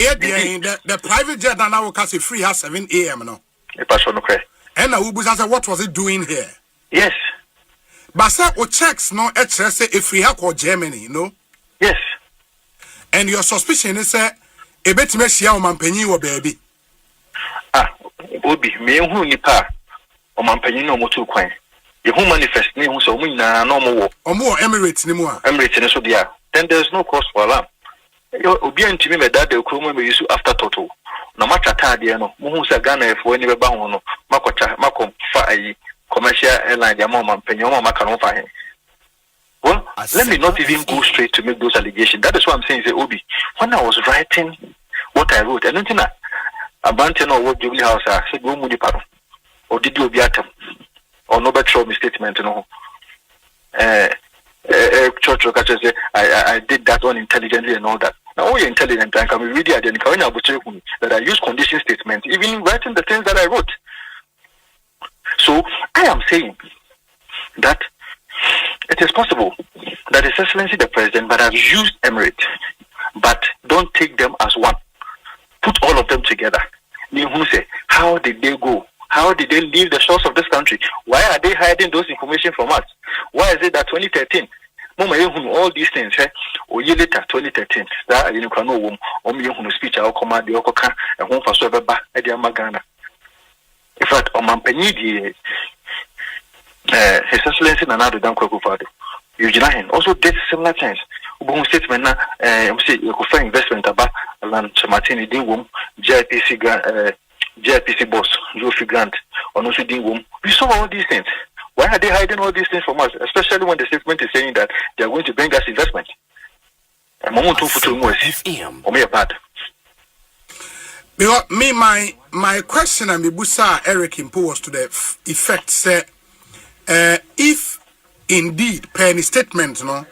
The private jet now will catch free at 7 a.m. No. And what was it doing here? Yes. But sir, checks no say if we have Germany, no? Yes. And your suspicion is a bit messy on Mampenny or baby. Obi, me who nipa or Mampenny no more too quaint. You who manifest me who so we no more. Or more Emirates no more. Emirates in Sodia. Then there's no cause for alarm. Obi and Timmy that the Kuruma may use after total. No matter Tadiano, Musa Ghana for any Bahono, Makom Fai, commercial airline, Yamama, Penyoma, Macaron. Well, let me not even go straight to make those allegations. That is what I'm saying, say, Obi. When I was writing what I wrote, I don't think a banter or what Jubilee House are, said, go Moody Paro, or did you be at or no better statement, you know. Church say I did that one intelligently and all that. Now, all you're intelligent and can be really identical that I use condition statements, even writing the things that I wrote. So I am saying that it is possible that His Excellency the President, but I've used Emirates, but don't take them as one. Put all of them together. How did they go? How did they leave the shores of this country? Why are they hiding those information from us? Why is it that 2013? All these things, or year later, 2013, that you can know speech, I'll command the Okoka, and home for Sobaba, Edia Magana. In fact, on Mampenny, His Excellency and another Danko Fado, Eugene also did similar things. Ubun statement na say you could find investment about land Martini Dingwom, JPC boss, Jofi Grant, or no Dingwom. We saw all these things. Why are they hiding all these things from us? Especially when the statement is saying that they are going to bring us investment. And moment to put or me bad. Because me, my question and Mibusa Eric Impo was to the effect say, if indeed penny statement no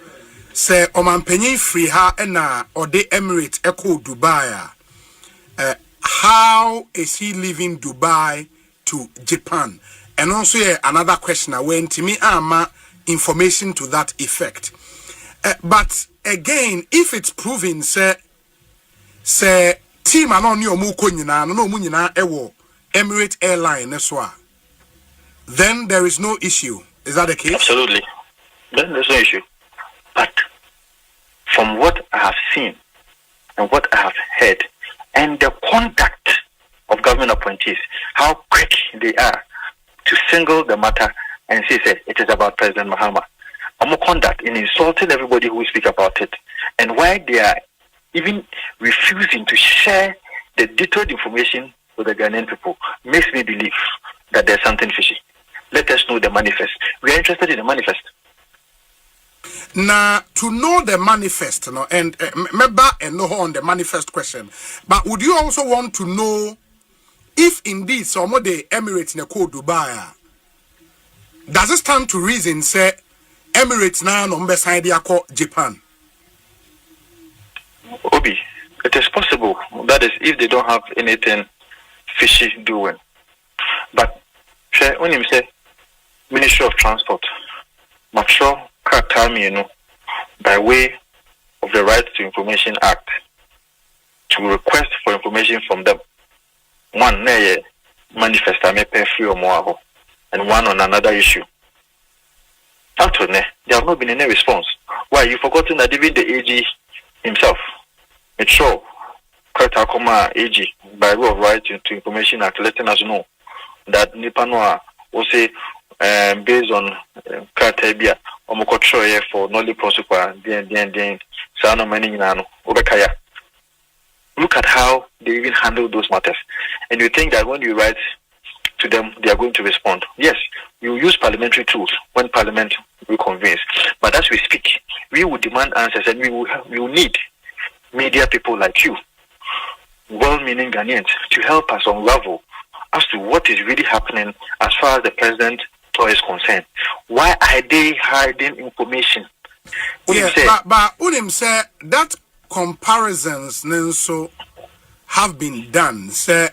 say Omanpenny free ha ena or the Emirates echo Dubai, how is he leaving Dubai to Japan? And also another question I went to me information to that effect. But again, if it's proven say team anon yo mu konyina no mu nyina ewo Emirates airline neswa, then there is no issue. Is that the case? Absolutely. Then there's no issue. But from what I have seen and what I have heard and the conduct of government appointees, how quick they are to single the matter and say it is about President Mahama. I'm conduct in insulting everybody who speak about it, and why they are even refusing to share the detailed information with the Ghanaian people makes me believe that there's something fishy. Let us know the manifest. We are interested in the manifest. Now, to know the manifest, and remember and know on the manifest question, but would you also want to know if indeed some of the Emirates in the code Dubai, does it stand to reason say Emirates now no beside Japan? Obi, it is possible. That is if they don't have anything fishy doing. But when you say Ministry of Transport, mature by way of the Right to Information Act to request for information from them. One manifest I may pay free or more, and one on another issue. After there have not been any response. Why you forgotten that even the AG himself, it's sure Katakoma AG by way of Right to Information Act letting us know that Nipanoa will say based on Katabia Omokotroye for Noli Prosupa, then Sano Maninano, Obekaya. Look at how they even handle those matters. And you think that when you write to them, they are going to respond. Yes, you use parliamentary tools when Parliament reconvenes. But as we speak, we will demand answers, and we will need media people like you, well-meaning Ghanaians, to help us unravel as to what is really happening as far as the president is concerned. Why are they hiding information? But Unim said that comparisons so have been done. Say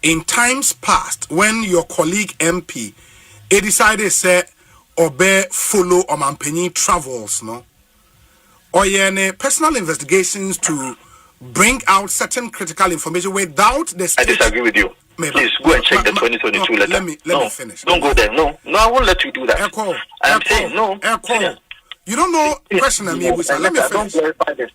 in times past when your colleague MP decided say obey follow Omanpenny travels, no, or any personal investigations to bring out certain critical information without the state. I disagree with you. Please go and check the 2022 letter. Let me finish. Don't go there. No, I won't let you do that. I'm saying no. You don't know question me. Let me finish. Don't clarify this.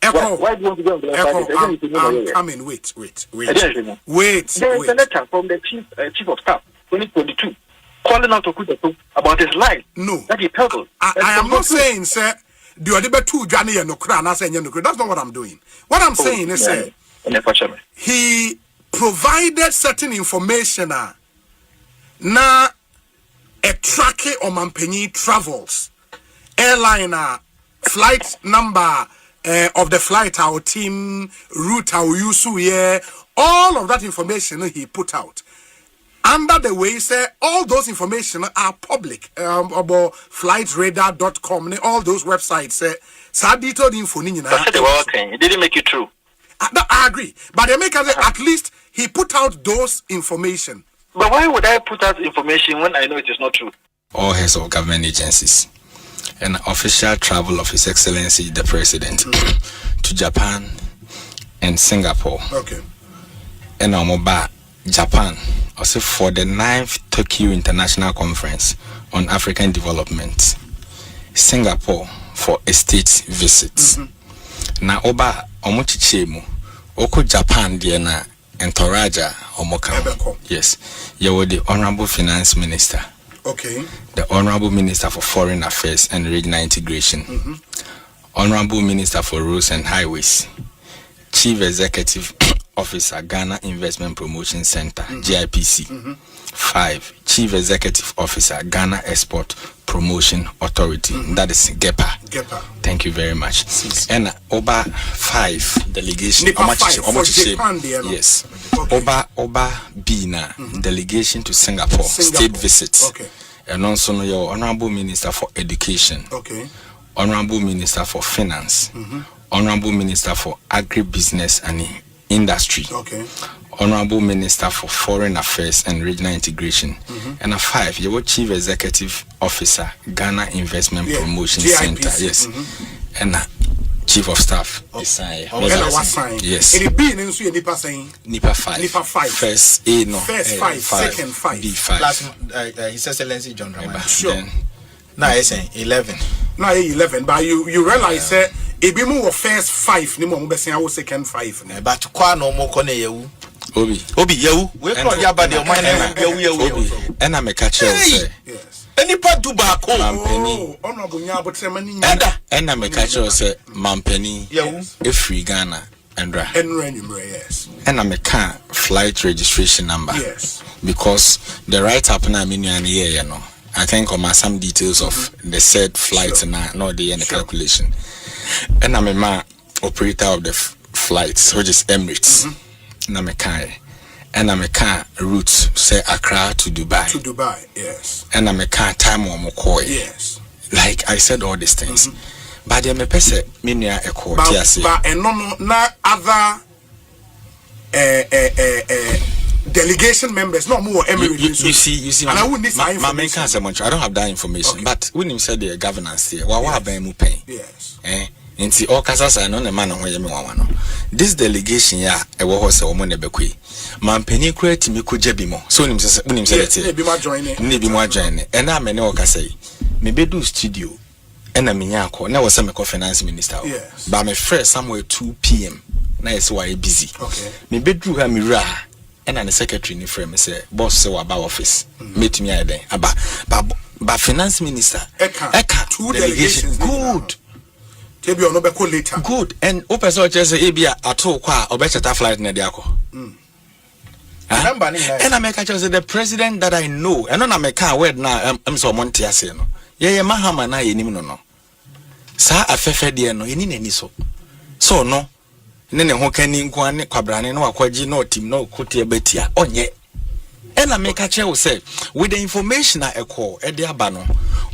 Why do you want to go and clarify this? I'm coming. Wait. There is a letter from the chief of staff, 2022, calling out Okudato about his life. No. That he peddled. I am not saying, sir, that's not what I'm doing. What I'm saying is, sir, he provided certain information na a tracking on Mampenny travels, airliner, flight number of the flight, our team, route, our use, all of that information he put out. Under the way, say all those information are public. About flightradar.com, all those websites say detailed info. It didn't make it true. I agree, but they make at least he put out those information. But why would I put out information when I know it is not true? All heads of government agencies and official travel of His Excellency the President to Japan and Singapore. Okay. And Omoba, Japan, also for the 9th Tokyo International Conference on African Development. Singapore for a state visit. Na oba omochichemu oko Japan diena entoraja omoka. Yes. You were the Honorable Finance Minister. Okay. The Honorable Minister for Foreign Affairs and Regional Integration. Honorable Minister for Roads and Highways. Chief Executive Officer, Ghana Investment Promotion Center, GIPC. 5. Chief Executive Officer, Ghana Export Promotion Authority. That is GEPA. Thank you very much. And Oba 5 delegation. Yes. Okay. Oba Bina delegation to Singapore. State visits. Okay. And also your Honorable Minister for Education. Okay. Honorable Minister for Finance. Honorable Minister for Agribusiness and Industry. Okay. Honorable Minister for Foreign Affairs and Regional Integration. And a 5, your Chief Executive Officer, Ghana Investment Promotion GIPC. Center. Yes. And Chief of Staff. Yes. It be Nipa saying Nipa 5. First A no. First 5. Second 5. B5. Plus His Excellency John Ramani. Sure. Now I say 11. Now 11, but you realize that it be more first 5 ni mo be say our second 5. But kwa no mo kone yewu. Obi yewu. We call ya ba de o man yewu. And I'm a catcher say. Yes. Enipa du ba ko. Oh, honorable Nyabo Tremani. And I'm a catcher say Mampeni. Yewu. Free Ghana Endra. Yes. And I'm a car flight registration number. Yes. Because the right up now mean you know. I think on some details of the said flight and not the calculation. And I'm a operator of the flights, which is Emirates. And I'm a car. And I'm a car route, say Accra to Dubai. To Dubai, yes. And I'm a car time on McCoy. Yes. Like I said all these things. But I'm a person, minia a call. But no other delegation members, no more Emirates. You see, and I wouldn't need my main cancer much. I don't have that information. Okay. But when you said the governance here, what have I paying? Yes. Inti all casas I know the man who you want. This delegation, yeah, a was a woman ebekwe. Mampeni create me could jebimo. So him say maybe more joining. And I may know say maybe do studio. And I'm Yako. Now was some finance minister. Yes. But my first somewhere 2 p.m. Now it's why busy. Okay. Maybe do a mirror. And the secretary in frame say, boss say about office. Meet me there. But finance minister. Eka. 2 delegations. Good. Tebi ono be call later. Good. And open so just say ebia ato kwa obechata flight na dia ko. And I make a choice the president that I know. And I make a word now am so monte ase no. Ye mahama na ye nim no. Sa afefe de no eni nani so. So no. Ne ho kani nkwane kwabrane no akwaji no team no kote betia onye. And I make a choice say with the information I call e de aba no.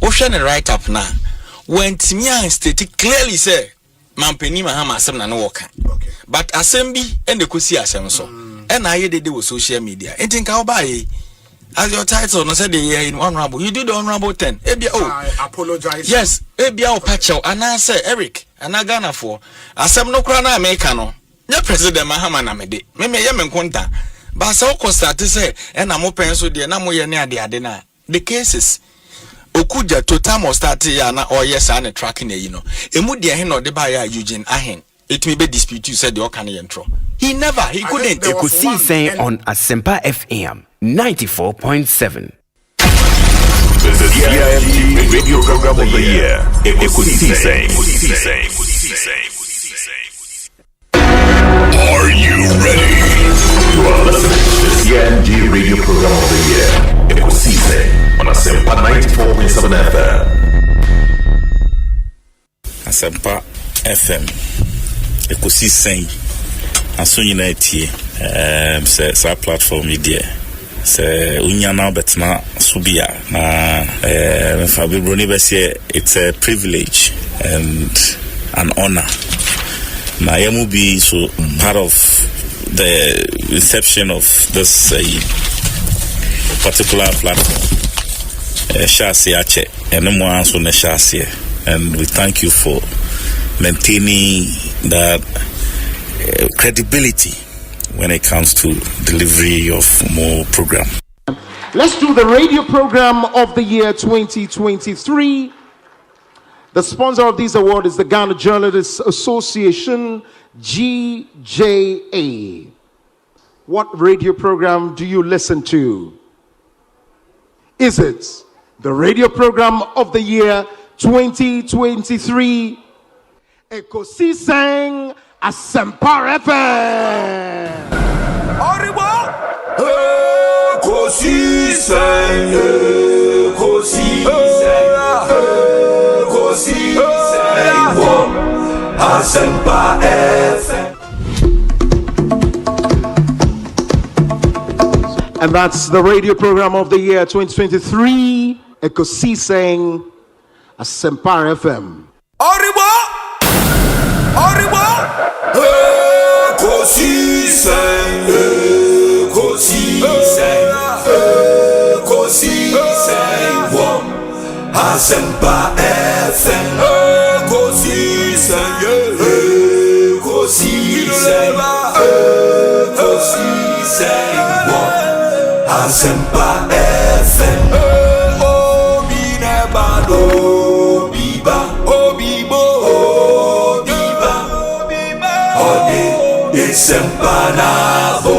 Wo hwe ne write up na. When Timia state clearly say Mampeni Mahama asem na no work. Okay. But assembly and the kusi asem so. And I did with social media. And think how buy as your title no said the in honorable. You do the honorable 10. I apologize. Yes, ebia o pacho and I say Eric and I Ghana for asem no kra na America no. Yeah, President Mahama na mede. Me ye me nkonta. Ba se o start say e na mo pen so de na mo ye ne ade na. The cases Okuja total must start ya na or yes and tracking you know. Emu de he no de ba ya Eugene Ahen. It may be dispute you said the can intro. He couldn't. Ekosiisen On Asempa FM 94.7. The DIMG Radio Program of the Year. Ekosiisen. Are you ready? You are listening to the DIMG Radio Program of the Year. Ekosiisen On Asempa 94.7 FM. Asempa FM. Ekosiisen. Aso nyina tie. Sa platform media. Se unya na betna subia na Fabibroni bese it's a privilege and an honor. Na yamu be so part of the inception of this particular platform. Shasi ache enemo anso na shasi, and we thank you for maintaining that credibility when it comes to delivery of more program. Let's do the radio program of the year 2023. The sponsor of this award is the Ghana Journalists Association, GJA. What radio program do you listen to? Is it the radio program of the year 2023? Ekosiisen Asempa FM. Asempa FM. And that's the radio program of the year 2023. Ekosiisen Asempa FM. Asempa FM. Asempa FM. Asempa na bo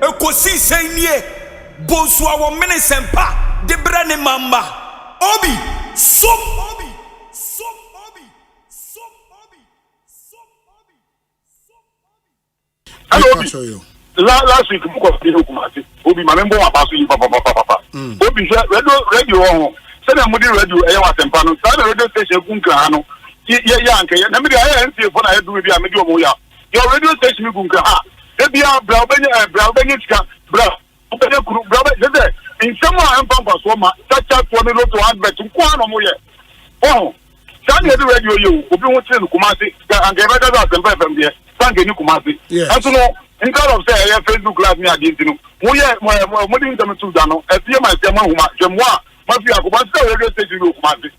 Ekosiisen nie Bonsu awo mene sempa de brane mamba obi som Hello. Last week, Obi, my member of Papa. Obi, radio on. Send a mudi radio, Asempa. Send a radio station, Gunkano. For I do with Moya. Your radio station, Gunka. There be a Brabeniska, in some Pampas, such as one to advert to Kuano Moya. Oh, Sunday radio, you, Obi wants to Kumasi, and get better than from there. Thank you, Kumasi. Yes. In terms of say Facebook Live me against you. We didn't come to Dano. If you might say, Jamwa, must be a radio station of Kumasi.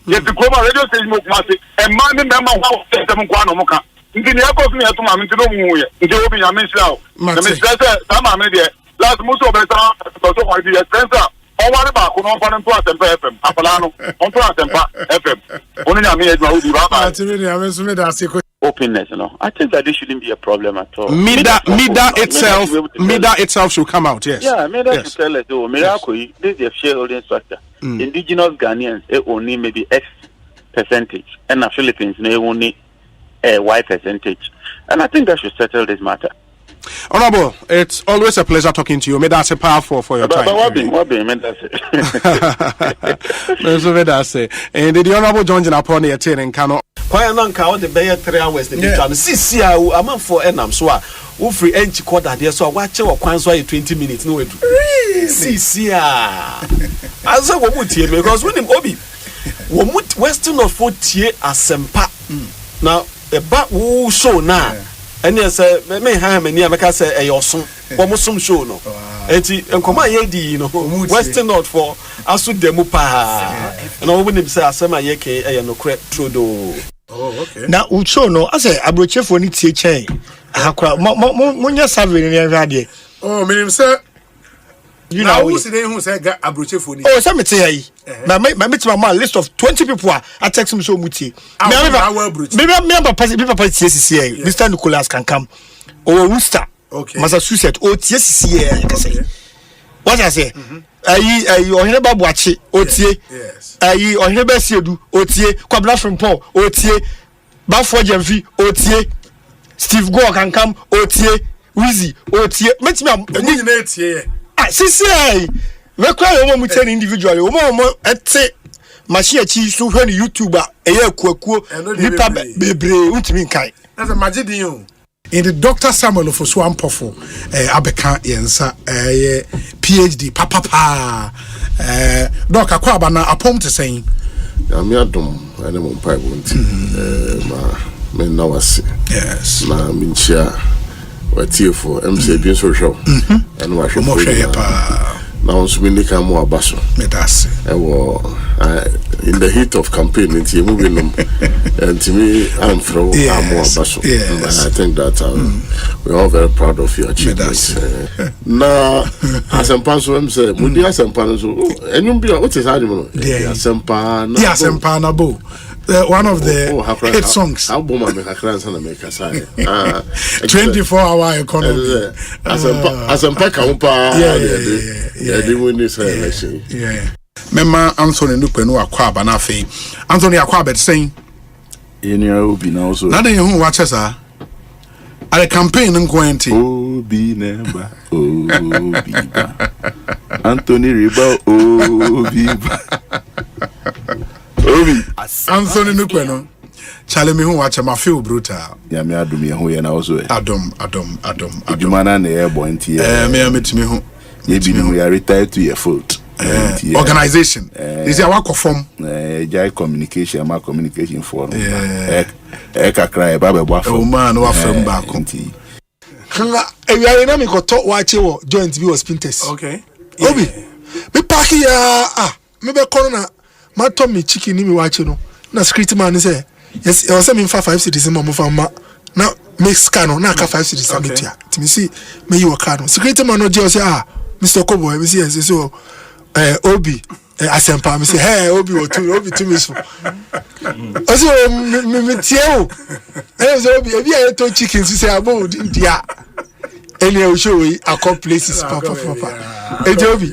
Yes, the Kuma radio station of Kumasi, and my member who said them Guanomoka. In the Ekosiisen to Mammy to know who you open your Michelle. Some media. Last most of the time, so the Spencer. All one about who don't want to Asempa FM. Apolano, on to Asempa FM. Only I made my own openness, you know. I think that this shouldn't be a problem at all. Mida itself should come out, yes. Yeah, Mida should tell us, this is a shareholding structure. Indigenous Ghanaians, only maybe X percentage, and the Philippines, they only a Y percentage. And I think that should settle this matter. Honorable, it's always a pleasure talking to you. May that's a powerful for your time. What be, that's it. And the Honorable John upon the attending cannot. Kwaya nanka o de beye 3 hours the bitwa no sisi a amanfo enam so a wo free enchi quarter there so wa che wo kwan so 20 minutes no wedu sisi a aso wo mutie because when him obi wo mut western of tie Asempa now e ba wo show na and yes me ha me nia make say eyoso wo mosom show no enti enkoma ye di no western not for aso demu pa na wo nim say asema ye ke no trodo. Oh, okay. Now, Ucho no, I say abroche for ni tie chain. Akwa mo survey ni ahwade. Oh, me say you know who say who say abroche for ni. Oh, say me tell you. Na me my list of 20 people I text me so muti. Me papa TCC Mr. Nicholas can come. Oh, Rooster. Okay. Massachusetts. Oh, TCC can say. What I say? Ayi ohene babu achi otie. Yes. Ayi ohene ba siedu otie. Kwabla from Paul otie. Bafo Jemfi otie. Steve Go can come otie. Wizzy otie. Metimi am ni na etie. Sisi ai. We kwa yo mo tell individually. O mo ete machine chi so hwe ni YouTuber eye kwakuo nipa bebre untimi nkai. That's a magidin o. In the Dr. Samuel of Swampofo, Abeka Yensa, PhD, Papa, Doc Aquabana, a poem to saying, I'm your dom, I don't want pipe ma men now I see. Yes, ma minchia, what here for MC being so show, and wash your now, so we need more basso. In the heat of campaign, it's moving them, and to me, I'm from more basso. I think that we're all very proud of your achievements. Now, Asempa, so I'm saying, Mundi Asempa, and you be what is argument? Asempa, Asempa, Nabo. One of the hit songs. How Boma make a class and make a sign. 24-hour economy. Asempa, yeah, they win this election. Yeah. Memma Anthony Nupenu Aquaba Nafi. Anthony Aquaba saying, in your be now so. Nothing who watches her at a campaign and going to. Oh, be never. Oh, Biba. Anthony Riba. Oh, Biba. Anthony Nupenu. Chale me who watch my feel brutal. Ya me adum ye ho ye na also. Adum. Jumana na e boy nti me me who. Ye bi no ya retired to your foot. Organization. Is a work of form. Jai communication, my communication forum. Cry Baba Waffle. Oh man, Waffle back. We are in a talk watch your joint view of Spinters. Okay. Obi, me pack here. Maybe corner. My Tommy chicken me watching. No, na security man say yes. I was saying 5 cities. Mama from now make scan on. Now 5 cities. I'm here. To me see me you a card. Security man no just say Mr. Kobo. Me see yes so. Obi Asempa me say hey Obi too miss. Also me tiao. Obi ebi I to chickens say about India. Any show we a places papa. Obi.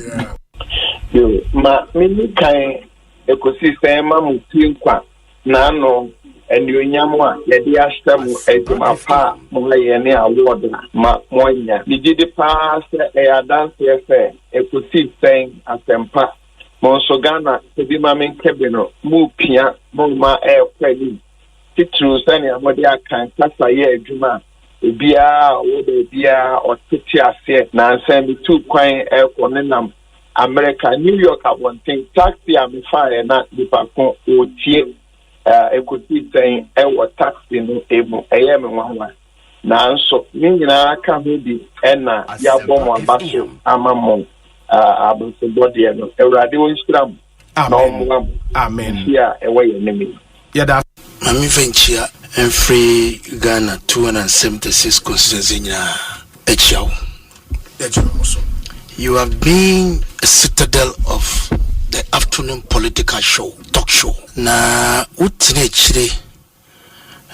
Yo ma me kan Ekosiisen ma mutin kwa na no enyonyam a ye de ahyem eduma pa mo ye ne award ma monya ni gidi pa se adanse efe Ekosiisen Asempa mo so Ghana se bi ma men kebe no mu pia mo ma kwali titru sani amode akan kasa ye adwuma ebia wo de bia o tete ase na ansem bi tu kwan konenam America, New York, I want thing taxi am fire na dipakon otie Ekosiisen ewo taxi no emu eyem nwanwa na nso ni nyina aka ho bi na ya bom abaso amamon abonso body no Ewrade won stram na omwam amen ya ewo ye nemi ya da mami venture and free Ghana 276 constituency nyina echiawo you have been a citadel of the afternoon political show, talk show. Na utine chire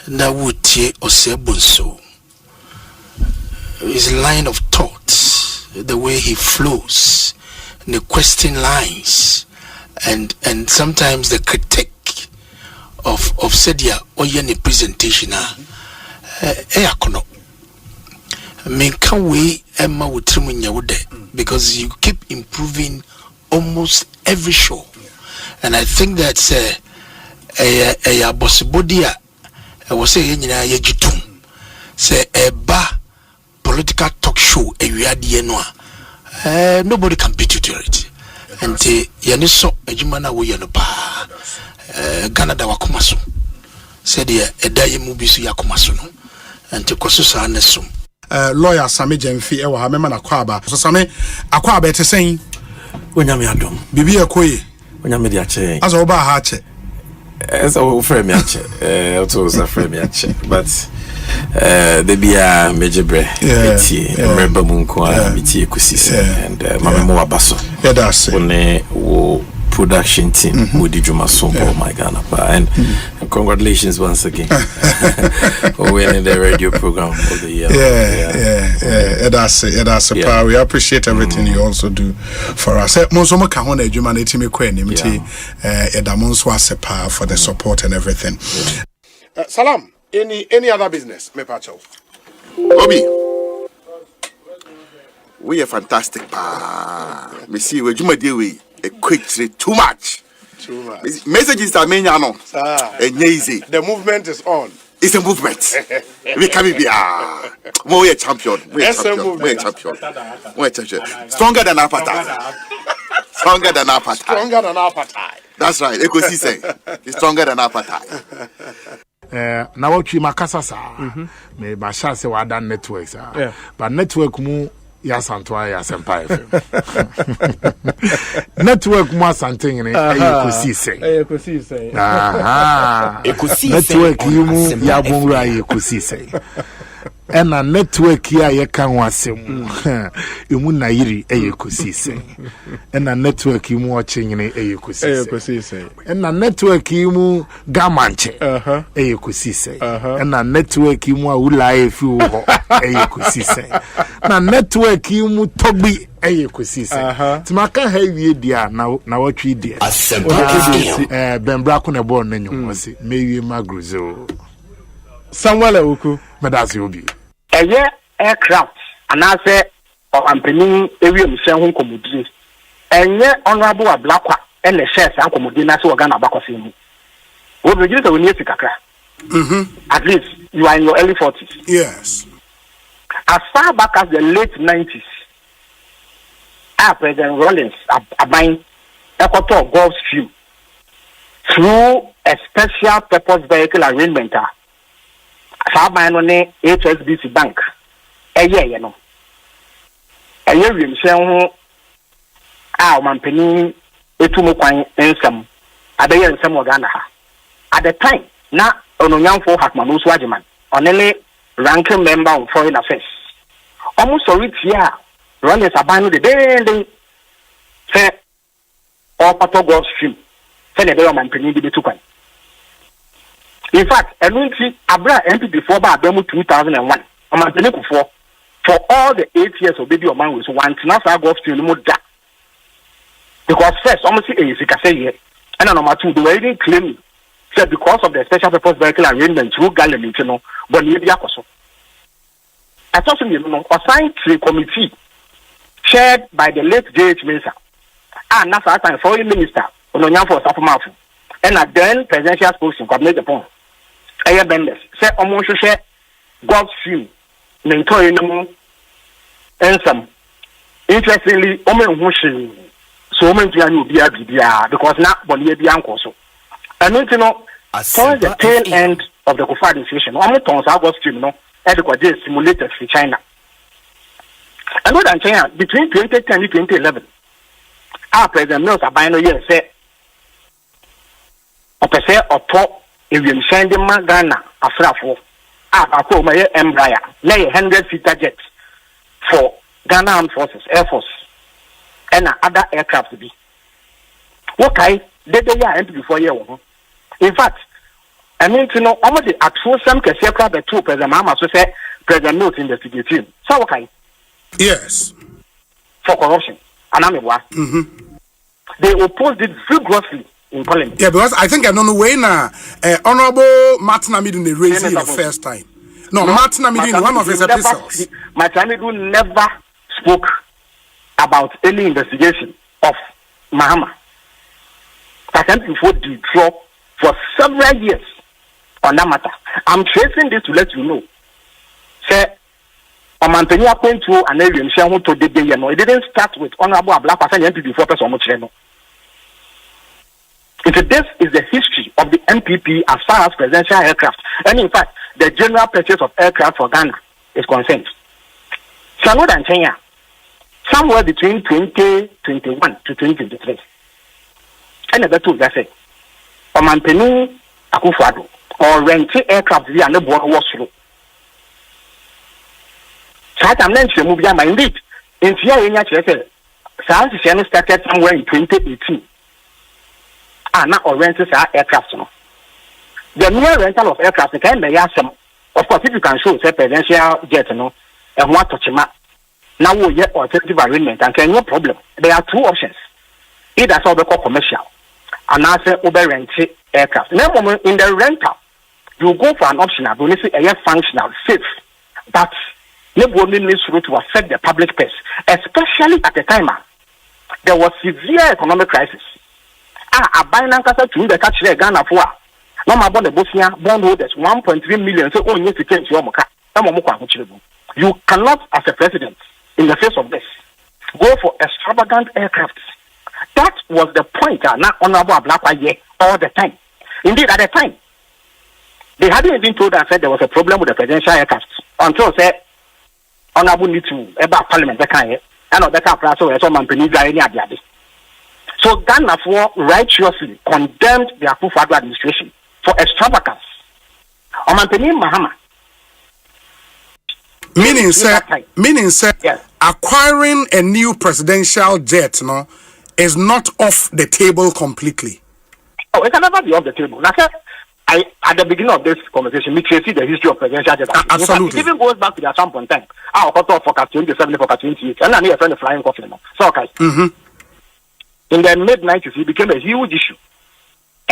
na wutie Osei Bonsu. His line of thought, the way he flows, the question lines, and sometimes the critique of Sedia Oyeni presentation. Eyakono. Emma because you keep improving almost every show, and I think that's a possibility. I was saying say a bar political talk show nobody can beat you to it. And yaniso ejumana wo yanopa Ghana da wakomaso said a daye mubisu yakomaso no and to kosusa nesum. Lawyer Sami Jemfi ewa ha mema na kwaba. So Sami akwaba ete saying Onyame adom. Bibi ekoye. Onyame di ache. As oba ha ache. As o frame ache. Auto was a frame ache. But they be a major bre. Remember munko miti Ekosiise and mama mo abaso. Yeah, that's it. One wo production team with the Juma Sompo, my Ghana. And congratulations once again for winning the radio program of the year. Yeah, that's it. That's a power. We appreciate everything you also do for us. Monsomo kahona Juma netimi kweni miti edamonso asepa for the support and everything. Salam, any other business? Me pacho. Obi, we are fantastic pa. Me see we Juma dey we. A quick too much. Messages are many, no. Easy. The movement is on. It's a movement. We can be a champion. We're a champion. We're a champion. Stronger than appetite. Stronger than appetite. Stronger than appetite. That's right. Ekosiise is stronger than appetite. Na watch makasa sa. Me ba sha se wa dan network sa. But network mu ya Santwa ya Asempa FM. Network mu Asante ngene Ekosiise. Ekosiise. Aha. Ekosiise. Network yimu ya bonra Ekosiise. Ena network ya ye kan wasem. Emu na yiri Ekosiise. Ena network yimu oche ngene Ekosiise. Ena network yimu gamanche. Ekosiise. Ena network yimu awula efi ho Ekosiise. Na network yimu togbi Ekosiise. Timaka heavy dia na watwi dia. Bembra ko na ball na nyomose. Mewie magruzo. Samuel Oku. Medasi obi. Eye aircraft anase ompany ewiem hye ho komodie. Enye honorable ablakwa ene shares an komodie na se organ abakosi mu. Wo be gire se woni esikakra. At least you are in your early 40s. Yes. As far back as the late 90s, President Rollins abain Equator Gulf Stream through a special purpose vehicle arrangement. Saban on HSBC Bank. You know. A year we say, man penny, etumo and some. At the end, some organa. At the time, now on young for Hakman Uswajiman, on any ranking member of foreign affairs. Almost a rich year, run as a band the day, say, or Pato Gulf Stream, say the man penny be too. In fact, I don't see Abra MP before by 2001. I'm for all the 8 years of baby or man was one to not go to the mood. Because first, almost a year, and number two, they were even claiming that because of the special purpose vehicle arrangement through Galilee, you know, but you also. I thought you know, assigned to a committee chaired by the late J.H. Mensah, and that's our foreign minister, Ononyan for Safumafu, and a then presidential spokesman, Kwabena Japan. Aye Benders say almost share God's stream mentor no and some interestingly omen who so many people be because now Bonia be uncle so and you know towards the tail end of the Kofa decision almost on God's stream no adequate simulators in China and what China between 2010 and 2011 our president knows about no year say or top if you send them Ghana Afrafo, Ako my Embraer, lay 100-seater jet for Ghana Armed Forces, Air Force, and other aircraft to be. Okay, they are empty before you. In fact, I mean to know almost the actual some aircraft the two President Mama so say President Note investigating. So okay. Yes. For corruption. And I'm they opposed it vigorously. In Parliament. Yeah, because I think I don't know when Honorable Martin Amidu raised it the first time. No, Martin Amidu in one of his epistles. Martin Amidu never spoke about any investigation of Mahama. Martin Amidu did draw for several years on that matter. I'm tracing this to let you know. Say, Omantenia point to an area to the day, it didn't start with Honorable Ablakwa and MP before person. This is the history of the MPP as far as presidential aircraft. And in fact, the general purchase of aircraft for Ghana is concerned. So more than Kenya, somewhere between 2021 to 2023. And the two that's it. Omampeni Akufo-Addo or renting aircraft via no border was through. So I'm not sure movie my indeed. In Tia Science started somewhere in 2018. Now or renters are aircraft. No. The mere rental of aircraft can be some. Of course, if you can show say presidential jet, and what touch now we get alternative arrangement and can no problem. There are two options. Either so we call commercial and also over rented aircraft. Now in the rental, you go for an optional, but it's a functional, safe, but no government needs to affect the public purse, especially at the time there was severe economic crisis. A binance to the catch the Ghana for no more bond the Bosnia bondholders 1.3 million. So only to change your mocha. You cannot, as a president, in the face of this, go for extravagant aircraft. That was the point. Not honorable Blackwa all the time. Indeed, at the time, they hadn't even told us that there was a problem with the presidential aircraft until said honorable need to about parliament that kind and that kind of some any. So Ghana for righteously condemned the Akufo-Addo administration for extravagance. Omampeni Mahama. Meaning, sir, yes. Acquiring a new presidential jet, no, is not off the table completely. Oh, it can never be off the table. Now, sir, at the beginning of this conversation, we trace the history of presidential jet. Absolutely. It even goes back to the Asempa in time. Our quarter for 27, for 28, and then he friend flying coffee. So, okay. In the mid-90s, it became a huge issue.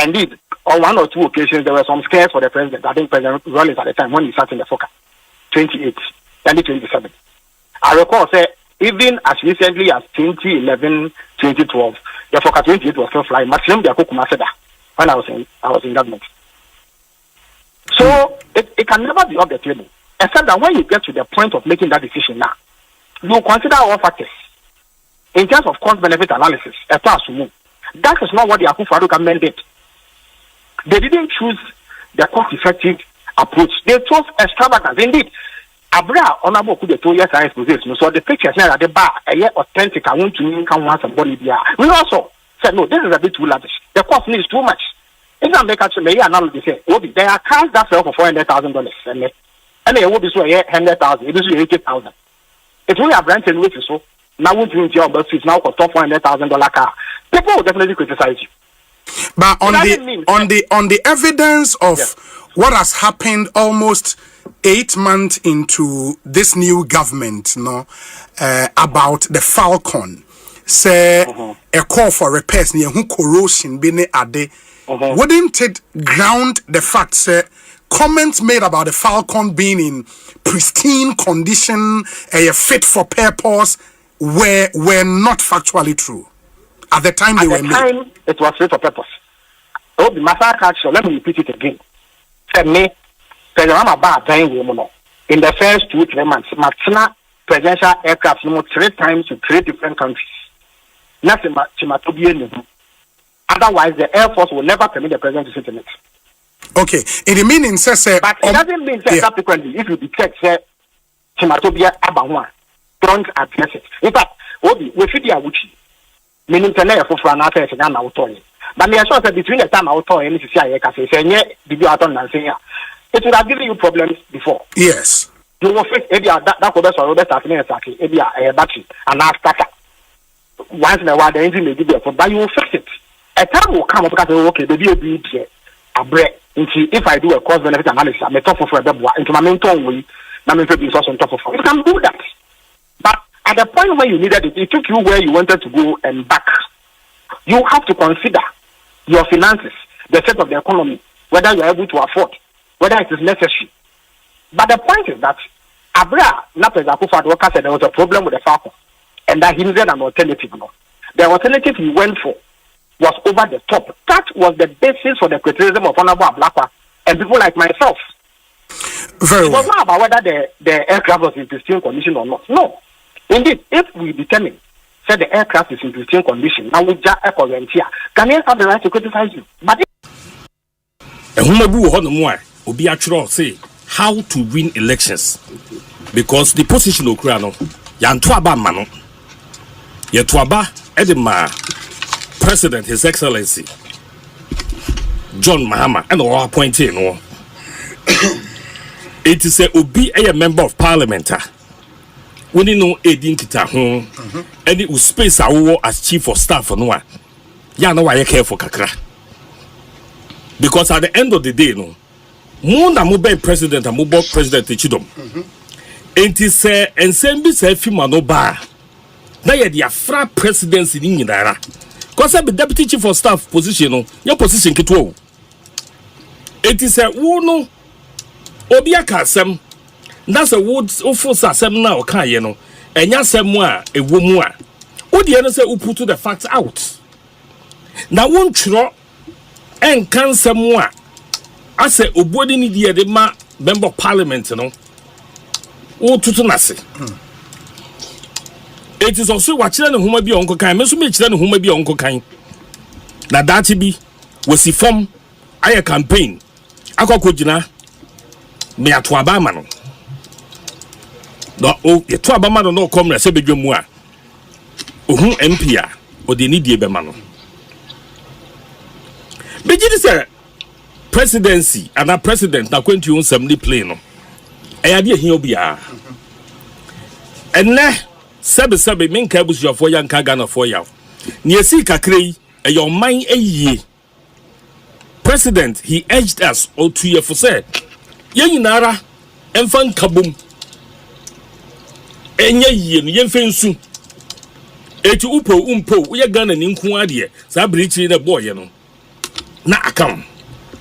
Indeed, on one or two occasions, there were some scares for the president. I think President Rollins at the time when he sat in the FOCA, 28, 2027. I recall, say, even as recently as 2011, 2012, the FOCA 28 was still flying. Maximum Kumaseda when I was in government. So it can never be off the table, except that when you get to the point of making that decision now, you consider all factors. In terms of cost-benefit analysis, that is not what the Akufo-Addo government did. They didn't choose the cost-effective approach. They chose extravagance. Indeed, Abra honorable could have told yes, I expose. So the pictures now at the bar are authentic. I want to come once somebody there. We also said no, this is a bit too lavish. The cost is too much. If I make actually analysis, say, there are cars that sell for $400,000 and they will be so 100,000. It is 80,000. It will have rented which is so. Now, would you your bus is now for top $400,000 car? People will definitely criticize you. But on the evidence of what has happened almost 8 months into this new government, about the Falcon, say a call for repairs near who corrosion bene ade, wouldn't it ground the fact, say, comments made about the Falcon being in pristine condition, fit for purpose, were not factually true at the time they were made. At the time, it was fit for purpose. Oh, the massacre. Let me repeat it again. For me, in the first 2-3 months, Matsina presidential aircraft 3 times to 3 different countries. Nothing otherwise, the Air Force will never permit the president to sit in it. Okay, in the meaning, sir, but it doesn't mean that subsequently, if you detect, say, Chimatobia Abawa, don't address it. In fact, we should be a witchy. Meaning, for an affair, it's an authority. But me assure that between the time authority and the it would have given you problems before. Yes. You will face that could be a battery and after once in a while the engine may give you a problem, but you will fix it. A time will come up because okay, baby a break. If I do a cost benefit analysis, I'm a top of a into my mentor way, my mentor is also on top of it. You can do that. But at the point where you needed it, it took you where you wanted to go and back. You have to consider your finances, the state of the economy, whether you are able to afford, whether it is necessary. But the point is that Abra, not as Akufo-Addo said, there was a problem with the Falcon, and that he needed an alternative. The alternative he went for was over the top. That was the basis for the criticism of Honorable Ablakwa and people like myself. It was not about whether the aircraft was in pristine condition or not. No. Indeed, if we determine that the aircraft is in pristine condition, now we just Ghanaians have the right to criticize you. But Humabu Honomwa will be actual say how to win elections because the position okura no yanto aba ma no yeto aba edema president his excellency John Mahama and our appointee no it is a obi a member of parliament when you know edin kita ho any space awo as chief of staff no a ya no why careful kakra because at the end of the day no mo na mo be president and mo bo president chidom enti say ensem bi say fima no ba na ye dia fra presidency ni nyinara cause be deputy chief of staff position no your position keto enti say wo no obi aka asem na say wo force asem na o kan ye no enya asem a ewo mu a wo de no say wo put the facts out na won twro en kan asem a ase obodi ni die de ma member of parliament no wo tutu nase it is also watching ne homa bi onko kan me so me kire ne homa bi onko kan na dati bi wasi form aye campaign akokogina me ato abama no o ye to abama no kom na se bedwemu a ohun MP a o de ni die be ma no begidi se presidency and a president na kwentu nsam play no ayade ehia obia enne sebe menka abusuafo yanka Ghana for ya ne esi kakrai eyo man ayie president he urged us all 2 years for say yenyinara emfan kabum enye yie no yemfe nsu eti umpo ye Ghana ni nku ade sa brichi na boy no na account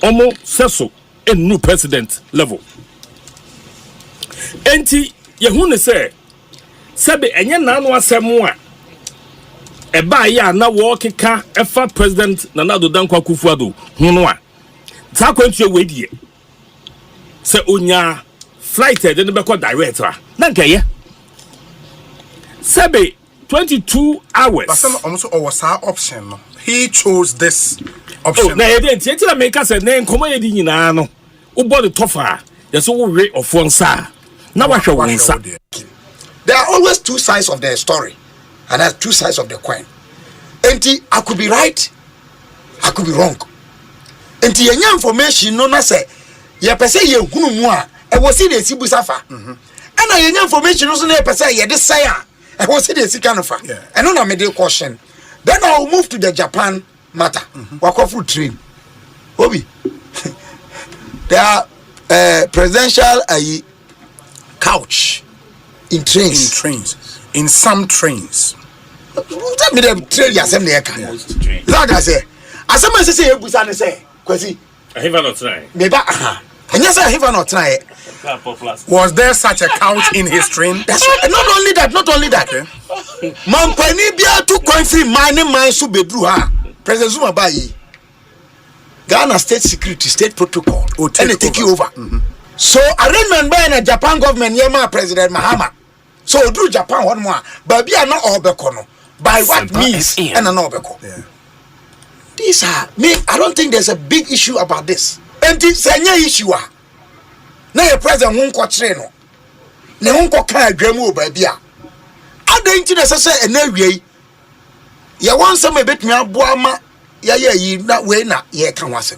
omo seso enu president level enti yehu ne say sebe enye nanu asemu a eba ya na wo keka efa president Nana Dankwa Akufo-Addo hunu a ta kwantu ewedie se onya flight de ne beko director na nkeye sebe 22 hours but some almost our option no he chose this option na e dey enti na make say na nkomo ye di nyina no wo body tofa ye so wo we of one sa na wa hwe won sa. There are always two sides of the story, and there's two sides of the coin. Enti, I could be right, I could be wrong. Enti, yenya information no na say, ye pese ye hunu mu a, e wo si de si busafa. And yenya information no so na ye pese ye de say a, e wo si de si kanofa. And no na me dey caution. Then I will move to the Japan matter. Wakofu train. Obi. There are presidential couch. In some trains. Tell me them train yourself there. Like I say, as someone say you busan say, kwesi. I have not try. Maybe and yes, I have not try. Was there such a couch in his train? That's right. Not only that. Man pani bia to coin free mine so bedru ha. President Zuma bayi. Ghana state security, state protocol. And they take you over. So arrangement by the Japan government yema President Mahama. So do Japan one more, but be not all bekono. By what means and an obeko. These are me. I don't think there's a big issue about this. And this issue. Now your president won't go train. Ne won't go carry gremu baby. I don't think necessary and no way. You want some a bit me abuama. Ye na way na ye can was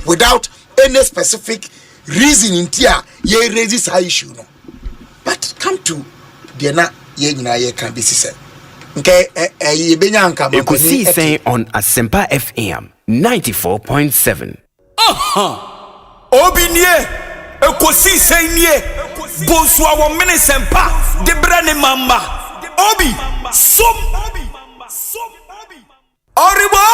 without any specific reason in tia ye raises high issue no. But come to Diana ye can be said. Okay, Ekosiisen on Asempa FM 94.7. Obinye Ekosiisen nie Bonsu awo Militant Debrane mamba Obi som Oribo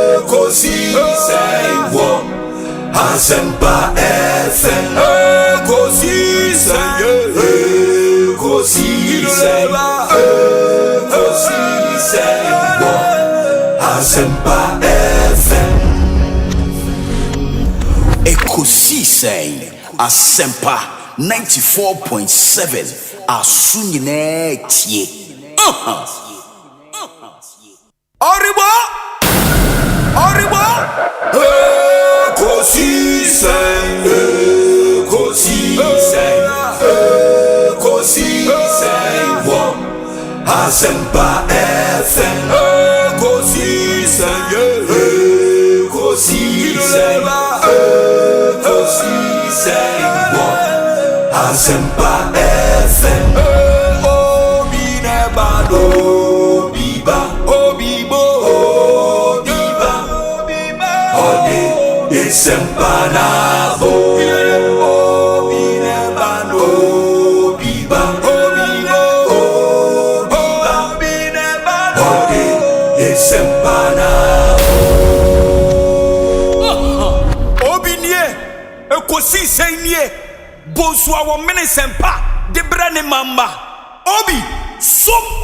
Ekosiisen wo Asempa FM Ekosiisen wo Asempa FM Ekosiisen Asempa 94.7 Asunyine tie Oribo. Ekosiisen wo Asempa FM. Ekosiisen wo Asempa FM. Obi nebado biba Ode Asempa na bo. Ekosiisen nie Bonsu awo Militant de brane mamba. Obi som.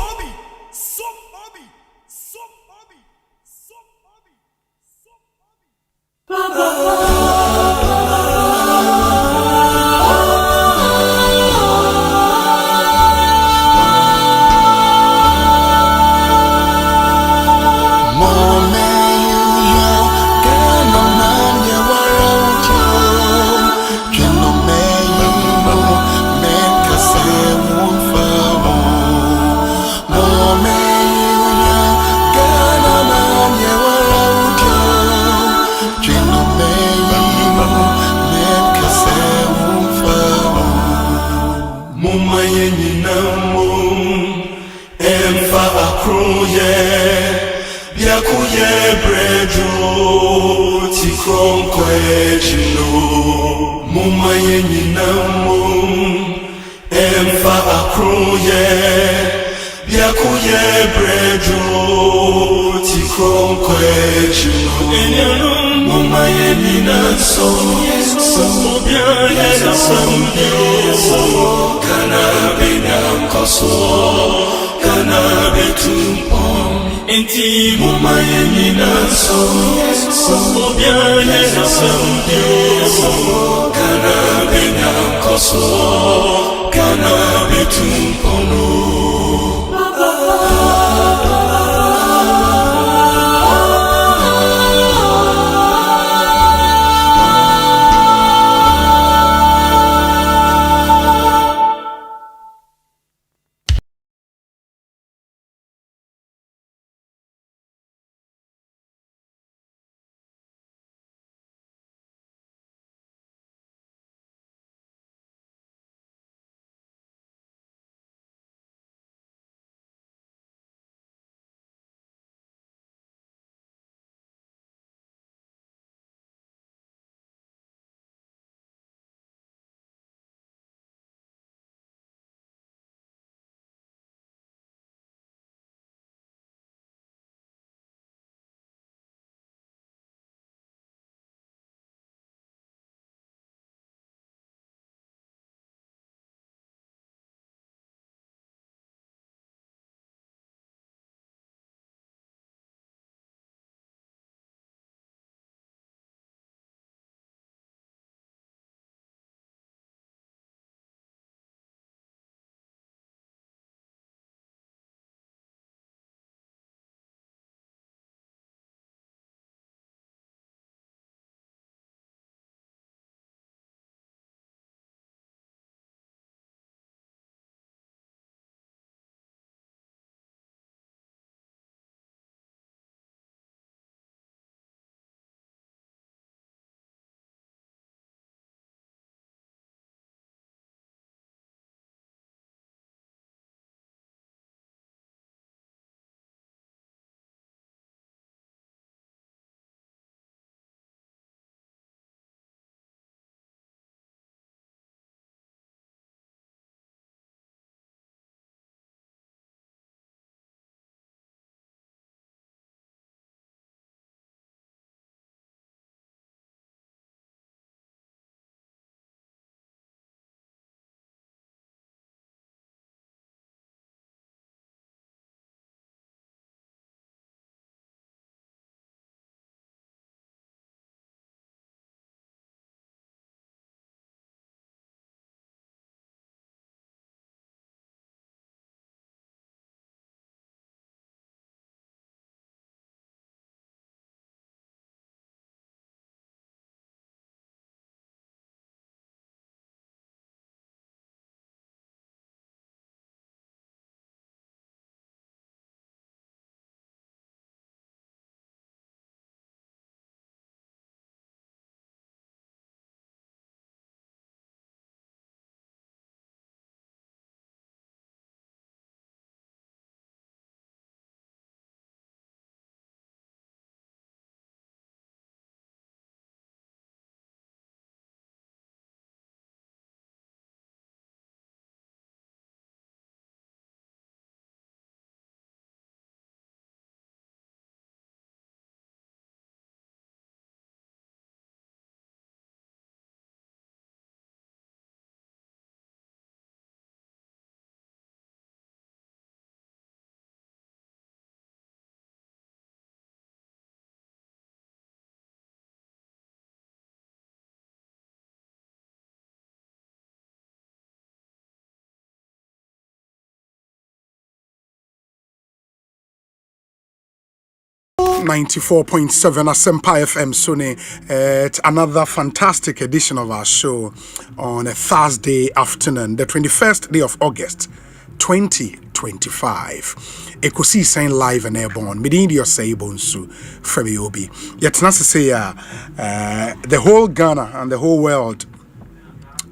94.7 Asempa FM Sony. It's another fantastic edition of our show on a Thursday afternoon, the 21st day of August 2025. Ekosiisen live and airborne. Midin Osei Bonsu from Obi. Yet not to say the whole Ghana and the whole world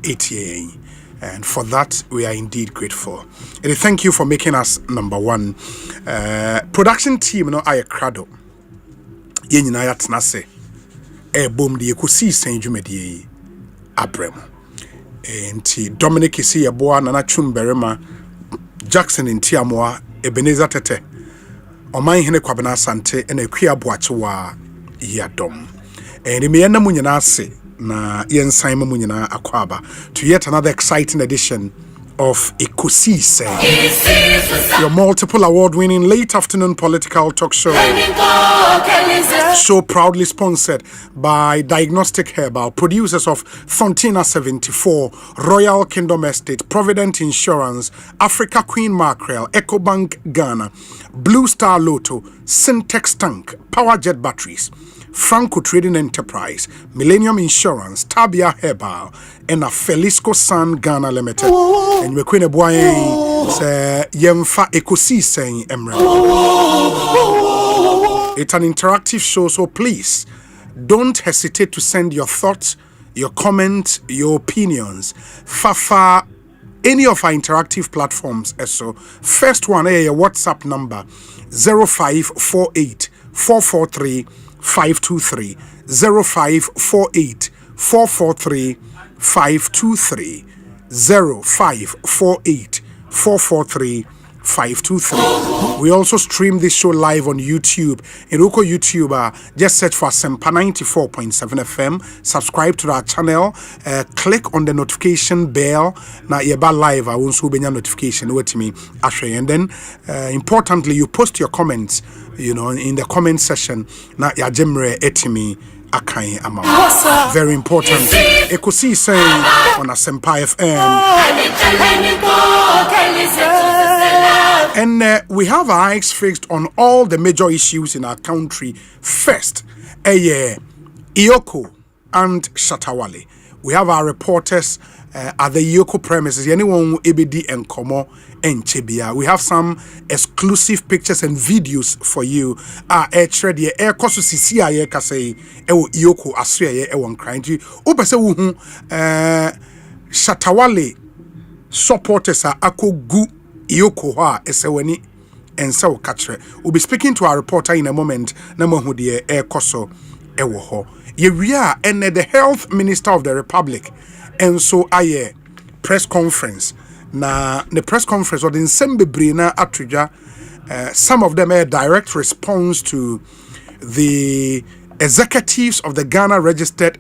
ATA. And for that, we are indeed grateful. And thank you for making us number one. Production team, no, I crado. Yen na ya tnase. Boom the Ekosiisen Jumedi Abrem. And Dominic is here, boa Nana Chumberema, Jackson in Tiamoa, Ebenezer Tete. Oman Hene Kwabena Sante, and a queer boachewa Yadom. And me and Munyana say. Na yen Simon Munyana Akwaba to yet another exciting edition of Ekosiisen, your multiple award-winning late afternoon political talk show. Show proudly sponsored by Diagnostic Herbal, producers of Fontina 74, Royal Kingdom Estate, Provident Insurance, Africa Queen Mackerel, EcoBank Ghana, Blue Star Lotto, Syntex Tank, Powerjet Batteries, Franco Trading Enterprise, Millennium Insurance, Tabia Herbal, and a Felisco San Ghana Limited. And we're queen of say Yemfa Ekosiisen Emre. It's an interactive show, so please don't hesitate to send your thoughts, your comments, your opinions. Fafa any of our interactive platforms. So first one, your WhatsApp number 0548 443 523 0548 443 523 0548 443 523. We also stream this show live on YouTube. In Oko YouTuber, just search for Asempa 94.7 FM. Subscribe to our channel. Click on the notification bell. Now yeba live. I won't subenya notification. Wait me, Ashley. And then, importantly, you post your comments. You know, in the comment section. Now ya jemre etimi. Akai Ama. Very important. Ekosiisen on Asempa FM. And we have our eyes fixed on all the major issues in our country. First, Ioko and Shatawale. We have our reporters at the Ioko premises. Anyone ABD and Komo and Chebia. We have some exclusive pictures and videos for you. Ready Ekosu CCIA Kase Ewo Ioko Aswe Ewon Cranji. Upese Wuhu Shatawale supporters are Akogu Ioko ha Eseweni and so Katre. We'll be speaking to our reporter in a moment. Namo die Ekoso Ewo ho. Yeria and the Health Minister of the Republic. And so aye press conference. Na the press conference or the Nsembe na Atuja, some of them are direct response to the executives of the Ghana Registered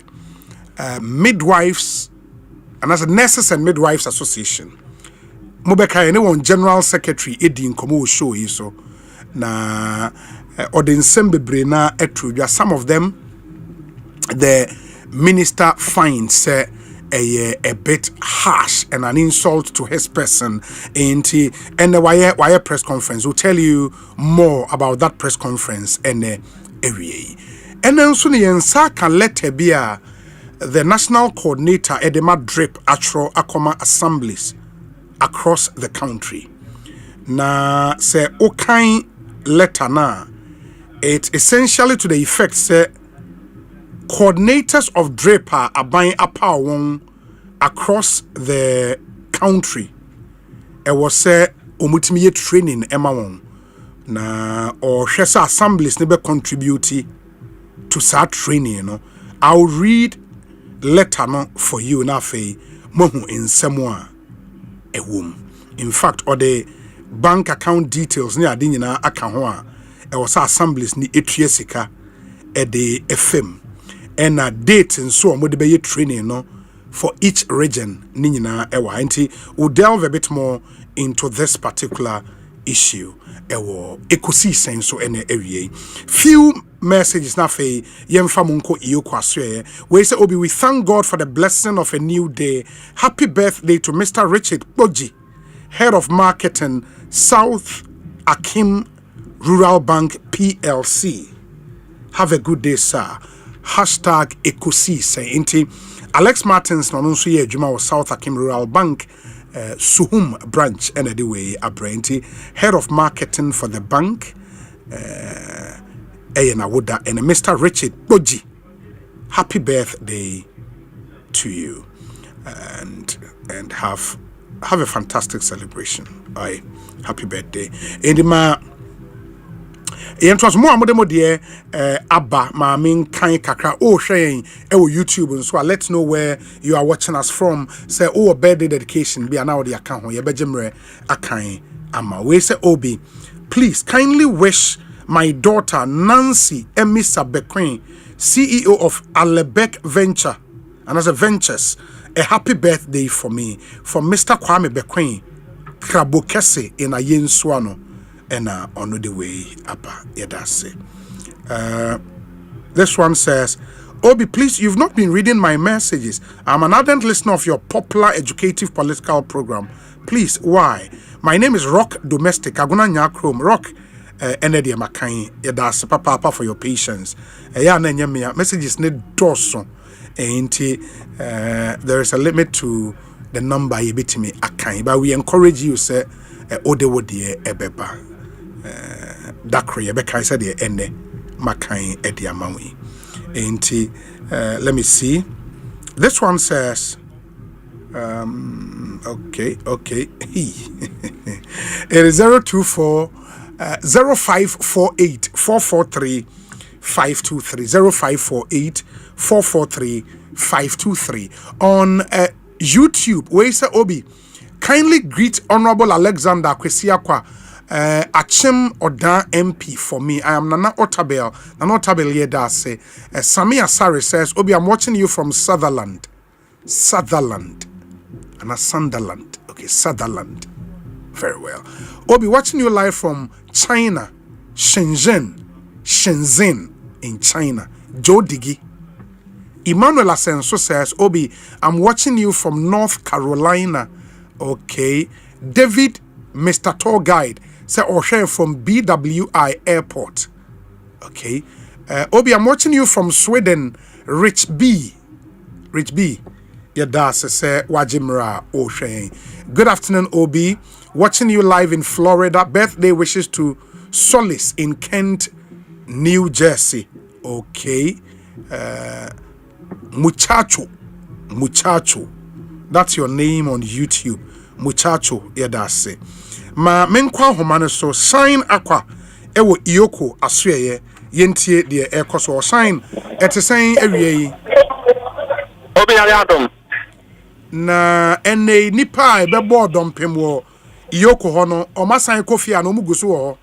Midwives and as a Nurses and Midwives Association. Mobeka anyone General Secretary Edin Komo show you so na or the Nsembe na Atuja. Some of them the minister finds a bit harsh and an insult to his person. And the wire press conference will tell you more about that press conference and area. And then soon can let be the national coordinator Edema Drip Atro Akoma assemblies across the country. Na say okay letter na it essentially to the effect say coordinators of draper are buying a power across the country. It was say omutimiye training emma na or shesa assemblies never contribute to that training. You know, I'll read letter no for you na fe mohu in semwa a womb. In fact, or the bank account details near adinina akahoa. It was assemblies ni etriesika at the FM. And a date and so on would be training no for each region ninyina ewa enti we'll delve a bit more into this particular issue ewo Ekosiisen so ene area few messages na fe yemfa munko Ioko aswe we say obi we thank God for the blessing of a new day. Happy birthday to Mr. Richard Boji, head of marketing, South Akim Rural Bank PLC. Have a good day, sir. Hashtag Ekosiise. Inti Alex Martins no nso ye adwuma wo South Akim Rural Bank Suhum branch anyway Abrenti, head of marketing for the bank Ayana Woda and Mr. Richard Boji. Happy birthday to you and have a fantastic celebration. Aye, happy birthday. Edima Yentwas mo amodemo de Abba Mamin kan kakra hwɛn YouTube nso let know where you are watching us from. Say birthday dedication be now the account ho yebejemre akan ama we say Obi, please kindly wish my daughter Nancy Emisa Bequin, CEO of Alebek Venture and as a Ventures, a happy birthday for me from Mr. Kwame Bequin Krabokese in Ayenswano. And on the way up, Yedase. This one says, Obi, please, you've not been reading my messages. I'm an ardent listener of your popular educative political program. Please, why? My name is Rock Domestic. Aguna Nyakrom. Rock, Enedi Makai, Yedase, Papa, for your patience. Messages need dorsum. There is a limit to the number you beat me, Akai. But we encourage you, say, Odewodie Ebeba. Dakre Yebeka said the ende Makai Edia Maui. Let me see. This one says okay. It is 024 0548 443 523 0548 443 523 on YouTube. Where is Obi? Kindly greet Honorable Alexander Kwesiakwa Achim Oda MP for me. I am Nana Otabel. Nana Otabel Yeda say Sami Asari says, Obi, I'm watching you from Sutherland. And Sunderland. Okay, Sutherland. Very well. Obi, watching you live from China. Shenzhen in China. Joe Diggy. Emmanuel Asenso says, Obi, I'm watching you from North Carolina. Okay. David, Mr. Tour Guide, say Osei from BWI Airport. Okay. Obi, I'm watching you from Sweden. Rich B. Yada say Wajimra Osei. Good afternoon, Obi. Watching you live in Florida. Birthday wishes to Solace in Kent, New Jersey. Okay. Muchacho. That's your name on YouTube. Muchacho, Yadase. Ma menkwa homane so shine aqua ewo iyoko asuyeye yentie de ekoso shine etesen awie Obi Adom na ene nipa e bebo dompem wo iyoko ho no o masan kofi a no muguso wo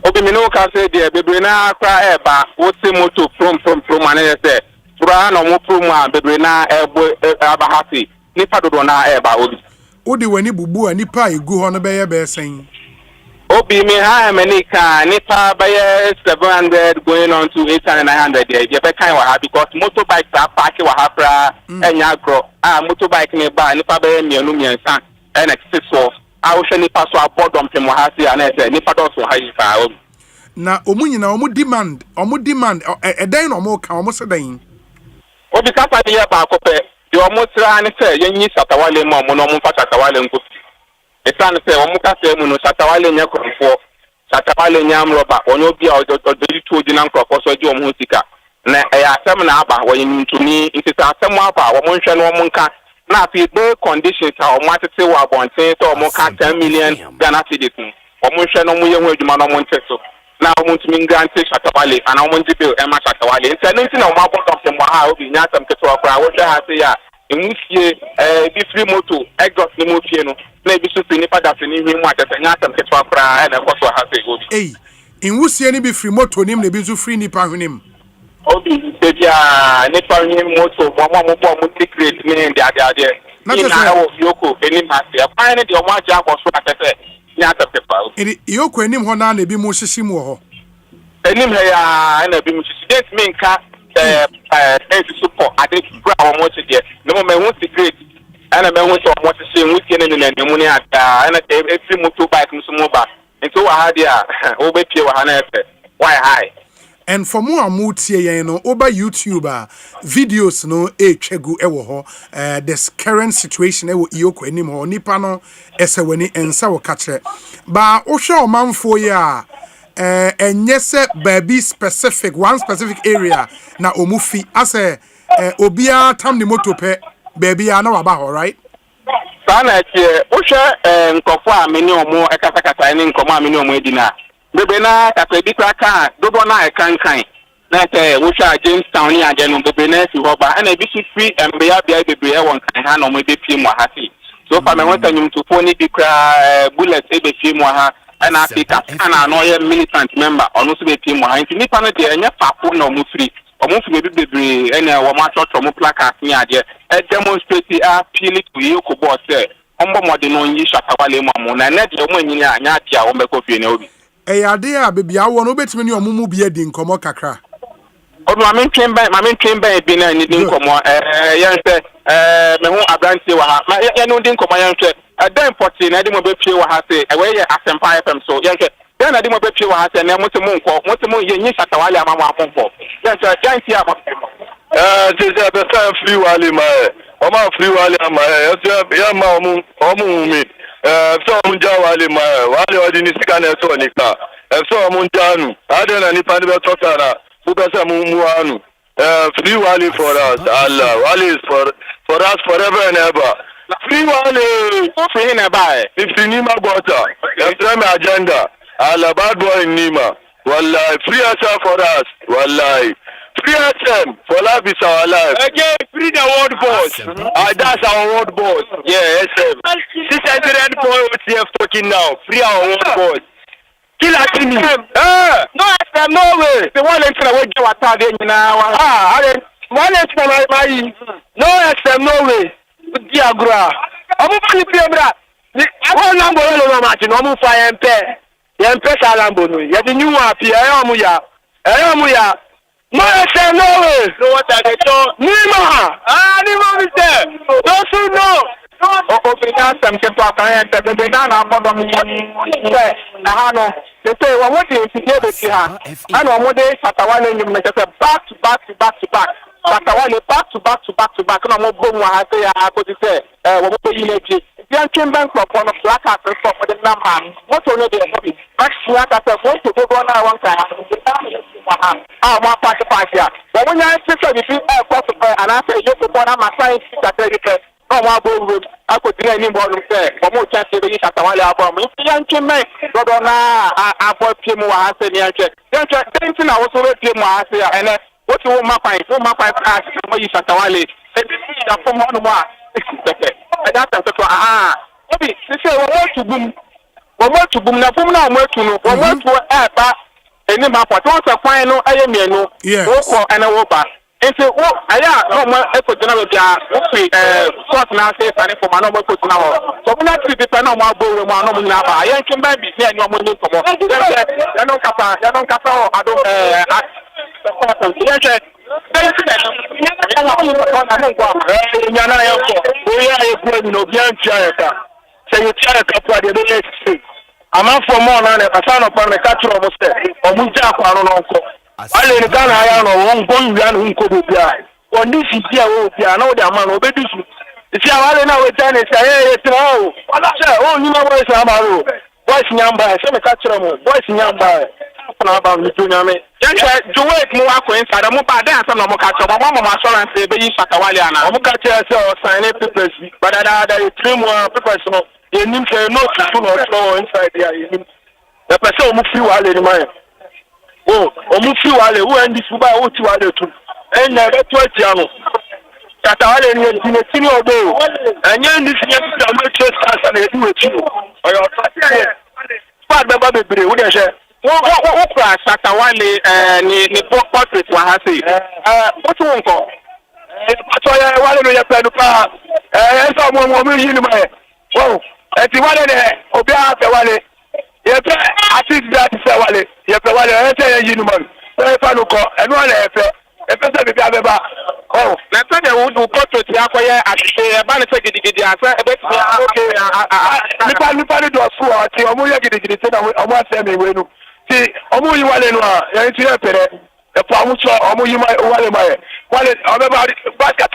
Obi me no ka say de bebre na akra eba wo se moto from ane say bra na mo from a bebre na ebo abahati nipa dodo na eba Obi Odi wani bubu a nipa egu ho no beye be sen Obi me ha America nipa beye 700 going on to 800 900 there be kind wa because motorbike are park wa ha pra enya agro motorbike ne ba nipa beye mienu miensa and so a wo hwe nipa so abodom pem wa ha se na say nipa do so ha yi fa Obi na omunyina omu demand eden no mo ka omu sedan Obi kapa de ba akopɛ the almost ran say yen yi Shatawale mo no mo fa Shatawale nko etan say o mo ka say mu no Shatawale nya krofo Shatawale nya amroba onyo bia ododi to di na krofo so di o mo sika na asem na aba wo yin ntumi ntita asem aba wo mo nhwe no mo nka na afi be conditions a o mo atete wo abonten so o mo ka 10 million Ghana cedis o mo nhwe no mo ye ho adwuma no mo nteso na o mo ntumi grant Shatawale ana o mo ndi bill e ma Shatawale nti na o mo abotɔ fem ha Obi nya asem keto akra wo hwe ha say ya emusie bi free moto exhaust ni mo fie no na bi so ni pada se ni hwi mu atete nya asem keto akra na ekoso ha say Obi enwusie ni bi free moto nim na bi so free ni pa hwenim Obi se bia ni pa hwenim moto mo secret ni ndi ade na wo yoko eni ma se pa ni de o mo aja akɔso atete nya asem keto Obi yoko enim ho na bi mo hyehyim wo ho enim he ya na bi mo hyehyim det me nka support I think our motor there no me won secret and me won so much say we can in the money and every motorbike so mobile into wa ha dia o be pie wa ha na efe why high and for more amutie yen no over YouTube videos no chegu ewo ho this current situation ewo iyoko enim ho nipa no ese weni ensa wo kache ba wo hwe omanfo ya enye se baby specific one specific area na omufi ase obia tam ni motope baby ya na waba ho right sana tie wo hwe nkofo a meni omo ekata ni nkomo a meni omo edina bebe na kata bi kraka dodo na ekankan na te wo hwe Jamestown ni ade no bebe na si hoba na bi si free mbeya bia bebe e won kan ha no mo be pie mo ha ti so fa me won tanyum to phone bi kra bullet e be pie mo ha na Africa ana no ye militant member ono so be pie mo ha nti nipa no de enye papo na mo free omo fu be bebre ene wo ma chọchọ mo placard ni ade e demonstrate appeal to you ko boss ombo mode no yi Shatawale mo na na de mo nyini anya ade a wo be ko fie na obi ade a bebi awo no betimi ni omumu bia di nkomo kakra obi ma men twemba bi na ni di nkomo yen se me hu abrantie wa ha ma yen no di nkomo yen hwe dan poti na de mo be pie wa ha se we ye Asempa FM so yen se dan na de mo be pie wa ha se na mo te mo ye nyi Shatawale ama mo aponfo yen se janti ama je be sa free wale ma o ma free wale ama ya ma omu mi so munja wale ma wale odi ni sika na so nika so munja nu ade na ni pa be tokara ubesa mu anu free wale for us Allah wale is for us forever and ever free wale so free na ba if ni ma bota my agenda Allah bad boy nima wallahi free us for us wallahi free us for life is our life again free the world boss that's our world boss yeah SM 600 boy OTF talking now free our world boss kill atini no SM no way the one enter we get water dey nyina one enter my no SM no way di agura omu flip bra awon lambo lo ma ti no mu fa yempe sa lambo no ye di new one pia omu ya no SM no way no what I do nima nima mi say those who know o finance some keep up and the na bodo mi say na ha no they say we want to see be see ha and we dey Shatawale nyum na say back to back Shatawale back to back na mo bo mu ha say ya ko ti say we mo yi leji yan kin bank for on black hat for the number what you know dey back black hat for to go na one time ma party ya but when you say you feel cost and I say you go na my science that no ma bo road akotire ni bo no say o mo chance be Shatawale abo mo yan kin me do na abo pie mu wa ase ni anche yan che na wo so be pie mu ase ya ene what you ma find pass mo yi Shatawale e bi da fo mo no mo a e da ta to obi say wo mo to bum na fo na mo tu no wo mo tu e ba eni ma pọ̀ tí wọ́n sọ kwan no ayé mienu wọ́n kọ ẹni wọ́n ba nti wọ́n ayé a wọ́n mọ ẹ̀kọ́ gyina wọ́n bia wọ́n fi court náà ṣe ìsàlẹ̀ fún ma náà wọ́n kọ́ gyina wọ́n sọ fún náà tìrì pípẹ́ náà wọ́n abọ́ wọ́n mu àná wọ́n nyina ba ayé nkí mbẹ́ bi ní ẹni wọ́n ní nkọ̀mọ́ yẹn nkasa wọ́n adó ama for more na na kasa no pa me ka tro mo se o mu ja kwaro no nko ale ni kana ya no won gon wi anu nko do bia won ni si bia wo bia na wo de ama no obedusu isi awale na we tane se ye tira o ala se o ni ma boy se amaro boys nyamba se me ka tro mo boys nyamba na ba mi to nyame ya che do wait mo akọ inside mo ba dan asem na mo ka tro mo mo assurance be yi Shatawale ana mo ka che se o sign papers but that 3 more papers no yenim say no to no throw inside there yenim the person omu fi wale ni man omu fi wale who end this buy o ti wale tu na be to atia no Shatawale ni tini odo anya ndi sinya ti am to start na edu echi oyo pa be ba bebre wo de she wo kra Shatawale ni portrait wa ha say what you nko so ya wale no ya pẹ̀lú pa so mo mi yi ni man eti wale ne obi a fe wale ye fe ati that fe wale ye fe wale e se ye yinu man e fa nu ko enu ala e fe se bi abeba na se de wo du portrait akoye atise e ba ne se gidigidi asa e betimi okay nipa ni do fu ati omo ye gidigidi se na omo ase me we nu ti omo yi wale nu a ye ti e pere the Pamucho, Omu, Wale, basket.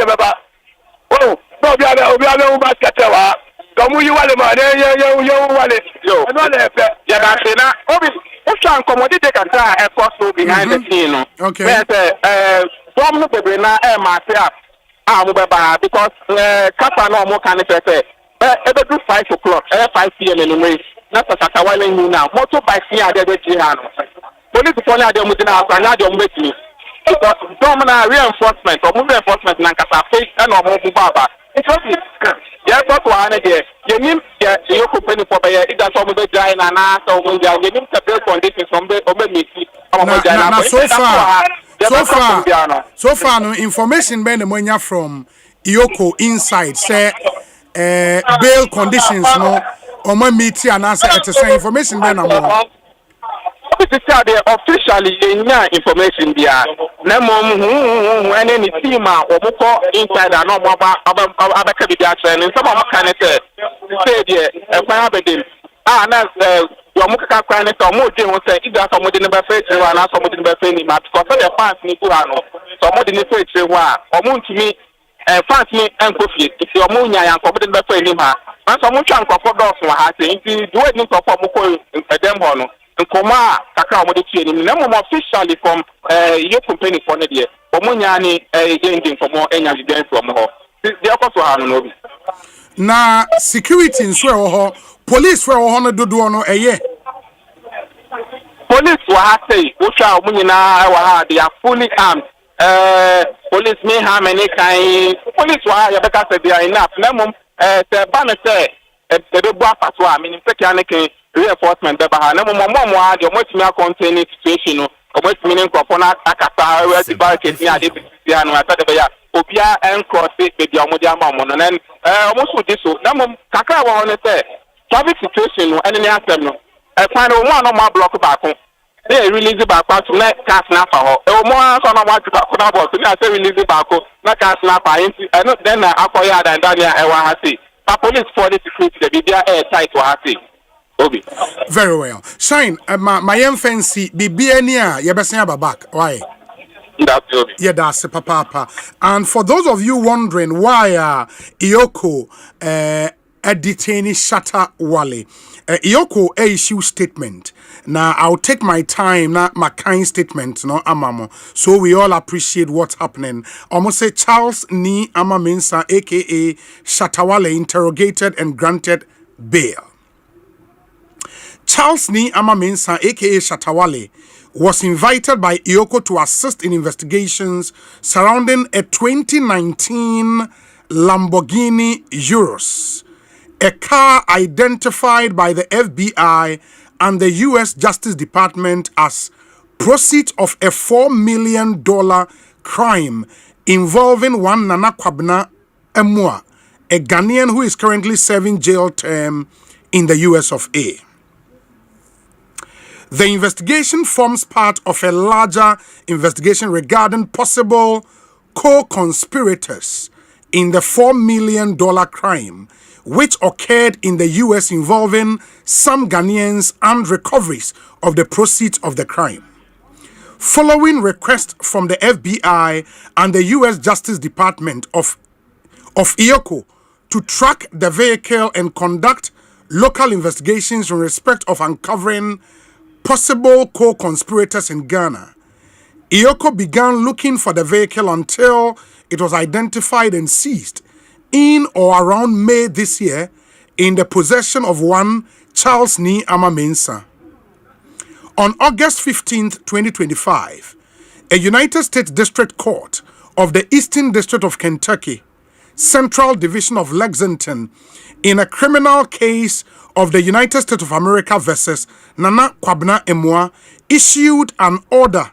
Oh, no, we are basket. Kamu you wale man, yo wale. Yo, no le fe. Ya da se na. Obi, o try commodity kata e cost behind the scene no. Okay. Where say from no bebre na e ma se a mo be ba because kapa no mo kan say e be do 5 o'clock, 5 p.m. anyway. Na Shatawale ni na. Motorbike here dey dey ha no. Police for na dey mo dey na akwa dey mo betimi. Because domina reinforcement or move reinforcement na kasa face and or mo baba. It's okay. Yeah, but one idea. You need your company for buyer. It does some of the dry and so when you need to build conditions from the so far, no information ben the money from Ioko inside say bail conditions no or my meeting and answer at the same information ben officially information there. Nemo any team or inside and no other and some of kind of say there na your muka kind of more say either somebody never face and somebody never face him because the fans need to know somebody need to say or moon to me fans me and coffee if your moon and somebody never face him and someone can for dogs for her saying do it for Moko them honor. Nkoma kakra mo de tie ni na mo officially from your company for ne de omunya ni engine nkomo enya evidence from ho de akoso ha no bi na security nso e ho police we ho no dodo no eye police wa ha say wo twa omunya na wa ha they are fully armed police me ha many kind police wa ya beka say they are enough na mo say ba me say e be bu afaso a me ni take aneke reinforcement the bahana mo the omotimi contain situation no omotimi ne nkofo na akata we di barricade ni ade bi anu ata de ya obia encross be bi omodi ama mo no na omoso di so na mo kakra wa ho ne say traffic situation no ene ne asem no e kwan no mo anoma block back they release back to na cars na fa ho e mo an so na wa back na boss ni say release back na cars na fa enti then akoya dan dan ya e wa ha say police for the security the bibia air tight wa ha say Obi. Very well. Shine, my fancy be near Yabasina Babak. Why? Yeah, that's papa. And for those of you wondering why Ioko detainee Shatawale, Ioko issue statement. Now I'll take my time, not my kind statement, no amamo. So we all appreciate what's happening. Almost say Charles Ni Amaminsa, aka Shatawale, interrogated and granted bail. Charles Ni Amaminsa, aka Shatawale, was invited by Ioko to assist in investigations surrounding a 2019 Lamborghini Urus, a car identified by the FBI and the U.S. Justice Department as proceeds of a $4 million crime involving one Nana Kwabena Emua, a Ghanaian who is currently serving jail term in the US of A. The investigation forms part of a larger investigation regarding possible co-conspirators in the $4 million crime, which occurred in the U.S. involving some Ghanaians and recoveries of the proceeds of the crime. Following request from the FBI and the U.S. Justice Department of Ioko to track the vehicle and conduct local investigations in respect of uncovering possible co-conspirators in Ghana, Ioko began looking for the vehicle until it was identified and seized in or around May this year in the possession of one Charles Ni Amaminsa. On August 15th, 2025, a United States District Court of the Eastern District of Kentucky, Central Division of Lexington, in a criminal case of the United States of America versus Nana Kwabena Emua, issued an order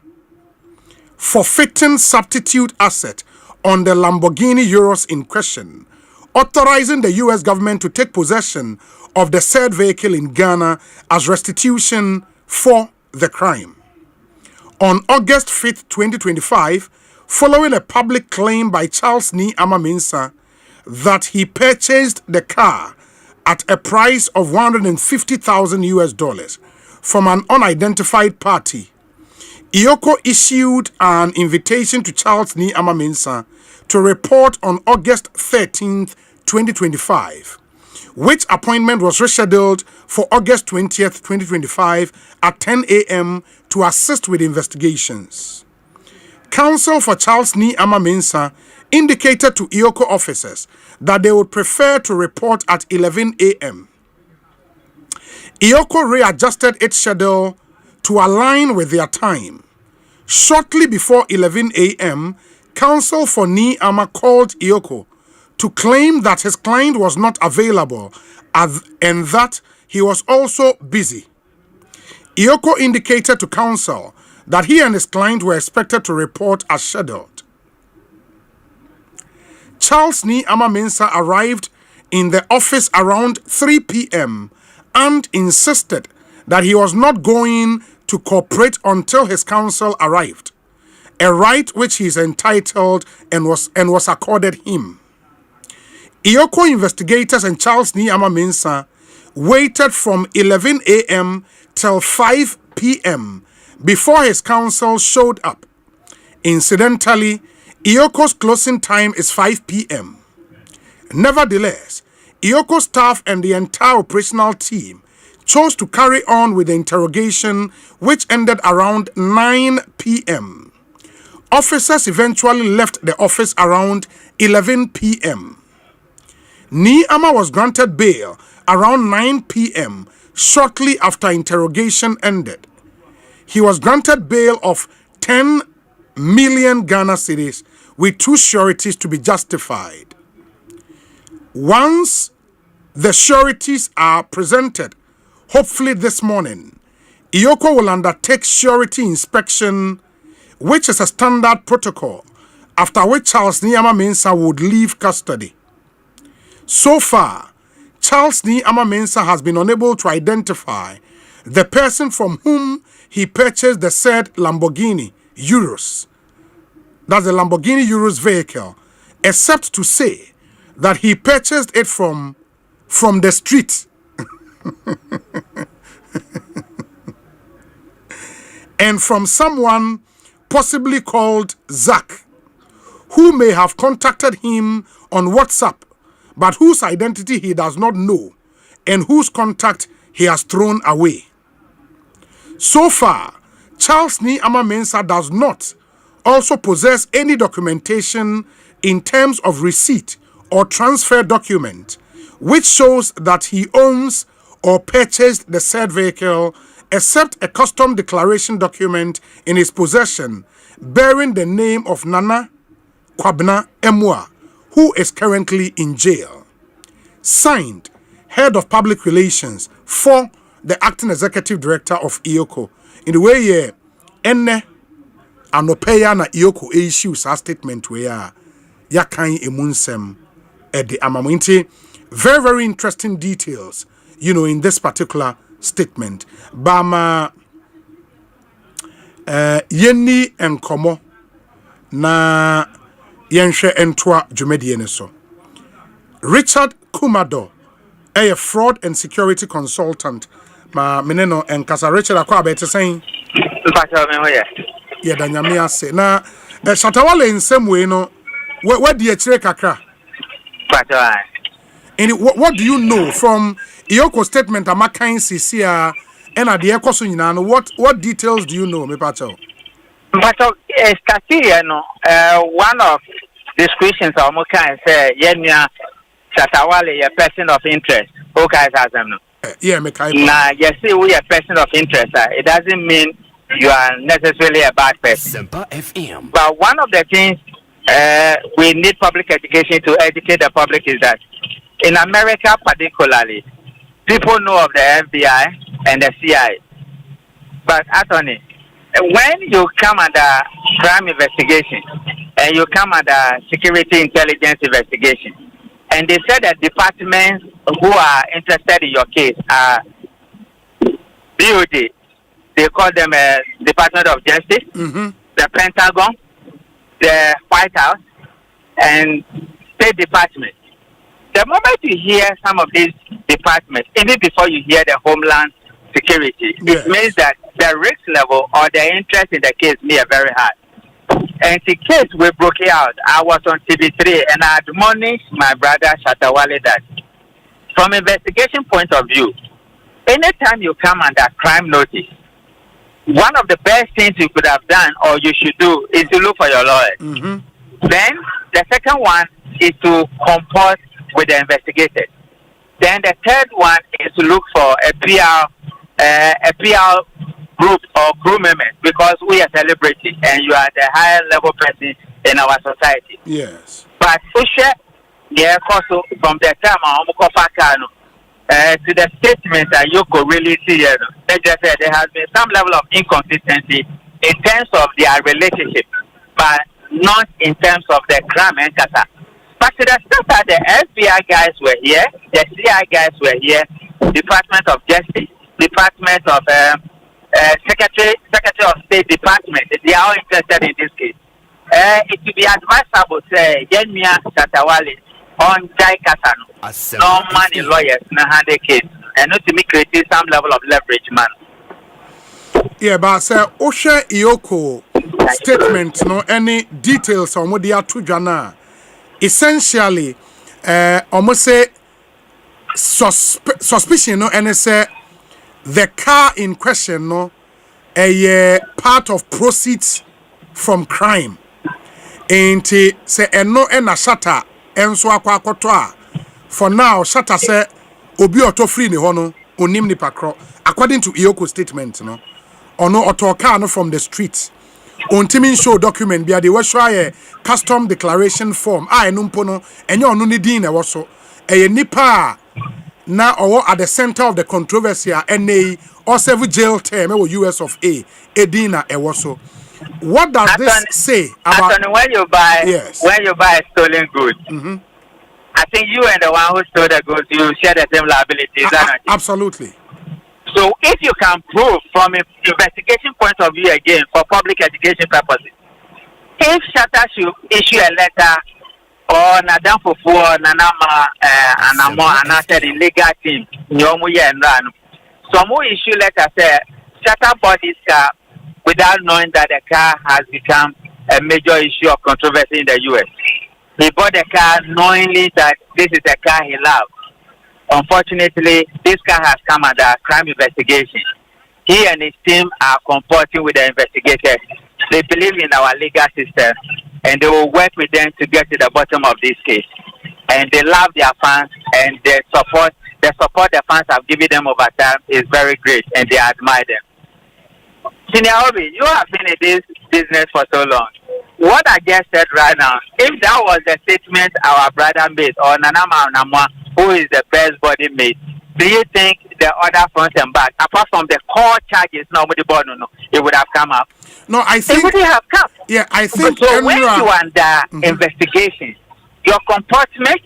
forfeiting substitute asset on the Lamborghini Urus in question, authorizing the U.S. government to take possession of the said vehicle in Ghana as restitution for the crime. On August 5th, 2025, following a public claim by Charles Ni Amaminsa that he purchased the car at a price of $150,000 from an unidentified party, Iyoko issued an invitation to Charles Ni Ama-Mensah to report on August 13th, 2025, which appointment was rescheduled for August 20th, 2025 at 10 a.m. to assist with investigations. Counsel for Charles Ni Ama-Mensah indicated to Iyoko officers that they would prefer to report at 11 a.m. Iyoko readjusted its schedule to align with their time. Shortly before 11 a.m., counsel for Ni Ama called Iyoko to claim that his client was not available and that he was also busy. Iyoko indicated to counsel that he and his client were expected to report as scheduled. Charles Ni Ama-Mensah arrived in the office around 3 p.m. and insisted that he was not going to cooperate until his counsel arrived, a right which he is entitled and was accorded him. Iyoko investigators and Charles Ni Ama-Mensah waited from 11 a.m. till 5 p.m. before his counsel showed up. Incidentally, Iyoko's closing time is 5 p.m. Nevertheless, Iyoko staff and the entire operational team chose to carry on with the interrogation, which ended around 9 p.m. Officers eventually left the office around 11 p.m. Ni Ama was granted bail around 9 p.m. shortly after interrogation ended. He was granted bail of 10 million Ghana cedis with 2 sureties to be justified. Once the sureties are presented, hopefully this morning, Iyoko will undertake surety inspection, which is a standard protocol, after which Charles Ni Ama-Mensah would leave custody. So far, Charles Ni Ama-Mensah has been unable to identify the person from whom he purchased the said Lamborghini Urus. That's the Lamborghini Urus vehicle, except to say that he purchased it from the street. And from someone possibly called Zach, who may have contacted him on WhatsApp, but whose identity he does not know and whose contact he has thrown away. So far, Charles Ni Ama-Mensah does not also possess any documentation in terms of receipt or transfer document which shows that he owns or purchased the said vehicle, except a custom declaration document in his possession bearing the name of Nana Kwabena Emwa, who is currently in jail. Signed, Head of Public Relations for the Acting Executive Director of Iyoko. In the way, enne anopeya na Iyoko issues a statement where yakan emunsem edi amamunti. Very, very interesting details, in this particular statement. Bama yeni enkomo na yenhwe entwa dwumedie so. Richard Kumado, a fraud and security consultant. Ma meneno enkasa Richard akwa abete saying yeah, danyame ase na Shatawale nsem we no where the chire kakra. And what do you know from Iyoko statement amakan sisia and at the Ekoso nyina no what details do you know me pacho? But Statia no one of descriptions of Mokan say yenya Shatawale a person of interest. Okay, no. Yeah, me kai. Nah, you see we a person of interest. It doesn't mean you are necessarily a bad person. Asempa FM. But one of the things we need public education to educate the public is that in America particularly, people know of the FBI and the CIA. But attorney, when you come under crime investigation and you come under security intelligence investigation, and they said that departments who are interested in your case are BOD, they call them Department of Justice, the Pentagon, the White House, and State Department. The moment you hear some of these departments, even before you hear the Homeland Security, it means that the risk level or the interest in the case me very hard. And the case we broke it out. I was on TV3 and I admonished my brother Shatawale that from investigation point of view, anytime you come under crime notice, one of the best things you could have done or you should do is to look for your lawyer. Then the second one is to comport with the investigated. Then the third one is to look for a PR group or crew members because we are celebrating and you are the higher level person in our society. Yes. But yeah, also from the time to the statement that you could really see, they just said there has been some level of inconsistency in terms of their relationship, but not in terms of the crime and kata. But to the extent that the FBI guys were here, the CI guys were here, Department of Justice, Department of Secretary of State Department, they are all interested in this case. It would be advisable to say, Yemia Shatawale on Jai Kasano. No money lawyers, no hand the case, and not to me creating some level of leverage, man. Yeah, but sir, Osei Iyoko statement, no any details on what they are to Jana. Essentially, almost say suspicion, no, and say the car in question, no, a part of proceeds from crime. Ain't say no ena shata enso akwa for now shata say obi auto free ni hono onim ni pakro according to Iyoko statement no ono auto car no from the street on timin show document bia they were show custom declaration form no mpo no enye ono ni din na wo so nipa na or at the center of the controversy NA or 7 jail term US of A edina e so. What does this say about when you buy stolen goods? I think you and the one who stole the goods, you share the same liability. Absolutely. So if you can prove from an investigation point of view again for public education purposes, if Shatta should issue a letter or Nadam Fufu Nanama Anamo and I said illegal team, Nyomuya and Ran, some who issue letter say Shatta bought this car without knowing that the car has become a major issue of controversy in the US. He bought the car knowingly that this is a car he loved. Unfortunately, this car has come under crime investigation. He and his team are comporting with the investigators. They believe in our legal system and they will work with them to get to the bottom of this case. And they love their fans and the support the fans have given them over time is very great and they admire them. Senior Obi, you have been in this business for so long. What I just said right now, if that was the statement our brother made, or Nanama Namwa, who is the best body mate, do you think the other front and back, apart from the core charges, it would have come up? No, I think it would have come. Yeah, I think so. When you are under investigation, your comportment,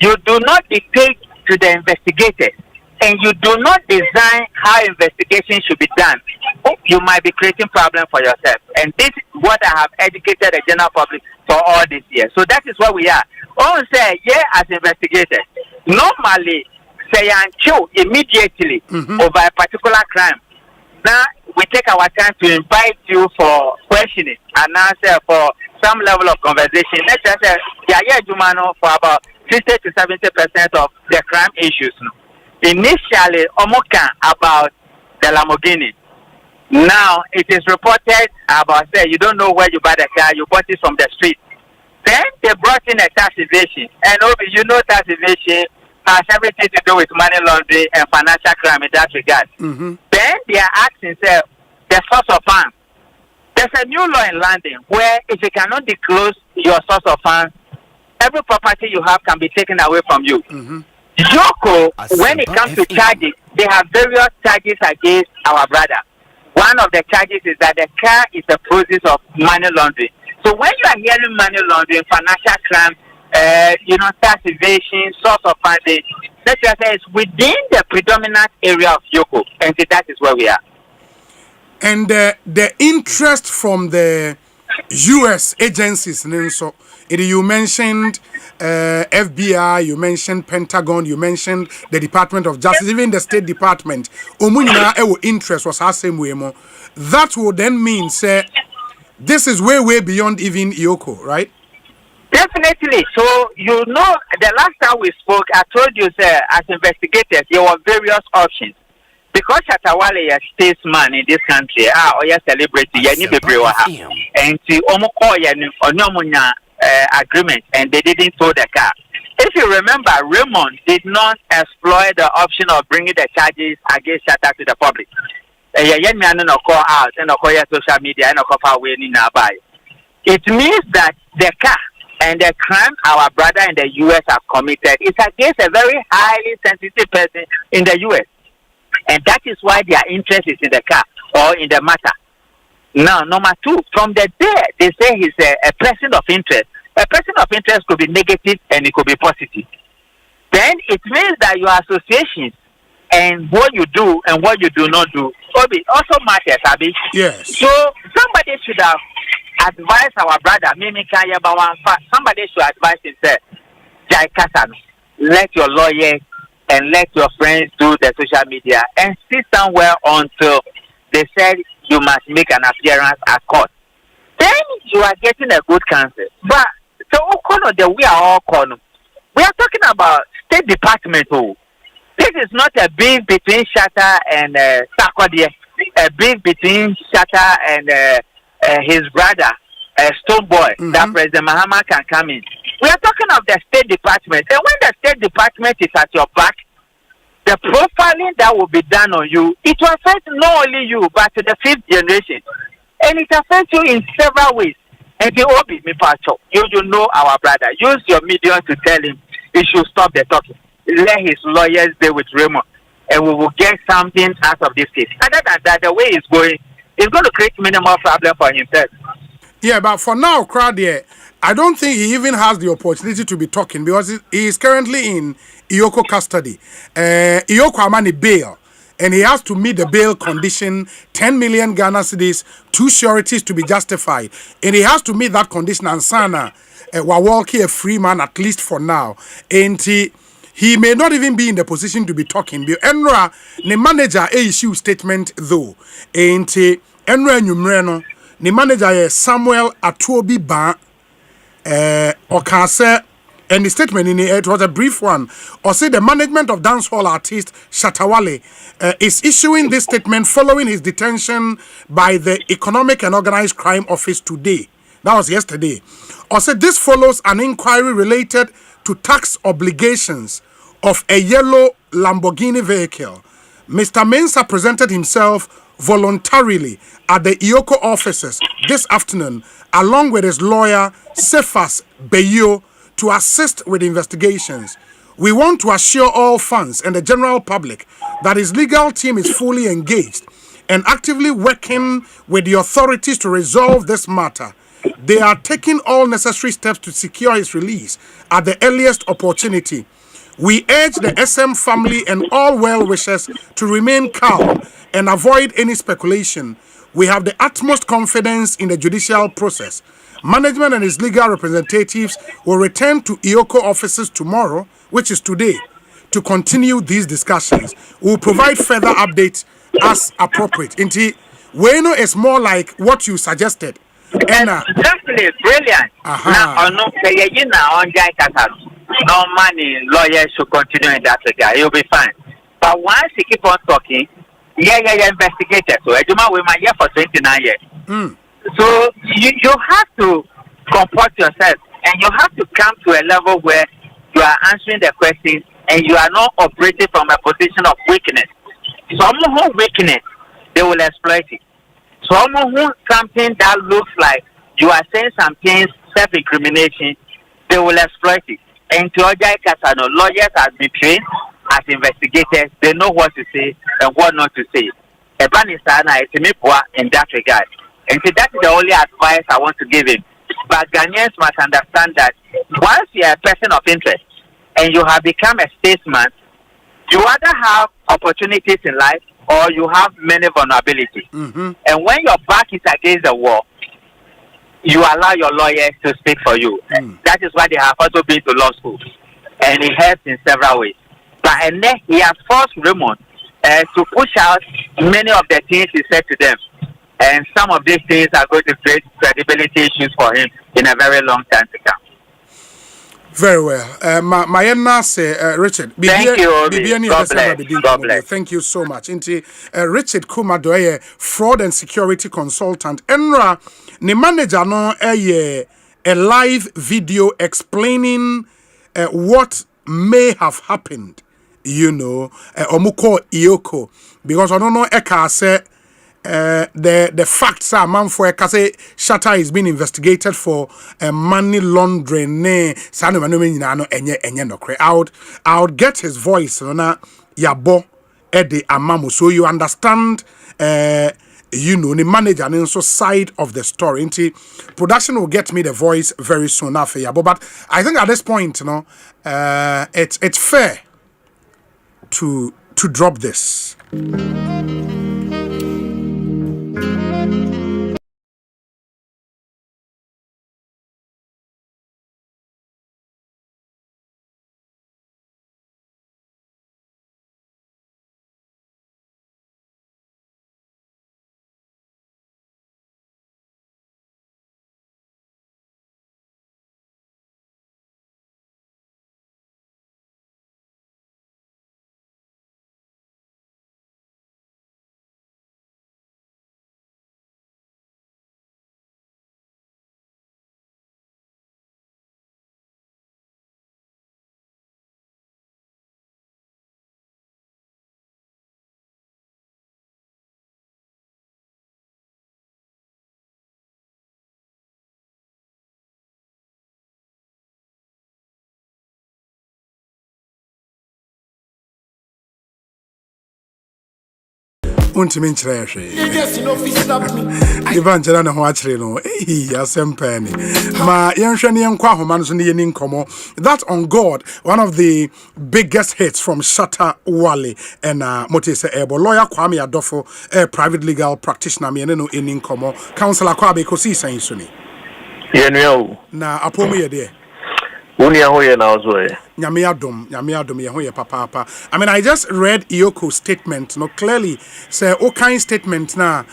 you do not dictate to the investigators, and you do not design how investigation should be done. You might be creating problem for yourself. And this is what I have educated the general public for all this year. So that is where we are. All say, yeah, as investigators, normally say and chill immediately over a particular crime. Now we take our time to invite you for questioning and answer for some level of conversation. Let's just say, Jumano for about 60 to 70% of the crime issues. Initially, Omoka about the Lamborghini. Now it is reported about say you don't know where you buy the car, you bought it from the street. Then they brought in a tax evasion, and you know tax evasion has everything to do with money laundering and financial crime in that regard. Then they are asking say the source of funds. There's a new law in London where if you cannot disclose your source of funds, every property you have can be taken away from you. Yoko, when it comes to charges, they have various charges against our brother. One of the charges is that the car is a process of money laundering. So when you are hearing money laundering, financial crime, tax evasion, source of funding, let's just say it's within the predominant area of Yoko, and so that is where we are. And the interest from the U.S. agencies, You mentioned FBI, you mentioned Pentagon, you mentioned the Department of Justice, even the State Department. Omunina ewo interest was the same way more. That would then mean, say, this is way beyond even Ioko, right? Definitely. So, you know, the last time we spoke, I told you, sir, as investigators, there were various options. Because Shatawale is a statesman in this country, or a celebrity, and the Omokoya agreement, and they didn't tow the car. If you remember, Raymond did not exploit the option of bringing the charges against Shatta to the public. Call out and social media and it means that the car and the crime our brother in the US have committed is against a very highly sensitive person in the US. And that is why their interest is in the car or in the matter. Now, number two, from the day they say he's a person of interest, a person of interest could be negative and it could be positive. Then it means that your associations and what you do and what you do not do also matters, Abi. Yes. So somebody should have advised our brother, somebody should advise him, say, Jai Kasano, let your lawyers and let your friends do the social media and sit somewhere until they said you must make an appearance at court. Then you are getting a good counsel. But so we are all corner. We are talking about State Department. This is not a beef between Shatta and Sarkodie, a beef between Shatta and his brother, Stoneboy, that President Mahama can come in. We are talking of the State Department. And when the State Department is at your back, the profiling that will be done on you, it will affect not only you, but the fifth generation. And it affects you in several ways. And the Obi, you know our brother. Use your medium to tell him he should stop the talking. Let his lawyers deal with Raymond. And we will get something out of this case. Other than that, the way it's going to create minimal problem for himself. Yeah, but for now, Crowd, I don't think he even has the opportunity to be talking because he is currently in Ioko custody. Ioko Amani bail, and he has to meet the bail condition, 10 million Ghana cedis, 2 sureties to be justified. And he has to meet that condition and Sana, Wawalki a free man at least for now. And he may not even be in the position to be talking. Enra, the manager, issue statement though. And Enra Numreno, the manager Samuel Atuobi Ba, Okase, and the statement in it was a brief one. Or say the management of dancehall artist Shatawale is issuing this statement following his detention by the Economic and Organized Crime Office today. That was yesterday. Or say this follows an inquiry related to tax obligations of a yellow Lamborghini vehicle. Mr. Mensah presented himself voluntarily at the Ioko offices this afternoon along with his lawyer Cephas Beyo to assist with investigations. We want to assure all fans and the general public that his legal team is fully engaged and actively working with the authorities to resolve this matter. They are taking all necessary steps to secure his release at the earliest opportunity. We urge the SM family and all well-wishers to remain calm and avoid any speculation. We have the utmost confidence in the judicial process. Management and his legal representatives will return to Ioko offices tomorrow, which is today, to continue these discussions. We will provide further updates as appropriate. Indeed, Weno is more like what you suggested. Exactly, brilliant. No money, lawyers should continue in that regard. You'll be fine. But once you keep on talking, investigators. So, we might here for 29 years. So, you have to comport yourself and you have to come to a level where you are answering the questions and you are not operating from a position of weakness. Someone who weakness, they will exploit it. Someone who something that looks like you are saying some things, self-incrimination, they will exploit it. And to Ojai Kasano, lawyers have been trained as investigators. They know what to say and what not to say. Ebanisana is in that regard. And so that is the only advice I want to give him. But Ghanaians must understand that once you are a person of interest and you have become a statesman, you either have opportunities in life or you have many vulnerabilities. And when your back is against the wall, you allow your lawyers to speak for you. That is why they have also been to law school, and it helps in several ways. But and then he has forced Raymond to push out many of the things he said to them, and some of these things are going to create credibility issues for him in a very long time to come. Very well. My say, Richard. Thank you, Obi. God bless. Thank you so much. Richard Kumadoye, fraud and security consultant. Enra, the manager no a live video explaining what may have happened. You know, Omuko Ioko, because I don't know Eka say. The facts are man for Ekase Shatta is being investigated for money laundering. I would get his voice na yabo ede amamu, so you understand you know the manager and also side of the story. Production will get me the voice very soon after yabo, but I think at this point, you know, it's fair to drop this. Untimi nkyerɛ hwee diva nkyerɛ ne ho akyere no Asempa ni ma yɛnhwɛ ne yɛnkɔ ahoma no so ne yɛni nkɔmmɔ. That on God, one of the biggest hits from Shatawale and Mote say lawyer Kwame Adofo, private legal practitioner me no ɛni nkɔmmɔ. Councillor Kwabe Ekosiisen so ni yɛnua na apomu yɛ deɛ Unia hoye na ozoe. Nyame adom ye hoye papa. I mean, I just read Ioko's statement. No, clearly say all kind statement na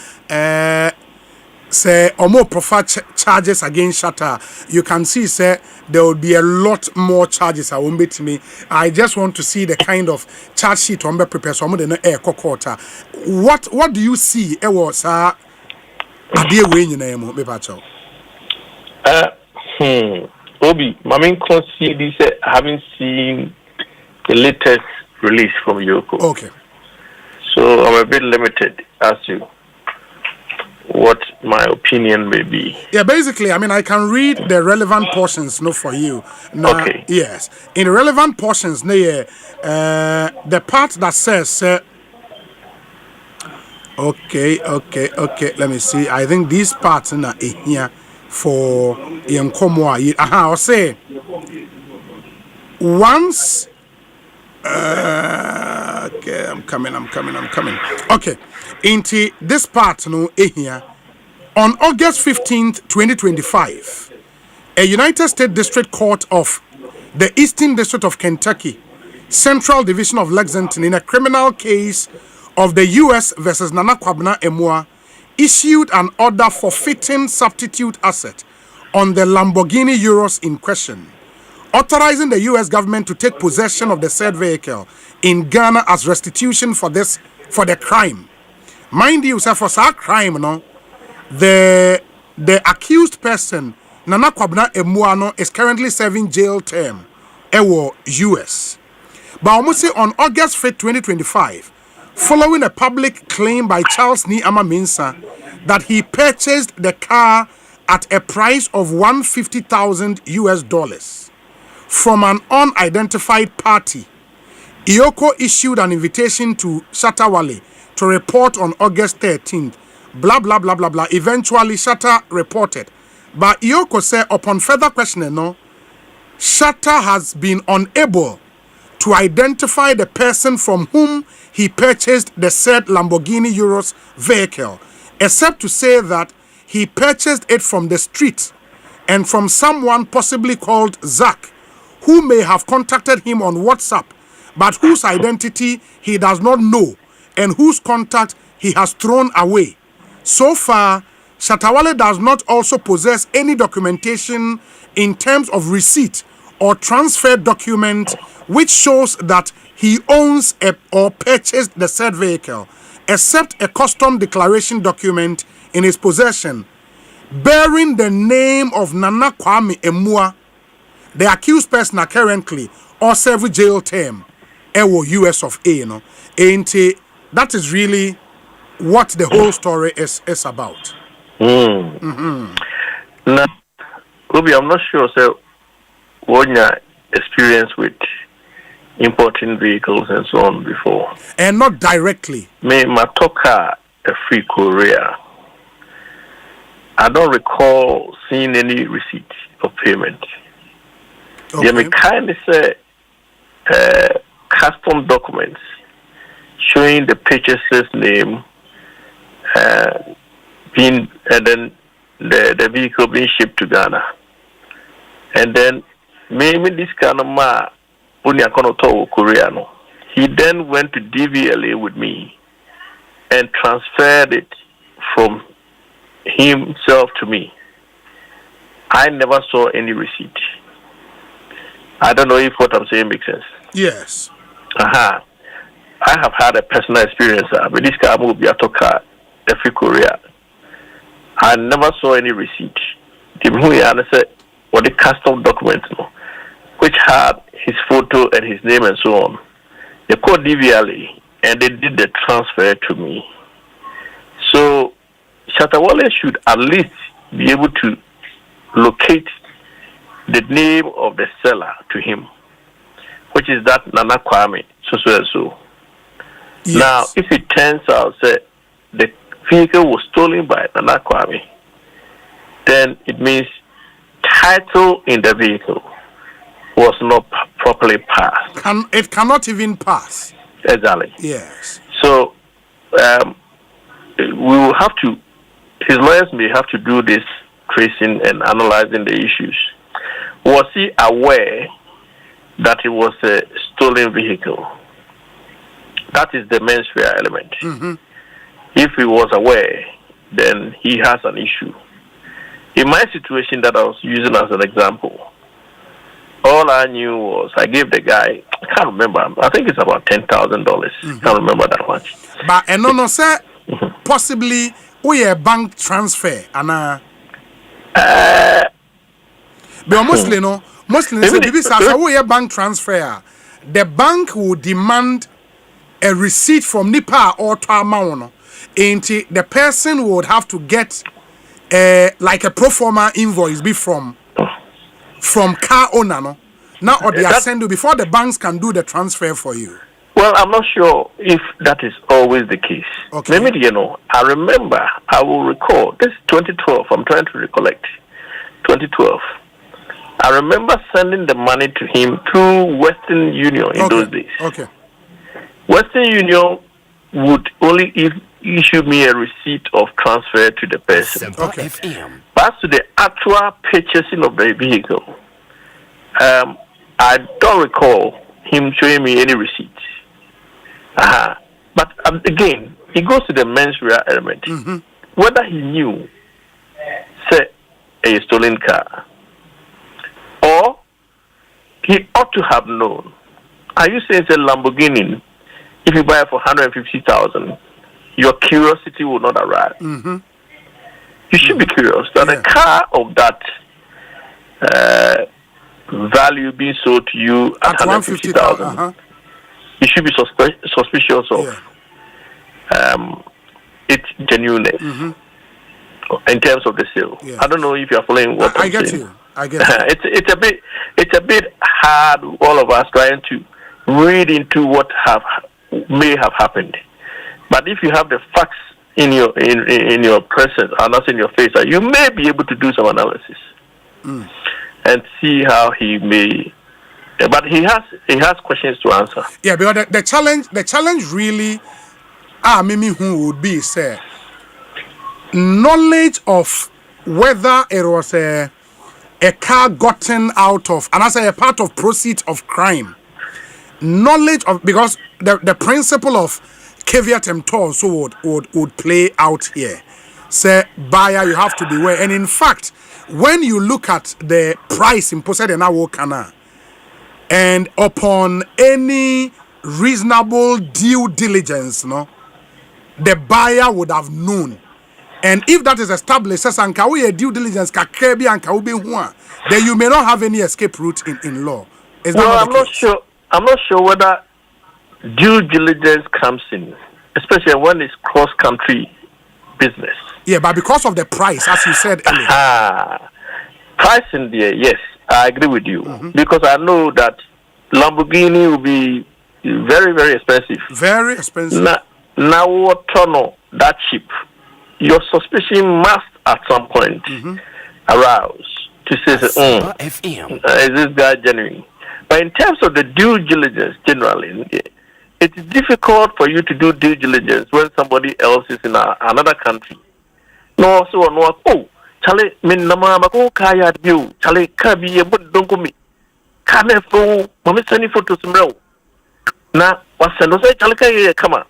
say or more prefer charges against Shatta. You can see say there will be a lot more charges. I won't be to me. I just want to see the kind of charge sheet on be prepared. So I'm air quarter. What do you see? It was idea way in name be pacho. Obi, my main concern is having seen the latest release from Yoko. Okay. So I'm a bit limited as to what my opinion may be. Yeah, basically, I mean, I can read the relevant portions, for you. Now, okay. Yes. In the relevant portions, the part that says, okay. Let me see. I think these parts are here. For Yankomoa, I'll say once. Okay, I'm coming. Okay, into this part, here on August 15th, 2025, a United States District Court of the Eastern District of Kentucky, Central Division of Lexington, in a criminal case of the U.S. versus Nana Kwabena Emua, issued an order forfeiting substitute asset on the Lamborghini Euros in question, authorizing the U.S. government to take possession of the said vehicle in Ghana as restitution for the crime. Mind you, sir, for that crime, the accused person, Nana Kwabena Emuano, is currently serving jail term in U.S. But almost on August 5th, 2025, following a public claim by Charles Niama Mensah that he purchased the car at a price of $150,000 from an unidentified party, Iyoko issued an invitation to Shatawale to report on August 13th. Blah, blah, blah, blah, blah. Eventually, Shatta reported. But Iyoko said upon further questioning, Shatta has been unable to identify the person from whom he purchased the said Lamborghini Euros vehicle, except to say that he purchased it from the street and from someone possibly called Zach, who may have contacted him on WhatsApp, but whose identity he does not know and whose contact he has thrown away. So far, Shatawale does not also possess any documentation in terms of receipt or transfer document which shows that he owns or purchased the said vehicle, except a custom declaration document in his possession bearing the name of Nana Kwame Emua, the accused person currently or serve jail term US of A, and that is really what the whole story is about. Now, Obi, I'm not sure, so what your experience with importing vehicles and so on before, and not directly. Me matoka a free Korea. I don't recall seeing any receipt of payment. Okay. They kind of say custom documents showing the purchaser's name, and then the vehicle being shipped to Ghana, and then maybe this kind of man Koreano. He then went to DVLA with me and transferred it from himself to me. I never saw any receipt. I don't know if what I'm saying makes sense. Yes. I have had a personal experience with this guy will be a talker every Korea. I never saw any receipt. What the custom documents, which had his photo and his name and so on. They called DVLA and they did the transfer to me. So Shatawale should at least be able to locate the name of the seller to him, which is that Nana Kwame, so. Yes. Now, if it turns out that the vehicle was stolen by Nana Kwame, then it means title in the vehicle was not properly passed. It cannot even pass. Exactly. Yes. So we will have to, his lawyers may have to do this tracing and analyzing the issues. Was he aware that it was a stolen vehicle? That is the mens rea element. Mm-hmm. If he was aware, then he has an issue. In my situation that I was using as an example, all I knew was I gave the guy, I can't remember, I think it's about $10,000. Mm-hmm. Can't remember that much. But no, sir, possibly we a bank transfer and but mostly we a bank transfer. The bank will demand a receipt from Nipa or Tamauno, and the person would have to get like a pro forma invoice be from car owner, no? Now or they send you before the banks can do the transfer for you. Well, I'm not sure if that is always the case. Okay. Maybe, I remember, I will recall, this is 2012, I'm trying to recollect, 2012. I remember sending the money to him through Western Union in those days. Okay. Western Union would only issue me a receipt of transfer to the person. Okay. But as to the actual purchasing of the vehicle, I don't recall him showing me any receipts. But again, he goes to the mens rea element. Mm-hmm. Whether he knew, say, a stolen car, or he ought to have known. Are you saying, say, Lamborghini, if you buy it for 150,000, your curiosity will not arrive? Mm-hmm. You should be curious that a car of that value being sold to you at 150,000. You should be suspicious of its genuineness in terms of the sale. Yeah. I don't know if you are following what I'm saying. I get you. It's a bit hard, all of us trying to read into what may have happened. But if you have the facts in your presence and not in your face, you may be able to do some analysis and see how he may. But he has questions to answer. Yeah, because the challenge really, Mimi who would be say, knowledge of whether it was a car gotten out of, and I say a part of proceeds of crime. Knowledge of, because the principle of caveat emptor so would play out here. Say, buyer, you have to beware. And in fact, when you look at the price imposed in our canal, and upon any reasonable due diligence, no, the buyer would have known. And if that is established, then you may not have any escape route in law. Is that I'm not sure. I'm not sure whether due diligence comes in, especially when it's cross-country business. Yeah, but because of the price, as you said earlier. Price in there, yes, I agree with you. Because I know that Lamborghini will be very, very expensive. Very expensive. Now, what that cheap? Your suspicion must at some point arouse to say, is this guy genuine? But in terms of the due diligence, generally, it's difficult for you to do due diligence when somebody else is in another country. No, so no, oh, Charlie, nama bako kaya view, Charlie, kabi but don't go me. Kane fo, mami sending photos mreo. Na, wasendo say Charlie kaya kama.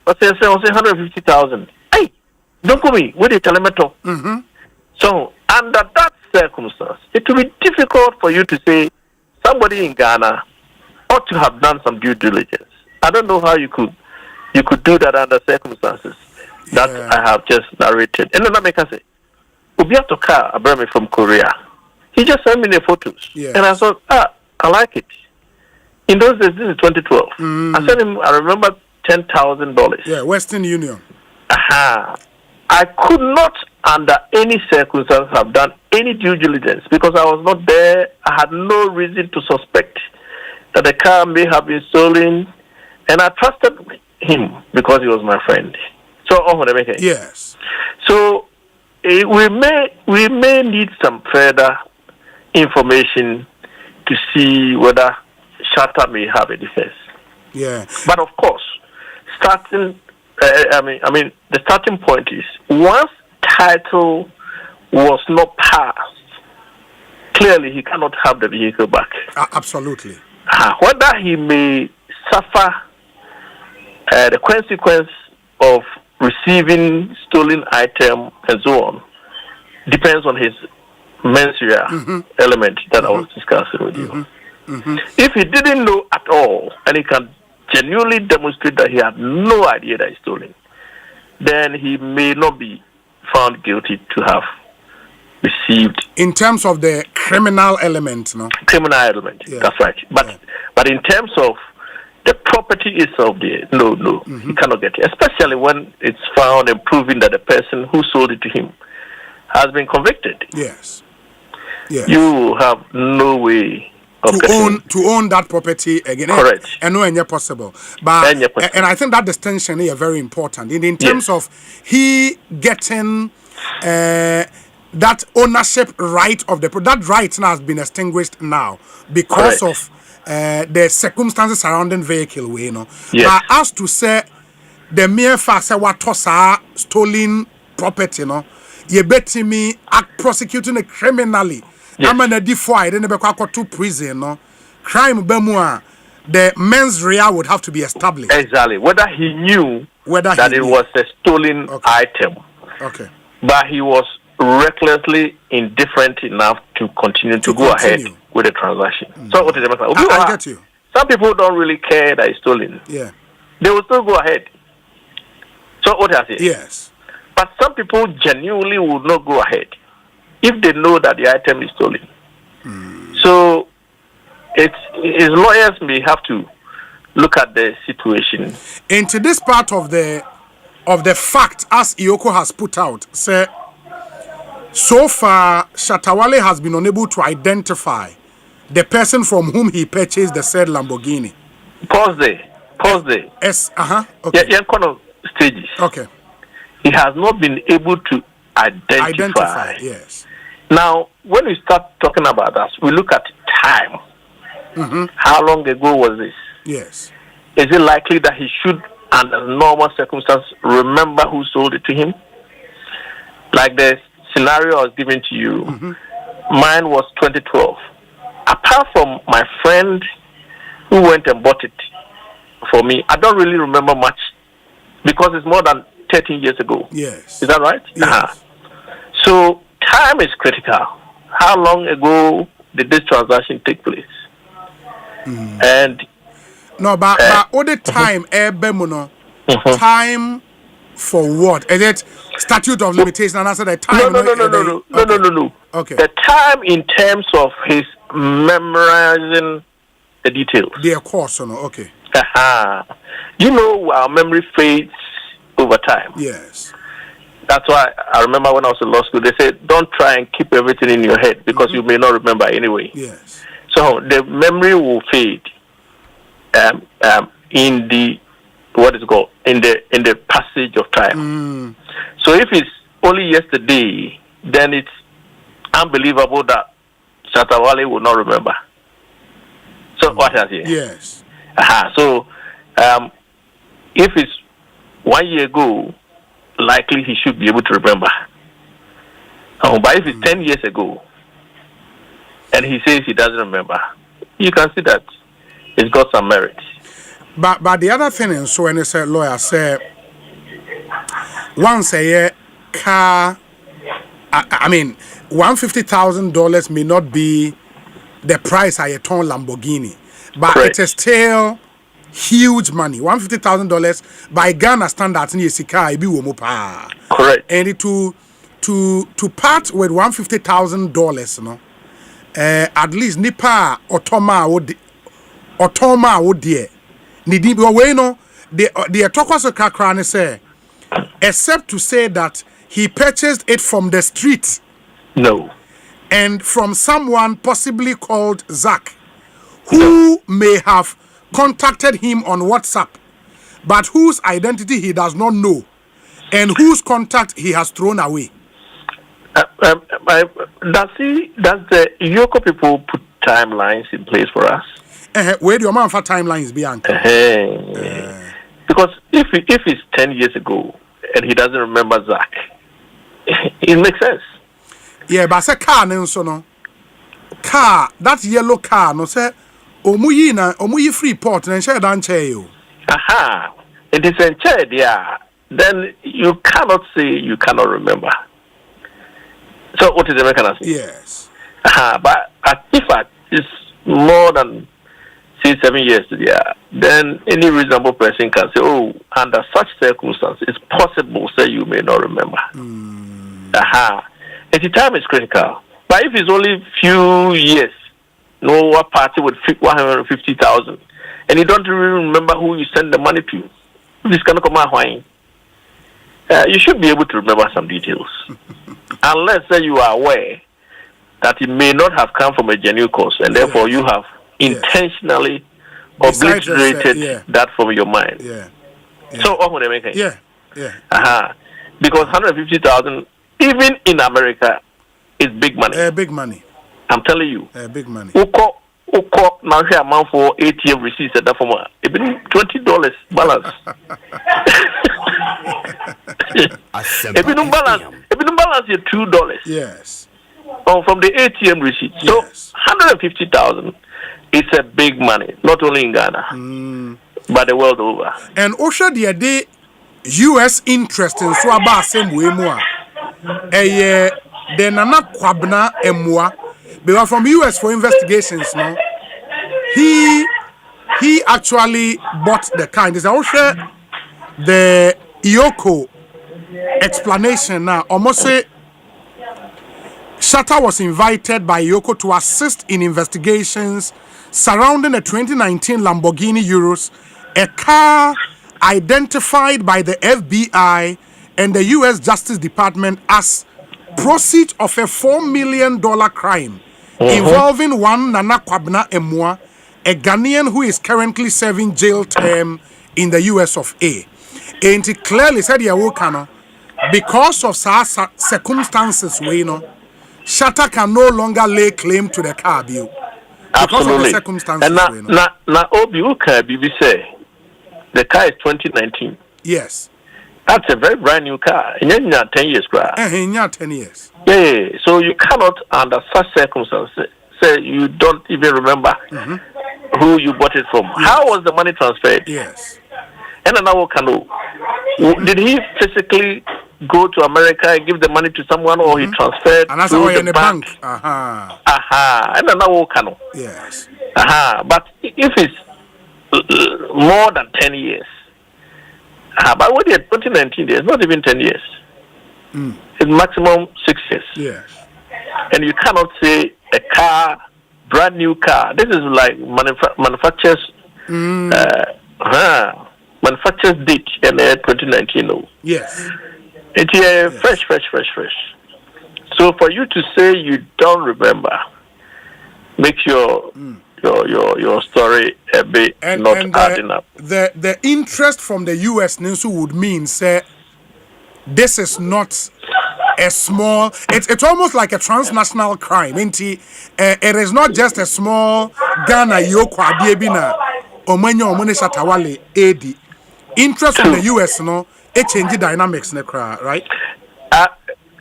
Wasendo say 150,000. Hey, don't go me. Where the telemeto? So under that circumstance, it will be difficult for you to say somebody in Ghana ought to have done some due diligence. I don't know how you could do that under circumstances that I have just narrated. And then I make us say, Ubiato Car Abrami from Korea. He just sent me the photos. And I thought, I like it. In those days, this is 2012. I sent him, I remember, $10,000. Yeah, Western Union. I could not, under any circumstance, have done any due diligence because I was not there. I had no reason to suspect that the car may have been stolen, and I trusted him because he was my friend. So, yes. So, we may need some further information to see whether Shatta may have a defense. Yeah. But of course, the starting point is once title was not passed, clearly he cannot have the vehicle back. Absolutely. Whether he may suffer the consequence of receiving stolen item and so on depends on his mens rea element that I was discussing with you. If he didn't know at all and he can genuinely demonstrate that he had no idea that he's stolen, then he may not be found guilty to have received. In terms of the criminal element, no? Criminal element, that's right. But in terms of the property itself, no, he cannot get it. Especially when it's found and proven that the person who sold it to him has been convicted. Yes. You have no way to own that property again. Correct. And no any possible. But and I think that distinction is very important. In terms of he getting that ownership right of that right now has been extinguished now because of the circumstances surrounding vehicle way, you know. But as to say the mere fact that what stolen property, you know, you bet me act prosecuting it criminally. I'm gonna defy then to prison, no crime bemua. The mens rea would have to be established. Exactly. Whether he knew that it was a stolen item. Okay. But he was recklessly indifferent enough to continue to go ahead with the transaction. So what is the matter? I get you. Some people don't really care that it's stolen. Yeah. They will still go ahead. So what I say? Yes. But some people genuinely would not go ahead if they know that the item is stolen. So his lawyers may have to look at the situation. Into this part of the fact, as Ioko has put out, say so far Shatawale has been unable to identify the person from whom he purchased the said Lamborghini. Pause there. Yes. Okay. Yeah, stages. Okay. He has not been able to identify. Yes. Now, when we start talking about that, we look at time. How long ago was this? Yes. Is it likely that he should, under normal circumstances, remember who sold it to him? like the scenario I was giving to you, mine was 2012. Apart from my friend who went and bought it for me, I don't really remember much because it's more than 13 years ago. Yes. Is that right? Yes. So time is critical. How long ago did this transaction take place? And no, but all the time, time for what? Is it statute of limitation? And I said the time. No. Okay. The time in terms of his memorizing the details. The course, okay. You know, our memory fades over time. Yes. That's why I remember when I was in law school, they said, don't try and keep everything in your head because you may not remember anyway. Yes. So the memory will fade in the, what is it called, in the passage of time. So if it's only yesterday, then it's unbelievable that Shatawale will not remember. So what has he? Yes. So if it's 1 year ago, likely he should be able to remember. But if it's 10 years ago, and he says he doesn't remember, you can see that it's got some merit. But the other thing is, so when it's a lawyer say, once a year car, I mean, $150,000 may not be the price I ton Lamborghini, but it is still huge money. $150,000 by Ghana standards in Yesika be womopa. Correct. And to part with $150,000, no, at least nipa otoma would dear. Nidi be way no the tokwas kakra say, except to say that he purchased it from the street. No. And from someone possibly called Zach, who may have contacted him on WhatsApp, but whose identity he does not know, and whose contact he has thrown away. Does the Yoko people put timelines in place for us? Where do your man for timelines, Bianca? Because if it's 10 years ago and he doesn't remember Zach, it makes sense. Yeah, but say car no car, that yellow car no say omuyi free port and share dan chair you. It is in chair there. Then you cannot say you cannot remember. So what is the mechanism? Yes. But if it's more than 6-7 years there, then any reasonable person can say, oh, under such circumstances, it's possible say you may not remember. At the time is critical. But if it's only few years, no what party would fit 150,000, and you don't really remember who you send the money to, this cannot come out. You should be able to remember some details, unless you are aware that it may not have come from a genuine cause, and therefore you have intentionally obliterated that from your mind. So, what would they make it? Because 150,000, even in America, is big money. Big money. I'm telling you. Big money. Uko now here amount for ATM receipts at that form. It been $20 balance. If you don't balance your $2. Yes. From the ATM receipt. So 150,000 is a big money, not only in Ghana, but the world over. And also the US interest in so about same way more. The nana kwabna emwa. Because from US for investigations, no, he actually bought the car. There's also the Yoko explanation now. Almost say Shatta was invited by Yoko to assist in investigations surrounding the 2019 Lamborghini Urus, a car identified by the FBI and the US Justice Department as proceeds of a $4 million crime involving one Nana Kwabna Emwa, a Ghanaian who is currently serving jail term in the US of A. And he clearly said, because of circumstances, Shatta can no longer lay claim to the car bill. Because of the circumstances. And now, Obi, say the car is 2019. Yes. That's a very brand new car. In 10 years, in 10 years. Yeah. So you cannot, under such circumstances, say you don't even remember who you bought it from. Yes. How was the money transferred? Yes. And another canoe. Did he physically go to America and give the money to someone, or he transferred and that's through in the bank? And another canoe. Yes. But if it's more than 10 years, but when you're 2019, it's not even 10 years. It's maximum 6 years. Yes. And you cannot say a car, brand new car. This is like manufacturer's manufacturer's date in 2019. No. Yes. It's fresh. So for you to say you don't remember makes your story a bit not adding up. The interest from the US would mean say this is not a small. It's almost like a transnational crime. It is not just a small Ghana yoko adiebina omanyo omone Shatawale AD. Interest from the US it changes dynamics right?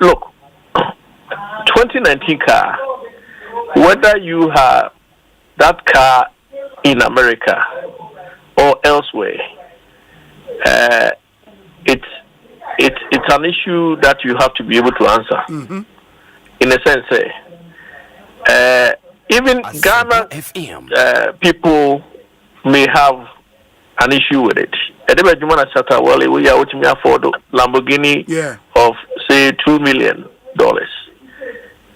Look, 2019 car, whether you have that car in America or elsewhere, it's an issue that you have to be able to answer. In a sense, even Ghana people may have an issue with it. Shatawale, we are watching afford Lamborghini of say $2 million.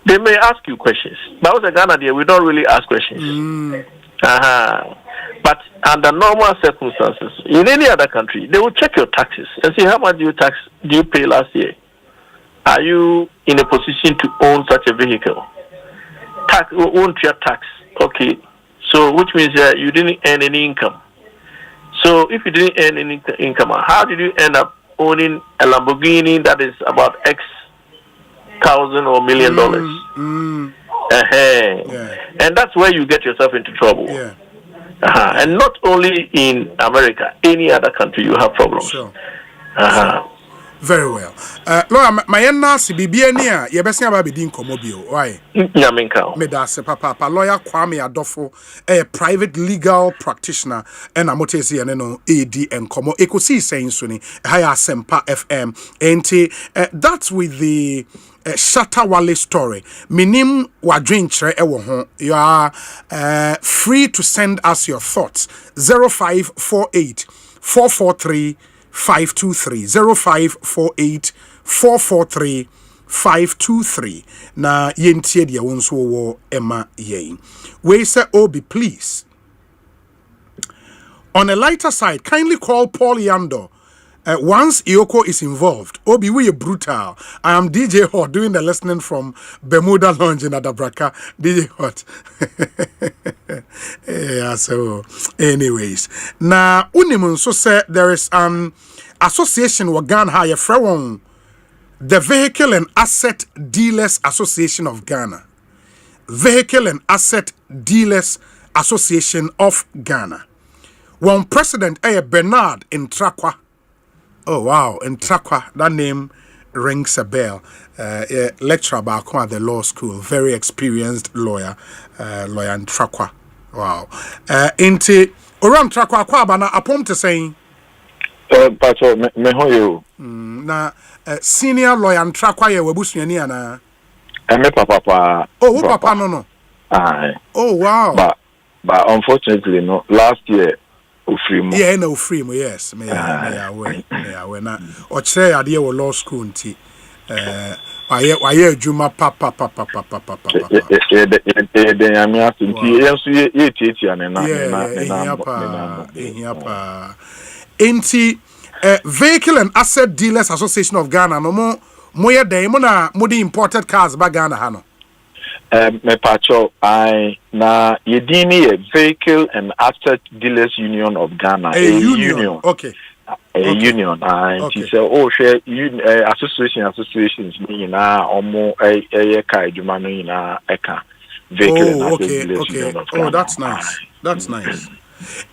They may ask you questions. But as a Ghana, we don't really ask questions. But under normal circumstances, in any other country, they will check your taxes and see how much do you pay last year. Are you in a position to own such a vehicle? Own your tax. Okay. So which means you didn't earn any income. So if you didn't earn any income, how did you end up owning a Lamborghini that is about X thousand or $1 million? And that's where you get yourself into trouble. And not only in America, any other country you have problems. Sure. Very well. Lawyer, my nasi bibiania yebesia ba bedi nkomobio. Why? Nyamenka. Medase papa lawyer Kwame Adofo, a private legal practitioner and amotesi no AD enkomo Ekosiise suni higher Asempa FM. Enti that's with the Shatawale story. Minim wadrinchre ewo ho. You are free to send us your thoughts. 0548 443 523 0548 443 523 na yentie dia wonso wo ema yen. We say Obi, please. On a lighter side, kindly call Paul Yando. Once Ioko is involved, Obi, we are brutal. I am DJ Hot doing the listening from Bermuda Lounge in Adabraka. DJ Hot. Yeah, so, anyways. Now, Unimun so said there is an association with Ghana, the Vehicle and Asset Dealers Association of Ghana. Vehicle and Asset Dealers Association of Ghana. One president, Bernard Ntrakwa. Oh wow, Ntrakwa, that name rings a bell. Lecturer back at the law school, very experienced lawyer, lawyer Ntrakwa. Wow. Inti around Ntrakwa kwa bana apom to saying Pacho me hoyo. Na senior lawyer Ntrakwa ye webusuani ana. Me papa. Oh, papa no. Aye. Oh wow. But unfortunately no, last year Ufrimo. Yeah, no Ufrimo, yes. Me away na ochre ade wo law school nti waye juma papa. The yami asunti yensu ye titi ane na. Enti Vehicle and Asset Dealers Association of Ghana no mo ye dey mo na mo di imported cars ba Ghana ha no. Me pacho I na yedini Vehicle and Asset Dealers Union of Ghana. A union. Okay. Union. It's share associations ni na omo ka edwuma no ina eka. Vehicle and Asset Dealers Union of Ghana. Oh, that's nice. That's nice.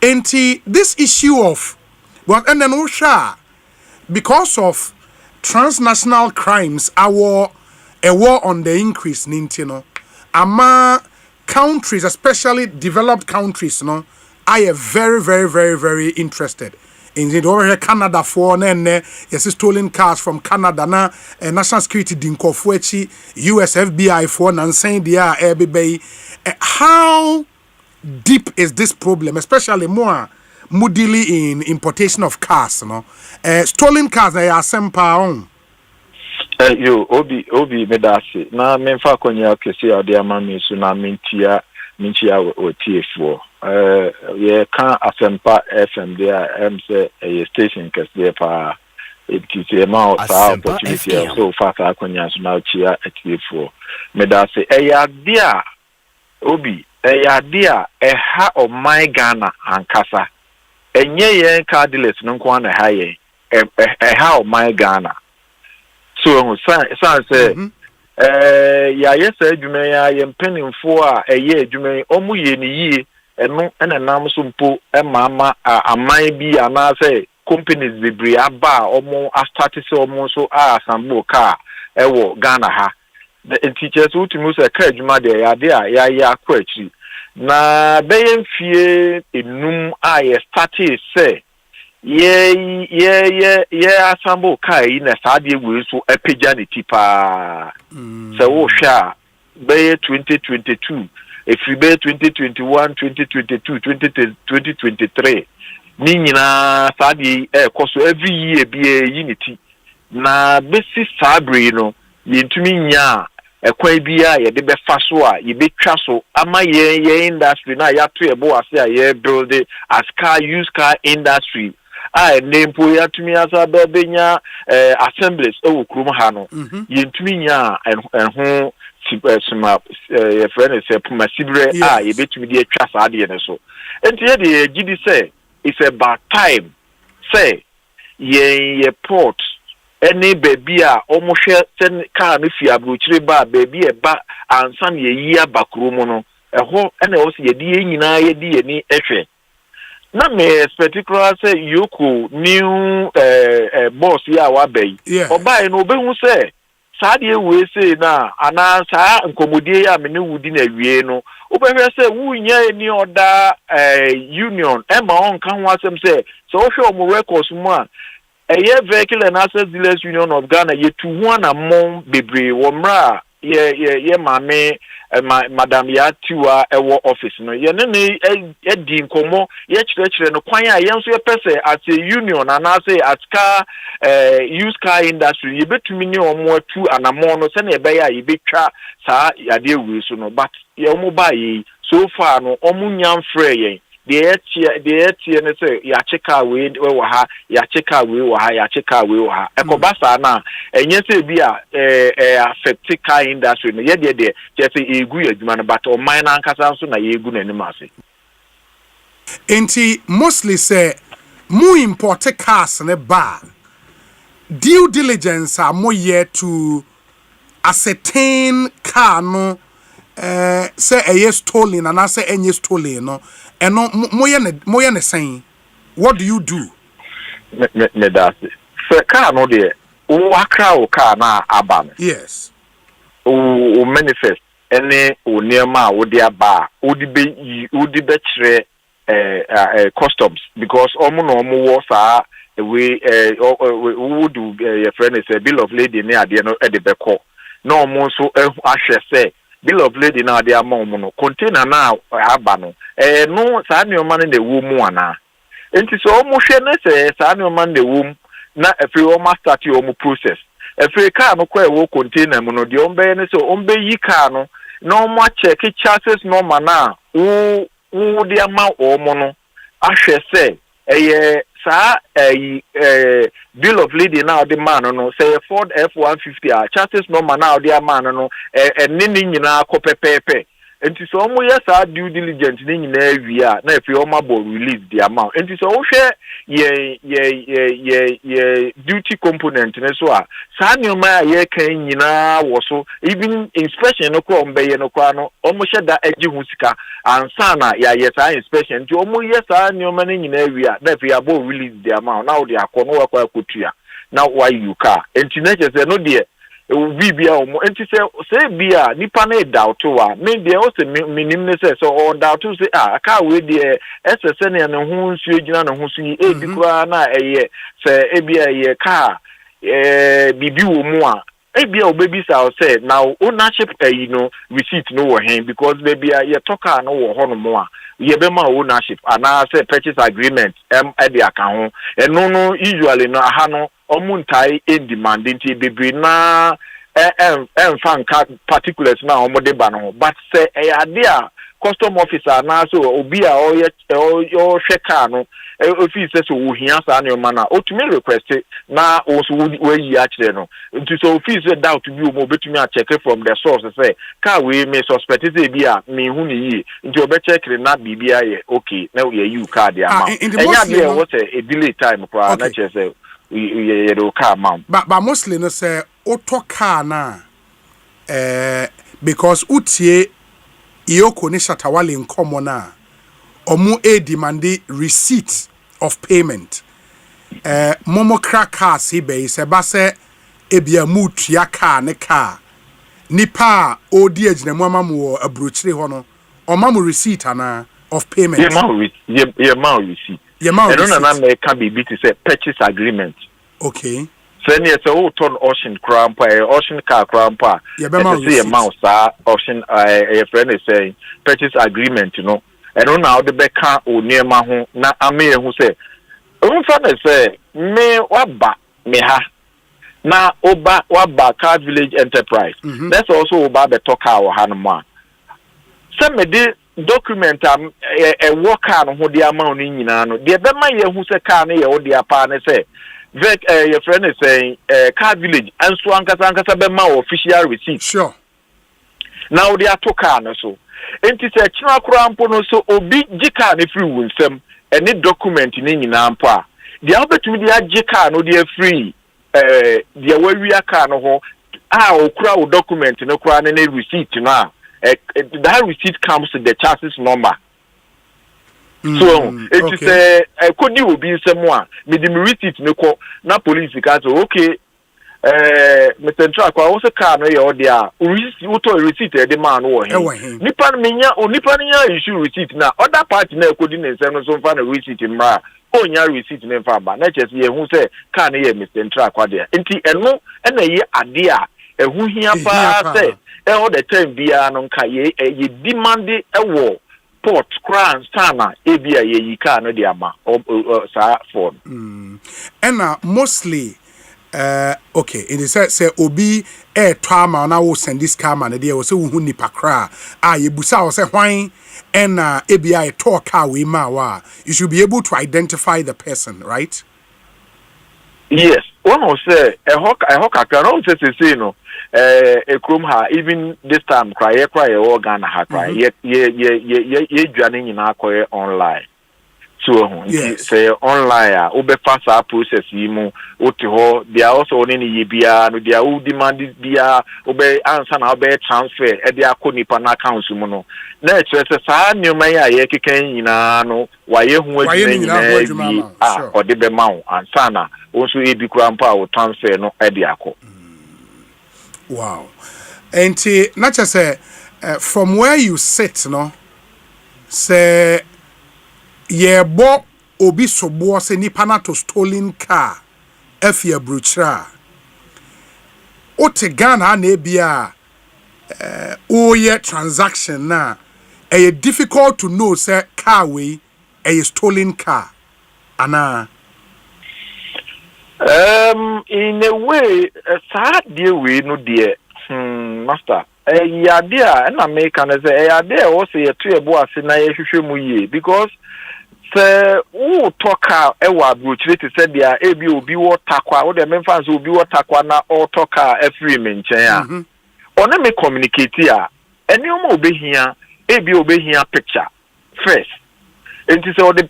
Enti this issue of what and then because of transnational crimes, a war on the increase, Nintino. Ama countries, especially developed countries, no, I am very interested. In over here, Canada for yes, stolen cars from Canada na national security dinko fuechi US FBI for and saying they are how deep is this problem, especially more moodily in importation of cars, no? Stolen cars they are Asempa on. You obi medasi na memfa konya kesi ade amami so na mintia otiefo ye kan Asempa FM there say station kesi pa it is amount opportunity so far konya so na chia otiefo medasi dia obi dia ha o my Ghana ankasa enye ye cardless no kwa na ha ye ha o my Ghana. So say ya yes adwuma ya yempenimfo a eye adwuma omu ye ni yi eno enanam so mpo mama aman bi ana say companies bebre aba omu start say omu so asambo car ewo Ghana ha the teachers ultimus say ka adwuma de ya de ya akwa akiri na beyen fie enum a start say asambo kai na sade we so epeja ne tipa so wo hwa be 2022 if we be 2021 2022 2023 ni nyina sade koso every year be unity na besi sabre no yentumi nya ekwan bia ye de be fa so a ye betwa so ama ye industry na ya to ebo ase a ye build as car used car industry nempo ya tumi asa benya assemblies o krum ha no yentumi nya enho sima ye friend say puma sibre ye betumi de atwa saade ne so enti ye de gidi say it's about time say ye port any baby a omo hwe sen car no fi abrochire ba baby e ba ansan ye yi abakromo no eho ene o se ye de nyina ye de ye ni ehwe na me particular say yoku new boss ya wa bay oba no obehu say saade we say na ana sa nkomodie ya me ne wudi na wie no obehwe say wunya ni oda union e ma on kan ho asem say so hwe o mo records mu a vehicle and access dealers union of Ghana ye to one among bebre wo mra ye mame madam ya tiwa ewo office no ye ne di nkomo ye kire no kwan a ye nso ye pese as a union and as a car used car industry ye betumi ni omo atu anamo no se na ebe ya ye betwa saa ade wi so no but ye omo ba ye so far no omo nyam frɛ ye the ne say ya cheka we wo ha ya cheka we wo ha ya cheka we wo ha ekobasa na enye say bi a affect car industry no ye de just say egu adwuma no but o man na nkasa so na ye egu na nim ase enti mostly say mu import cars ne ba due diligence are more yet to ascertain car no say a stolen and I say any stolen no and no moye ne saying what do you do me that so car no there wakra o car na aba yes o manifest any o niema o dia ba o di be kire customs because omo no omo wo sa we do your friend is a bill of lading ne ade no e de be ko no omo so ahwe say bill of lading na ade ama omo no container na aba no no sa ne o man na wo mu ana enti so omo hwe na say sa ne o man na wo mu na every o ma start your process every car no kwa wo container mu no de on be ne so on be yi car no no mo check chassis no man na wo de ama omo no ahwe say sa bill of lading now the man no say Ford F150 chassis no man now the man no nini nyina ko pepepe enti so omo yes due diligence ni nyina awia na efi o mabo release the amount enti so wo hwe ye duty component ne so a sa nyoma ye kan nyina wo so even inspection no ko mbeye no kwa no omo hye da agi hu sika ansa na ya ye sa inspection enti omo yes nyoma ni nyina awia na efi abo release the amount now the akono wa kwa kotua now why you car enti na che say no de bibia o mo enti say bia nipa na doubt wa me de o say minim ne say so o doubt say car we de ss ne ne ho nsuo gina ne ho so yi e bi kura na eye say e bia ye car bibi wo mu a ebia obebi sa say now ownership receipt no wo hen because baby ye toka no wo ho no mo a ye be ma ownership and say purchase agreement e de aka ho no usually no aha no omuntai in demand nti bebre na fan particulars na omode ba no but say e ade a custom officer na so obi a o hweka no office so wo hia sa na na otumi request na also we yi a kire no nti so office doubt bi o mo betumi a check from the source say car we may suspect say bi a me hu ni yi nti o be check na bibia ye okay na ye you card ya ma enya be what a delay time kwa na che say ye do car ma but mostly no say auto car na because utie Iyoko ni Shatawale nkomo na omu demande receipt of payment momo crackers ibe se ba se ebia mutua car ne car nipa odi agina mu amamu abrochire ho no omamu receipt ana of payment ye ma receipt na me can be to say purchase agreement okay send yes o turn ocean crampa ocean car crampa say amount ocean a friend is saying purchase agreement you know and now the back o near ma ho na ame hu say friend say me waba me ha na oba waba car village enterprise that's also oba be talk our hanma say me the document a worker no ho the amount ni nyina no de be ma ye hu say car na ye o de apa na say your friend is saying car village and so ankasa be ma official receipt sure now they are to car no so enti say china krampo no so obi jika ne free wunsem any document ni nyina ampo a dia obetumi dia jika no dia free dia wawia car no ho okura o document no kura ne receipt no that receipt comes to the chassis number. So it is could you be someone me the receipt no ko na police ka so okay Mr. Track also car no your there receipt the man wo he nipa nya issue receipt na other party na ko di nsem no so fa na receipt mra onya receipt na fa ba na chese ye hu say car na ye Mr. Track kwa there enti eno na ye ade a ehu hia pa say all the time bia no nka ye demand wo port crown sana ebia ye yika no de ama sa for and mostly okay it is say obi trauma na wo send this car man dey wo say wo hu nipa kra ye busa wo say hwan and ebia talk car we ma wa you should be able to identify the person, right? Yes, one will say a hawk can also say no a chrome ha even this time cry organ ha cry ye joining in our online so say online ube fast process yimu oti ho they are also only ye bia no they are demand bia ube answer na ube transfer e dia ko nipa na account mu no na e say sa nyoma ya ye keken nyina no wa ye hu adwuma o de be ma answer na also e bi krampa o transfer no e dia ko. Wow. And not just from where you sit, no, say, ye bo obi sobo se nipa na to stolen car, if ye bruchra. O te Ghana na bia, o ye transaction na, difficult to know say car way, stolen car, ana. In a way, sad dear we no dear, master. Ya dear, and American say, ya dear also a 2 boas in a muye because who talk out ewa brutality to say there ABO what takwa or the memphans will be what takwa na or talk every mention. On me communicate here, and you will be here, ABO be here picture first. It is all the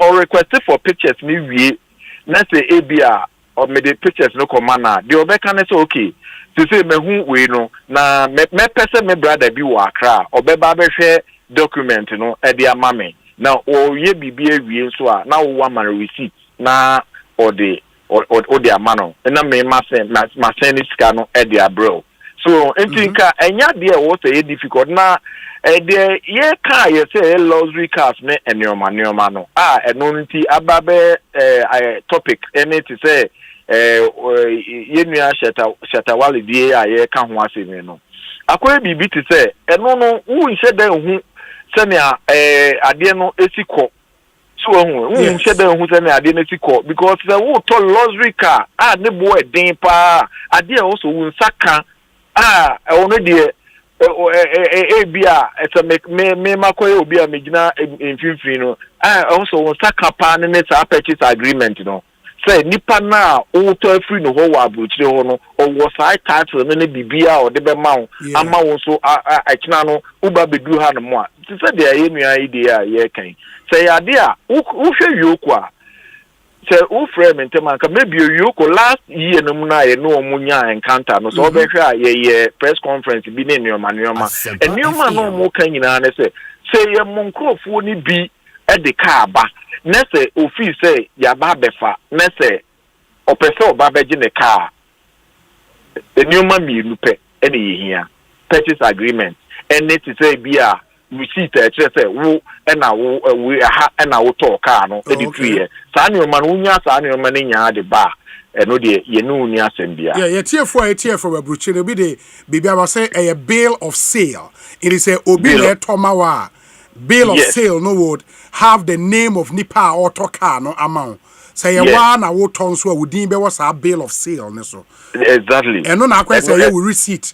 or requested for pictures me. Let's say ABR or me the pictures no command the obe can say okay to say me hu we no na me person me brother bi wa Accra obe ba be share document no e dia mame na o ye bibia wie so a na wo man receipt na o de o de amano na me ma send sika no e de abro so entinka enya de wo say difficult na de ye car ye say luxury cars ne enioma no eno nti ababe topic ene ti say ye nua Shatawale die a ye ka ho asemi no akoye bibi ti say eno no wu nhye dan hu se ne ade no esiko so wu nhye dan hu se ne ade no esiko because the wo to luxury car ne bo edin pa ade also wu nsaka ono de bia it's a me makoye obi a megina mfimfini no also won saka pa ne sa purchase agreement no say nipa na o to afri no ho wa abrochire ho no o wo sai title ne bibia o de be ma wo ama wo so akina no uba bedu ha no mo a say de aye nua idea ye kan say ade a wo hwe yoku a say wo frame ntema ka maybe yoku last year no mu na ye no omunya encounter no so be hwe a ye press conference bi ne nneoma no mu kan nyina na say ye monkrofo ni bi e de ka ba na say office say ya ba befa na say opese oba beje ne car nneoma mi lupe e ne yehia purchase agreement and it say bia receipt e say wo e na wo ha e na wo to car no e di three sa nneoma no unya sa nneoma ne nya de ba no de ye no uni asembia ye tiefo babruchi no bi de bibia ba say a bill of sale it is a obi le tomawa bill of sale no would have the name of nipa or car no amount say wa na wo ton so wudin be was a bill of sale ne so exactly and no na question say we receipt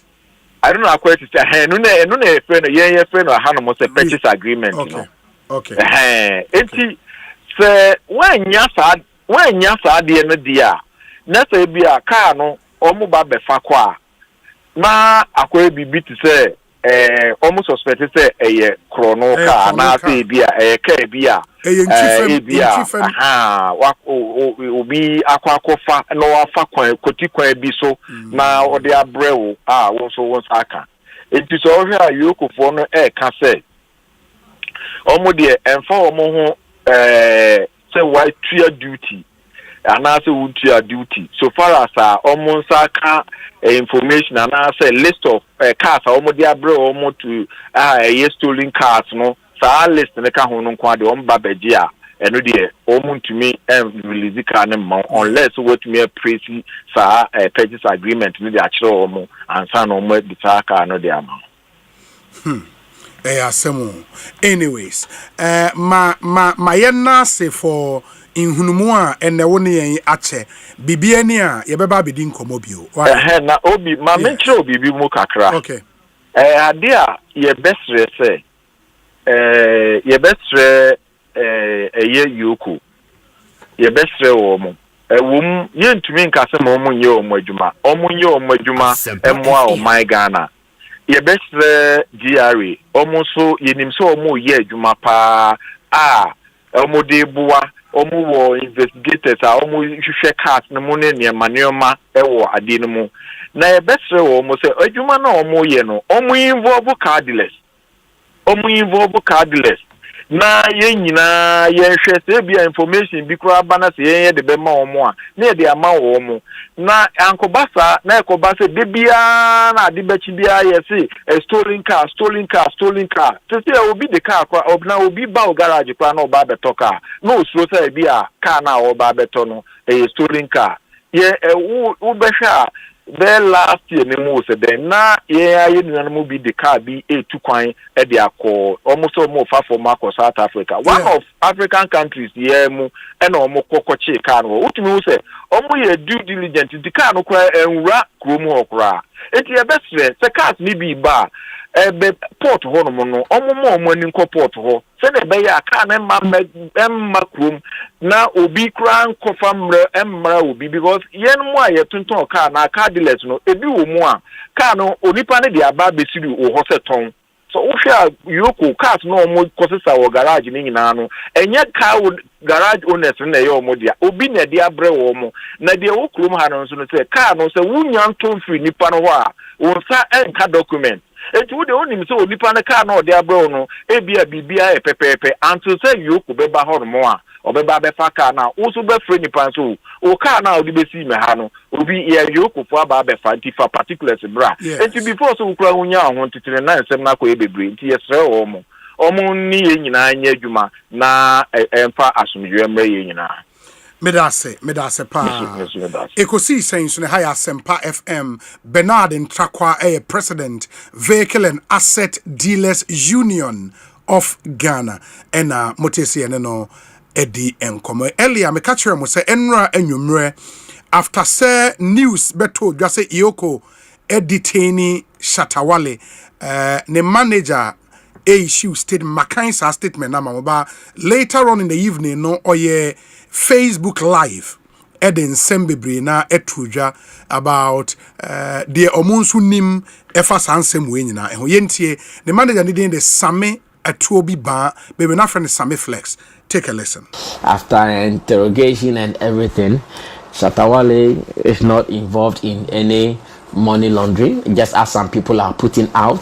I don't know how to say no friend ye friend or how no say purchase agreement no okay enti say when nya sa de no dia na say bia car no omo ba be fa kwa na akoy bibi ti say almost suspect say chrono car na say bia car bia obi akwakofa no afa kwan koti kwan bi so na ode abrewo wo so won saka enti so hwe ayokofo no ka say omo de emfa omo ho say why tuya duty and I say would your duty so far as omo saka information and I say list of cars omo de abrewo omo to stolen cars no sa list ne ka ho no kwa de on babaji a eno de omuntumi release car ne ma unless what me praise sa purchase agreement ne de akire omo ansa no omo de car no de ama asemo anyways my yena say for inhunumu a ene wo ne yen ache bibia ni a ye beba bedi nkomo bio na obi ma mentre obi bi mu kakra okay ade a ye besre say ye besre eye yoku ye besre wo mu wom ye ntumi nkase ma omu nye omu adwuma emwa o my Ghana ye besre GRA omu so yenim so omu ye adwuma pa omu de bua omu wo investigators omu hwehwe cars ne mu ne nneema ewo ade ne mu na ye besre wo mu se adwuma na omu ye no omu involve cardless na ye nyina ye hwe se bia information bi kura bana se ye de be ma omo a na de ama wo mo na ankobasa na ekobasa de bia na de bachi bia ye se stolen car se obi de car kwa obna obi ba o garage kwa na oba beto car na osuro se bia car na oba beto no stolen car ye wo behwa the last year ne mo se den na ye aye nuna mo bi de car bi tukwan e de akọ almost fa for market South Africa one of African countries ye mu e na omo kokoche car no utumi wo se omo ye due diligence di car no kwa enwura krom ho kra enti e besre se cars ni bi ba ebe port ho no no omo ani nko port ho se na be ya car na emma krom na obi kra nkofa mra obi because yen mu aye tonton car na car dealers no ebi wo mu a car no onipa ne de aba besiri wo ho se ton so wo hwa yoko cars no omo kosesa wo garage ni nyina no enye car garage owners na ye omo dia obi na de abre wo mo na de wo krom ha no so no se car no se wunya nton free nipa no ho a wo sa enka document eti wo de onim se onipa ne car no de abre no ebia bibia e pepepe until say yoko beba ho no mo a obeba be fa car na wo so be free nipa so o car now the besi me ha no obi ye yoko for aba be fanti for particulars bra and before so kura unya ho titire na nsem na koye bebre nti yesre omo ni ye nyina anya adwuma na emfa asomdwe mra ye nyina medase pa Ekosiisen so ne high Asempa FM Bernard Ntrakwa president Vehicle and Asset Dealers Union of Ghana ena motesi ene no edi enkomo earlier me catch mo say enra enwumre after say news beto dwa say Iyoko editani Shatawale ne manager issue statement na mama later on in the evening no oye Facebook live Eden Sembebre na etruja about the omunsu nim efa sansem we nyina eho yentie the manager needing the same atuobi ba baby na friend same flex. Take a listen. After interrogation and everything, Shatawale is not involved in any money laundering, just as some people are putting out.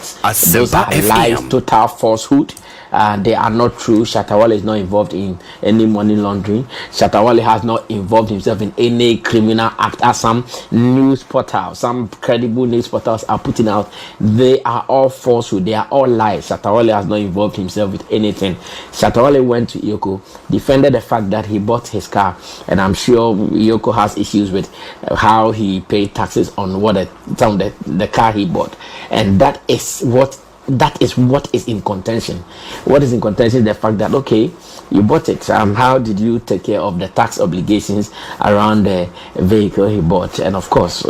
Those are lies, total falsehood. They are not true. Shatawale is not involved in any money laundering. Shatawale has not involved himself in any criminal act, as some news portals, some credible news portals are putting out. They are all falsehood. They are all lies. Shatawale has not involved himself with anything. Shatawale went to Iyoko, defended the fact that he bought his car, and I'm sure Iyoko has issues with how he paid taxes on the car he bought, and that is what is in contention. What is in contention is the fact that, okay, you bought it. How did you take care of the tax obligations around the vehicle he bought? And of course,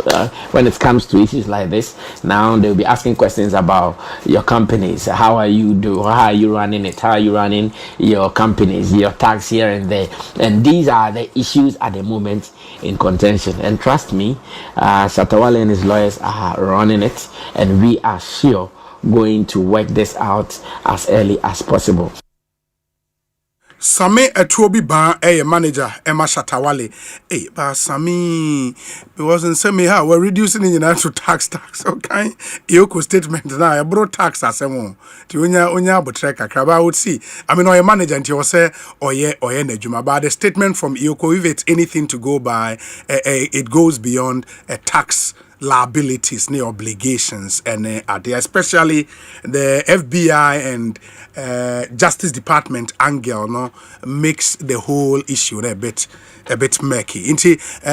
when it comes to issues like this, now they'll be asking questions about your companies. How are you running it? How are you running your companies, your tax here and there? And these are the issues at the moment in contention. And trust me, Shatawale and his lawyers are running it, and we are sure going to work this out as early as possible. Same atuobi ba manager Emma Shatawale ba Sami wasn't semi how we're reducing in to tax okay Iyoko statement na brought tax asemo ti onya botreka kraba would see I mean oya manager nti o say oye na but the statement from Iyoko, if it's anything to go by, it goes beyond tax liabilities, obligations, and especially the FBI and Justice Department angle makes the whole issue a bit murky.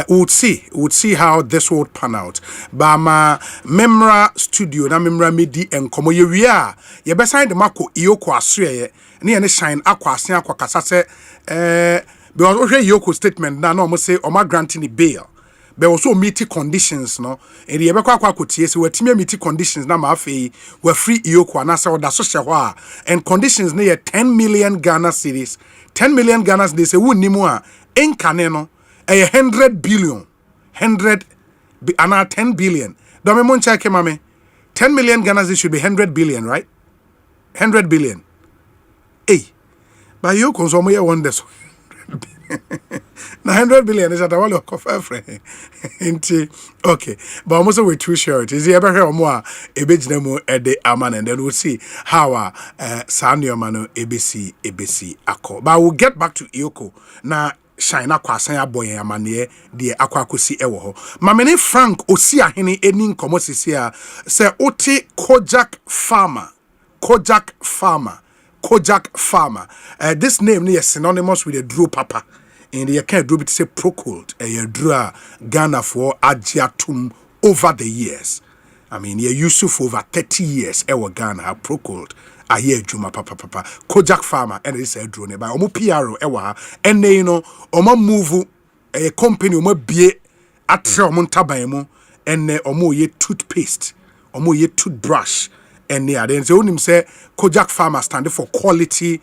We'll see how this would pan out. Bama Memra Studio na Memra Medi and Komo ye beside the Mako Iyoko asue ne ne shine akwase akwakasa se because Iyoko statement na no mo say o ma granting bail. But also meet conditions, no. And the Ebekwa Kwakuti, so we're meet conditions na mafe, we're free Iyoko and asa da social and conditions near 10 million Ghana cedis. 10 million Ghana they say won nimua en kaneno a 100 billion. 10 billion. Don't me check mame. 10 million Ghana should be 100 billion, right? 100 billion. Hey. But Iyoko so me wonders. 100 billion is at a wall of coffee. Okay, but almost with too short. Is he ever heard more a bit nemo at the Aman, and then we'll see how Sanyo Mano ABC Ako. But we'll get back to Iyoko now. Shine akwasanya boy amane de akwakosi ewo ho mamene Frank osia hene eni nkomosisi a se oti Kojak farmer. This name is synonymous with a Drew Papa. And you can't do it say proclaimed a Drew Ghana for Ajiatum over the years. I mean, you used to for over 30 years. Ewa Ghana have proclaimed a year Juma Papa. Kojak farmer and it's a drone by Omo PRO Ewa. And they Omo move a company Omo be at Montabaimo and Omo ye toothpaste, Omo ye toothbrush. And then they only say Kojak Pharma standing for quality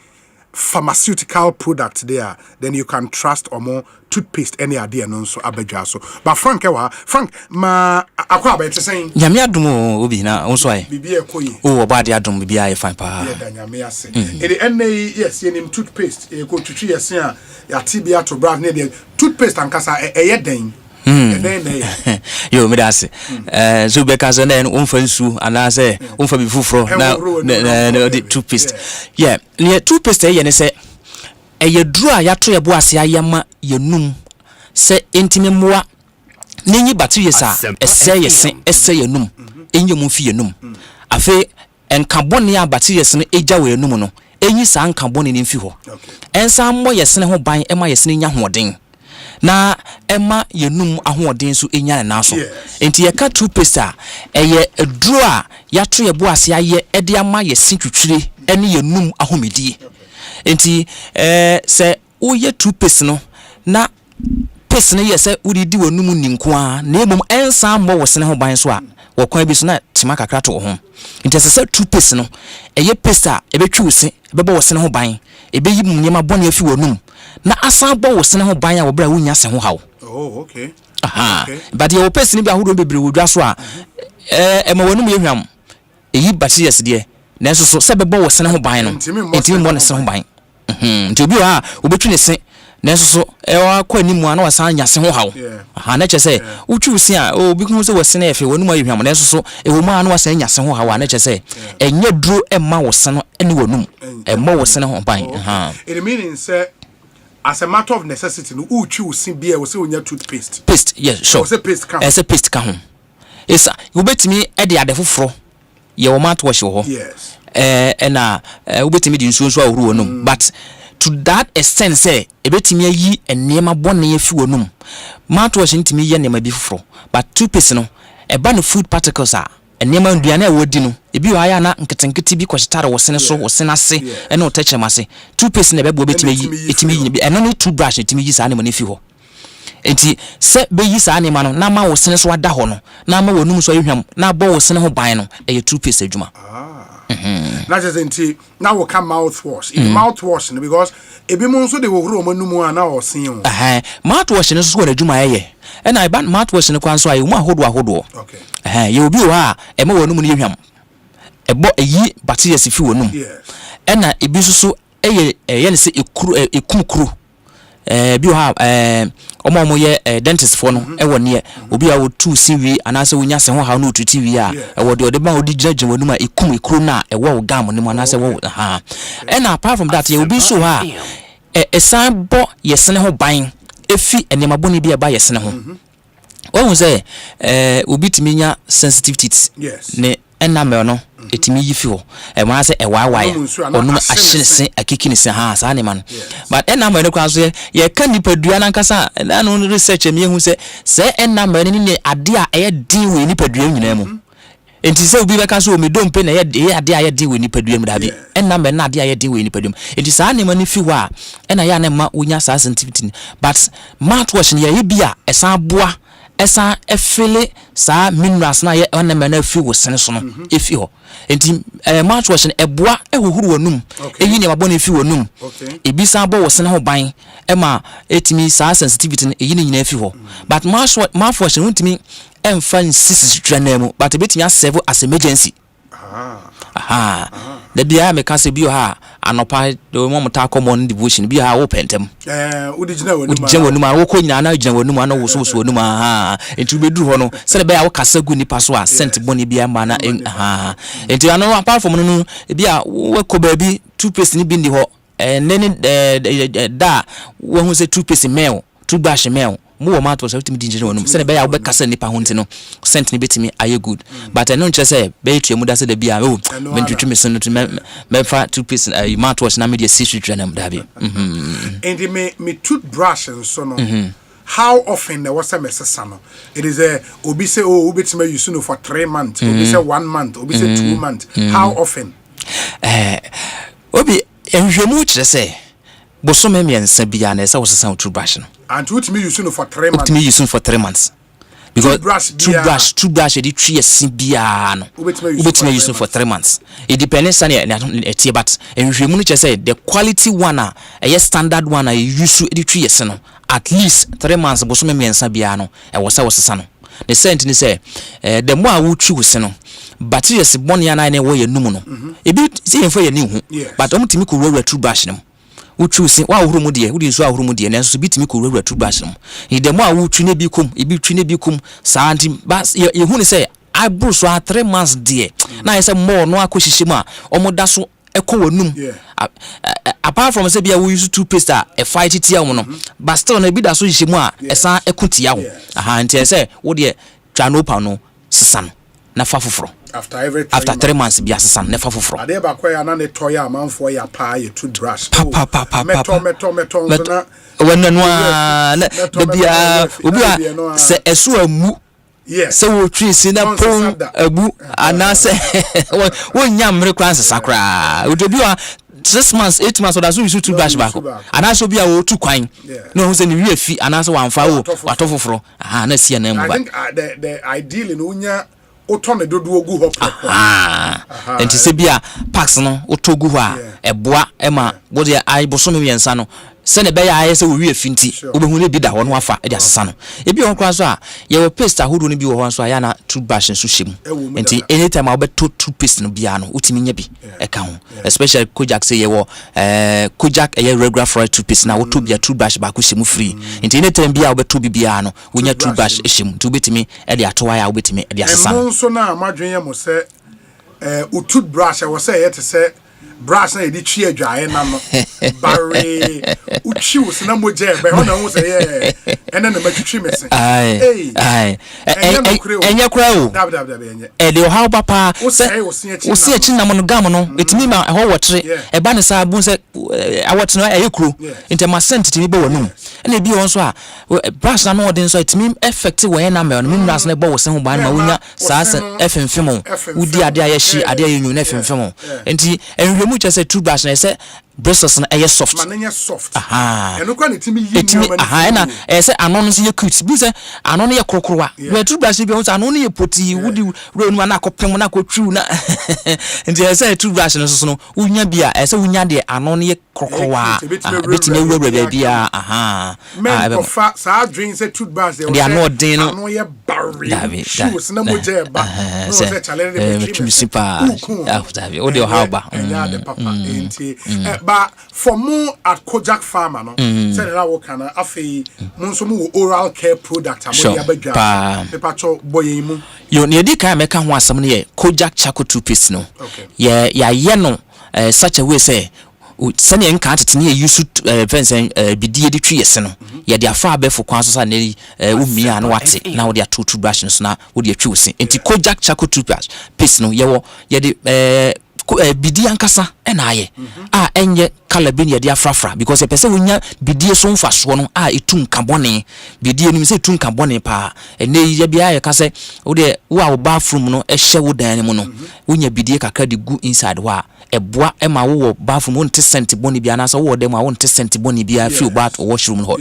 pharmaceutical product there. Then you can trust or more toothpaste any idea non so abejaso. But Frank ma akwa be saying nyame adom obi na won so ai bibia koyi obadi adom bibia ye fine pa yeah nyame ase yes yenim toothpaste e ko twitwi yesi a ya tibia to brand ne de toothpaste ankasa den yo me das so be kaza na umfa nsu ana say umfa bi fufuro na the toothpaste yeah the toothpaste ye ne say eye duru a yato ye bo ase ayema yenum se intime moa nenyi battery sa ese yenum enye mu fi yenum afi enkabon ya battery se no eja we yenum no enyi sa nkabon ni mfi ho ensa mo yesene ho ban ema yesene nya hoden na ema yenum ahoden so enya na so enti ye ka toothpaste a eye eduro a yato ye bo ase aye ede ama yesi twitwire ene yenum ahomedie enti se uye toothpaste no na paste no yese udi di wonum ninko a na emom ensa mo wosene ho ban so a wokwan bi so na tima kakra to ho enti se toothpaste no eye paste a ebetwi wose ebebo wosene ho ban ebeyi mum nyema bone afi wonum na asan bo wosene ho ban a wobra wunya se ho hawo. Oh, okay. Aha. But your paste ni bi ahodo bebre wodwa so a ema wonum yehwam eyi bacteria de na so se bebo wosene ho ban no enti mo ne se ho ban nti obi ha obetwi ne se na so ewa kwa nimu ana wasan nya se ho hawo. Aha na che se utwi usi a obi kun se wosene efe wonum ayehwam na so ewo ma ana wasan nya se ho hawo na che se enye duro emma wosene ene wonum emma wosene ho ban. Aha. It meaning say as a matter of necessity no utwi usi bia wo se onya toothpaste. Paste, yes, sure. Wo se paste ka. Ese paste ka ho. Esa ubetimi e de ade foforo ye wo mouthwash wo. Yes. Ena ubetimi di nsuo awuru wonum but to that extent say ebetimi ayi enema bone ye fi wonum mouthwash ntimi ye nema bi foforo but toothpaste no eba no food particles a enema nduane a wodi no ebi wa ya na nketenkete bi kwetare wosene so wosene ase ene otechemase toothpaste na bebo obetimi yi etimi yi eno no toothbrush etimi yi sa ne mo ne fi ho enti se be yi sa ne ma no na ma wosene so wada ho no na ma wonum so ahwam na bo wosene ho ban no eye toothpaste adwuma. Not just enti now we come mouthwash in mouthwash because ebi mo nso de wo huro manum ana o sen o mouthwash ne so na adwuma ye and I ban mouthwash ne kwan so ayi mu ahodo okay ye obi o ha e ma wonum ne yehwam ebo eyi bacteria si fi wonum ena ebi so eye ne se ekumkuru bi o ha omo ye dentist for no e woni obi a wo tu CV anase wonya se ho ha no tu TV a e wo de ba odi gyagye wonum a ekuru na e wo gam ne mo anase wo ha and apart from that ye obi so ha esan bo yesene ho ban efi enema boni bi e ba yesene ho o say obi timinya sensitive teeth ne enamel no etimi yifi ho e ma se e waawaa onum ahyinse akikinise ha sa ne man but enamel no kwa so ye ka nipadua na nkasa na no research emi hu se enamel ni ne ade a eye din we nipadua nyina mu enti se obi beka so o me dompe na ye ade a ye din we nipadua mu dabi enamel na ade a ye din we nipadua mu enti sa ne man fi ho a ena ya ne ma onya sa sensitivity but mouthwash ne ye bia esan boa esa efele sa minerals na ye onema na fi wosene so no efi ho enti mouthwash ne eboa ehuhuru wonum eyi ne mabone fi wonum ebi sa bo wosene ho ban ema etimi sa sensitivity ne eyi ne nyina fi ho but mouthwash ne ntimi emfa nsisi twanemu but ebetimi serve as emergency. Aha. The bia me kan se bi ha anopa de mo mota common devotion bi ha wo pentem udi gina wonum a wo ko nyina na gina wonum ana wo so wonum ha enti beduru ho no se le be ya wo kasa gu nipa so a sent boni bia ma na ha enti ano apart from no bia wo ko ba bi toothpaste ni bi ndi ho nene da wo hu se toothpaste male toothbrush male mo wo mato so timi dinjere wonum se le be ya wo kasa nipa ho nti no sent ni betimi aye good but I no nche say be tu emu da se de bia o me ntwetwe me so me fa toothpaste you mato na me de sisi twenam da bi and me toothbrush and so no how often there was a message no it is a obi say oh obetime use no for 3 months obi say 1 month obi say 2 months how often obi enhwemu kire say bosome miensa bia na say wo sesa toothbrush no and what me use no for 3 months me use for 3 months because toothbrush the tree bia no ubetime use for 3 months it depends on it but enhwemu no kire say the quality one a standard one use the tree no at least 3 months bosome miensa bia no e wo sesa no the sent ni say the more wo twi wose no bacteria se bone ya na ne wo ye num no ebi se yemfa ye ni hu but omtimi ko wura toothbrush no wo se wa ahuru mu de wo nsu ahuru mu de na nso bitimi ko wura toothbrush no the more wo twi ne bi kum ebi twi ne bi kum sa anti bas ye hu ni say I brush 3 months de na ye say more no akohihye mu a omoda so eko wonum apart from say bia we use toothpaste a fight it here no but still na bi da so hye mu a esan ekutia wo nti say wo de twa no pa no sesan na fa foforo after 3 months bia sesan na fa foforo ade ba kwa ya na ne toya amanfo ya pa ye toothbrush meto na wenanwa na bia obi a se esu amu se wo twisi na pon abu anase wo nyamre kwan sakra odobi a 6 months 8 months odaso use toothbrush back anase obi a wo tu kwan no hu se ni wi afi anase wanfa wo watofoforo na sia na mu ba. I think the ideal no unya otone dodo ogu ho enti se bia packs no otogu ho a eboa ema wo de ai bosono wiensa no se ne be ya aye se wo wi afinti obehu ne bi da ho no afa e de asesa no ebi ho kwa so a ye wo paste ahodo no bi wo ho so a ya na toothbrush nso hyem enti anytime a obeto toothpaste no bia no utimi nya bi e ka ho especially Kojak say ye wo Kojak ye regular fried toothpaste na wo to bia toothbrush ba ko hyem free enti anytime bia obeto bi bia no wo nya toothbrush hyem to betimi e de atowa ya obetimi e de asesa no so na madwen ye mo se toothbrush I was say ye te say brush na edi twi adwae na no bare uchi wo se na moje be ho na wo se ye ene na matwitwi mese enye kra o e de how papa wo se echi na mo no gam no etimi ma ho wotre e ba ne sa bu se awotre no aye kro inte ma sent timi be wonum ene bi won so a brush na no odin so etimi effect wo na me no mi brush na bo wo se ho ba na wonya sa FMFM udi ade aye hyi ade aye nyu na FMFM enti enwemu che se toothbrush na se bristles na aye soft manenya soft eno kwa ne timi yi na se anon so ye cute bi se anon ye krokrowa we toothbrush bi on anon ye poti wudi ronu na akopem na akotwu na enti se toothbrush no so no unya bia se unya de anon ye krokrowa betime wura bia men fa sa drink se toothbrush de anon ye barri shoes na moje ba no se challenge de timipa David o de how ba enti but for more at Kojak farmer no say that we can afei monso mu oral care product amodi abadwa pepacho boye mu yo ne di kan meka ho asem ne ye Kojak charcoal toothpaste no ye no such a way say sani en kan tetene ye use fence bidie de twi yese no ye de afa abefo kwan so sa na umia na wate na wo de toothbrush no na wo de twi wose enti Kojak charcoal toothpaste no ye de bidie ankasa na aye enye color bi ne de afrafra because e pese wonya bidie so mfaso no etum carbone bidie no se etum carbone pa ene ye bia ye ka se wo de wo bathroom no hye wo dan mu no wonya bidie kakra de gu inside wa eboa ema wo bathroom won te cent boni bia na so wo dem a won te cent boni bia fi bath washroom no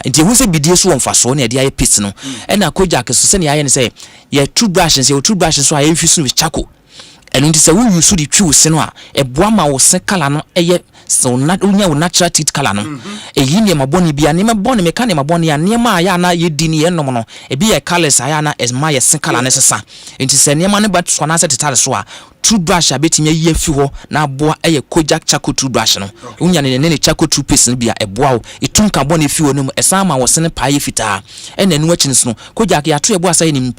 nti hu se bidie so mfaso ne de aye paste no na Kojak so se ne aye ne se ye toothbrush so aye fisu with charcoal enu nti se wo use di twi wose no a eboa ma wo se kala no eye so na unya wo natural teeth kala no eyi ne maboni bia ne maboni me ka ne maboni ya ne ma ya na ye di ne ye nom no ebi ye colors aya na esma ye se kala ne sesa nti se ne ma ne ba so na se tetare so a toothbrush abetimi ayi afi ho na aboa eye Kojak charcoal toothbrush no unya ne charcoal toothpaste no bia eboa wo etum carbon efi wo no esa ma wo se ne pa ye fita ena enu achi no Kojak ya to eboa sai ni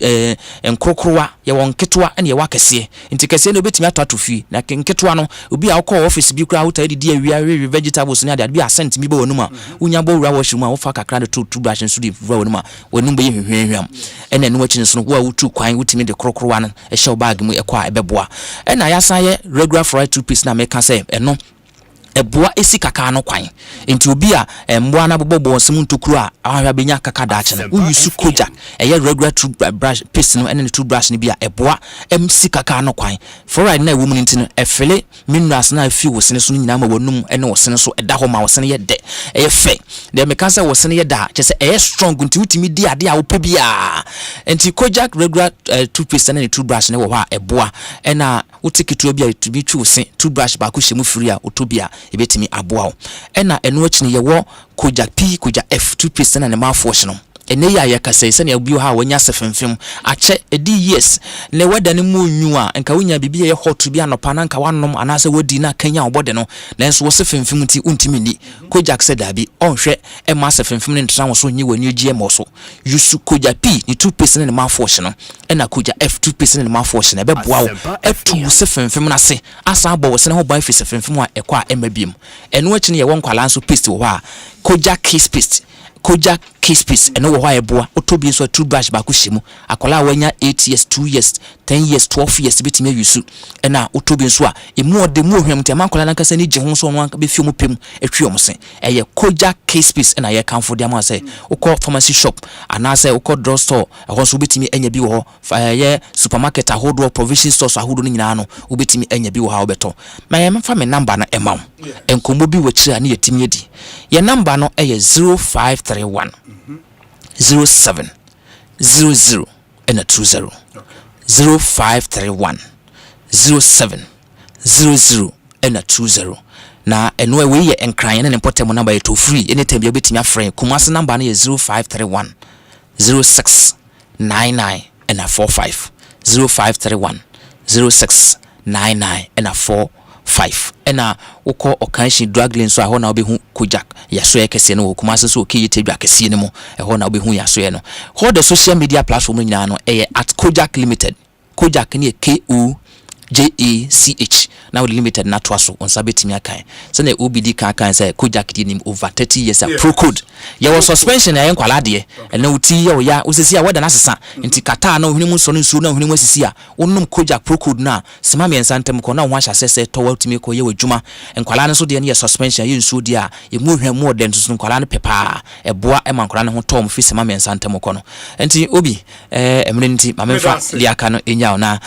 enkrokrowa ye won ketwa ene ye wakese nti kese no betimi ato fi na ketwa no obi a wo call office bi kura wuta di awia vegetables ni ade bi asent mi be wonum a unya bo wura washroom a wo fa kakra de toothbrush nso di wura wonum a wonum be hwehwehwam ena enu achi no wo wutu kwan wutimi de krokrowa no e show bag mu ekwa ebeboa ena ya san ye regular fried toothpaste na make say eno eboa esi kaka no kwan enti obi a mboa na bobo nsem ntokuru a ahwa benya kaka da ache no uyisu Kojak eye regular toothbrush paste no ene toothbrush ni bia eboa msi kaka no kwan for right na woman ntino efele minerals na afi wosene so nyina ma wonum ene wosene so eda ho ma wosene ye de eye fe de me kan say wosene ye da che say eye strong nti utimi di ade a wo pa bia enti Kojak regular toothpaste ene toothbrush ne wo ha eboa ena utikitu bia tubi twi wose toothbrush ba ko hyemu firi a otobia ebetimi aboa ena eno achi ne ye wo Kojak P Kojak F toothpaste na ne mouthwash no ene ya yakasa se na obi ha wanya sefemfem ache edi yes ne weda ne mu nyu a nka wonya bibi ye hot bi anopa na nka wanom anase wodi na kanya obode no nanso wo sefemfem ti untimi ni Kojak said dabi onhwe e ma sefemfem ne ntra wo so nyi wani gie mo so yusu koja P ni 2% ne ma force no e na koja F 2% ne ma force na be boa wo F2 sefemfem na se asa abo wo se ne ho ban fi sefemfem a ekwa emabiem eno achi ne ye won kwala nso paste wo ha koja case paste Kojak case piece and over why boa otobi so toothbrush ba kushemu akola wanya 8 years 2 years 10 years 12 years bitime yusu and na otobi so a emu ode mu ohwem te akola na kasa ni je ho so no be fi mu pem etwe omse eye Kojak case piece and aye kan for dem say ukọ pharmacy shop anase ukọ drugstore ho so bitime enya bi wo ye supermarket ahodo provision stores ahodo ni nyina no ubitime enya bi wo ha obeto ma ye mfa me number na emaw enkomo bi wachira na yetime edi ye number no eye 0531 07 00 and a 20 0531 07 00 and a 20 na enwe we ye enkran na important number ye to free anytime you betimi afren kumase number na ye 0531 06 99 and a 45 0531 06 99 and a 45 ena woko okanshi drug lane so ahona obehu Kojak yaso ekese no kumase so okiyetedwa kese ne mo ehona obehu yaso ye no ho the social media platform nyina no at Kojak Limited Kojak ne KOJACH now limited na to aso on sabetimi akan se na OBD kan say Kojak di nim over 30 years pro code ye was suspension ya enkwala de na uti ye ya osisi a weda na sesa nti kata na ohinimu so no nsu na ohinimu asisi a onum Kojak pro code na sema me nsantem ko na ho ahya sese to watimi ko ye wadwuma enkwala no so de ne suspension ye nsu de a ye mu hwam mo de nsu enkwala no pepa eboa e mankwala no ho tom fi sema me nsantem ko no nti obi emre nti mamemfa liaka no enya na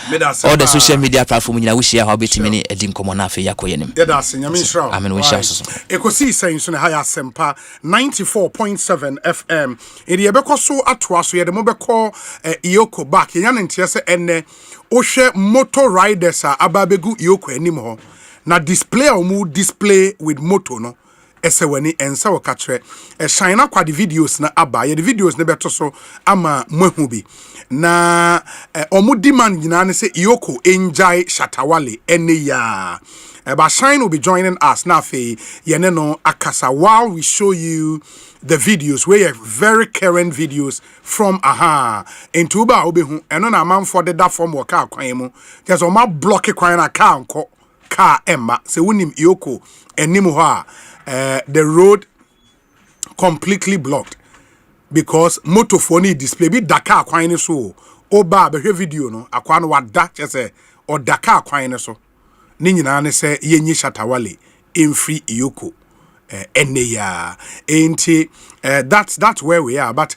all the social media platform nyina wo share how betimi ni edi nkomo na afi yakọ yenim yeda asenyame shra amen we share so Ekosiisen so na ha Asempa 94.7 FM edi ebekọ so atoa so yede mo bekọ Iyoko back yenya ntia se enne ohwe motor riders a ababegu Iyoko anim ho na display omu display with motor no ese wani ensa wakatre shine akwa the videos na aba ye the videos ne beto so ama mwahu bi na omu demand nyina ne se Iyoko enjai Shatawale ene ya but Shine will be joining us now fe yene no akasa while we show you the videos where are very current videos from into ba obehu eno na man for the that form work kwan mu just o ma block kwan na car nko car emma se wonim Iyoko enim ho the road completely blocked because motor phone display bi Dakar kwan ni so oba be video no akwa no wada chese o Dakar kwan ni so ni nyina ne se yenyi Shatawale emfree Iyoko ya enti that's where we are but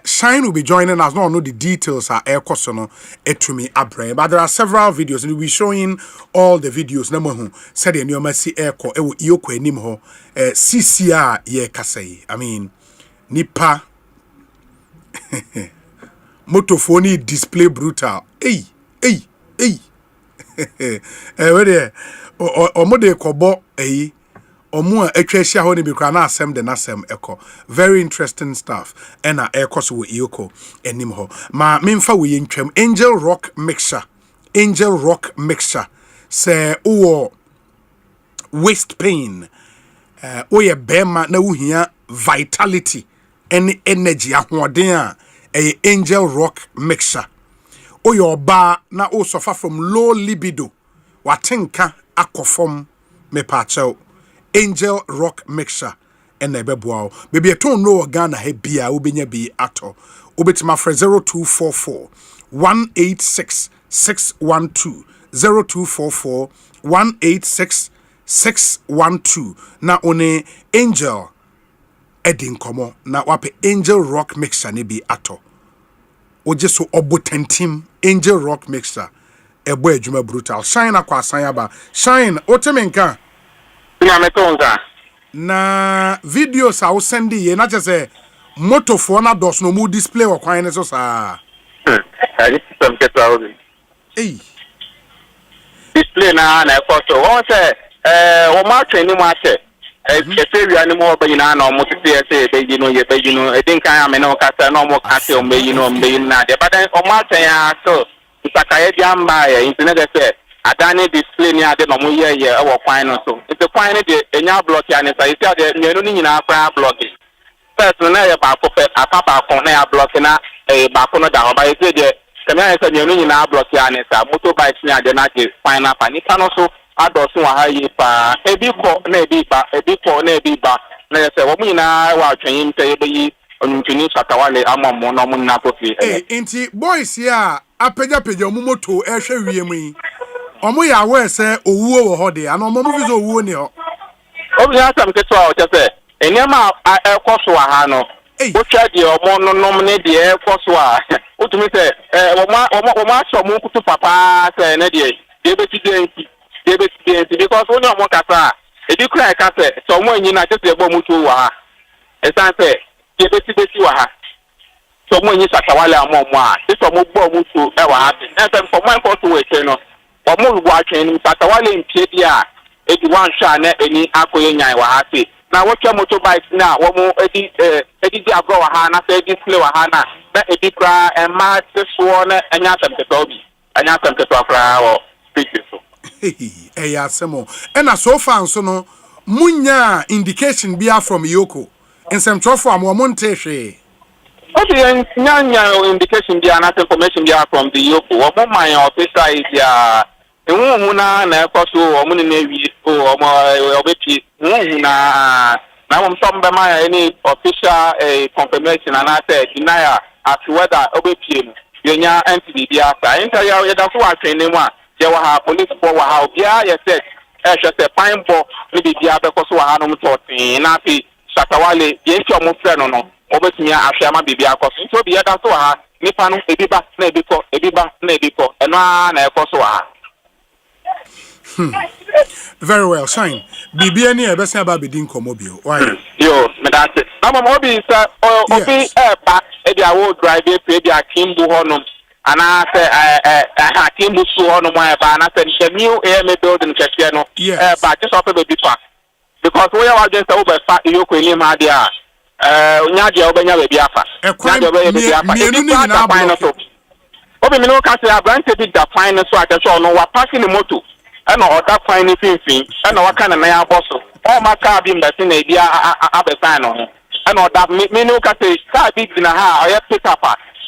Shine will be joining us no the details are ekoso etumi abrɛ but there are several videos and we'll be showing all the videos na mahu said the new mercy eko ewo Iyoko anim ho CCR ye kasai I mean nipa motophone display brutal where there omode kobo omu a etwehia ho ne bi kra na asem de na asem eko very interesting stuff and na ekoso wo Iyoko enim ho ma memfa wo yentwam angel rock mixture say wo waist pain wo ye bema na wo hia vitality and energy ahoden a angel rock mixture o your ba na o suffer from low libido watenka akofom me pachel angel rock mixture and ebeboa baby eton no Ghana he bia obenya bi ato obetima for 0244 186 612 0244 186 612 na one angel edin komo na wape angel rock mixture ne bi ato oje so obotentim angel rock mixture ebo adwuma brutal Shine akwa asanyaba Shine otemenka na videos I will send you not just a motor for na dos no mu display or kwan so sa some 2000 eh display na photo o say o ma train mu ase say we are more by now, no more to say, you know, I think I am no casta, no more casta, you know, but then on Martin, so it's a Kayam buyer, internet say, I done a display near the Mamuya, our final. So it's a final day, and your block, and it's a you're in our blocking. First, when I about a papa corner blocking a bacono down, but I said, the man you're in our block, and it's a motorbike near the night is fine up, and it can also. Adosu ahayi pa ebi ko na ebi ba na yese wo mu na wa twen nte ebi onutuni Shatawale amamo na mu na kofi enti boys ya apega omu moto ehwe wiem yi omu ya we se owuo wo hode ana omu fi so owuo ni ho obi ya sam keto a o tese enema ekoso aha no o twa de omu no nom ne de ekoso a utumi se wo ma so mu kutu papa se ne de ebeti de because only one kasa e di cry kasa so mo yin na just e bo mutu wa ha e san say e beti wa ha so mo yin Shatawale amom a e so mo bo mutu e wa ha e san for my course we say no o mo gbo atwen ni Shatawale mpie dia e di wan sha na eni akoye nyan wa ha se na wo twa motorbike na wo mo e di agro wa ha na say display wa ha na e di kra e ma se so na anya sam ke to afra wo picture so ya semo ena so far so no munya indication bia from Yoko ensem trofo am wo monte hwe okay nyanya indication bia na information bia from the Yoko wo mo man officer is enwu na ekoso wo mo ne wi o mo obepi enwu na mo some be man any official confirmation and say denial as whether obepi yenya entity bia fa entire da so atwen ne mu a je wa ha police for wa ha bia ye said say fine bo ni bia be ko so wa ha no mtotin na fi Shatawale ye nti omo fre no obetumi ahwe ama bibia akoso so bia da so wa ha nipa no ebiba na ebiko eno na ekoso wa ha very well shine bibia ni e be se aba bedin komobio why yo me that mama obi say obi ba e dia wo drive e dia kimbu hono ana say kimbu su hono mo e ba na say the new AM building kese no ba just off be park because we are just over fa Yoko ni ma dia nya dia obenya be biafa nya dia obenya be biafa mienu ni na ba so obi me no ka say abrante bi da fine so ate so no wa parking the motor and other fine fin and wa kana na ya boso o ma ka bi mbese na bia abesan no and other me no ka say car bi na ha o ya pick up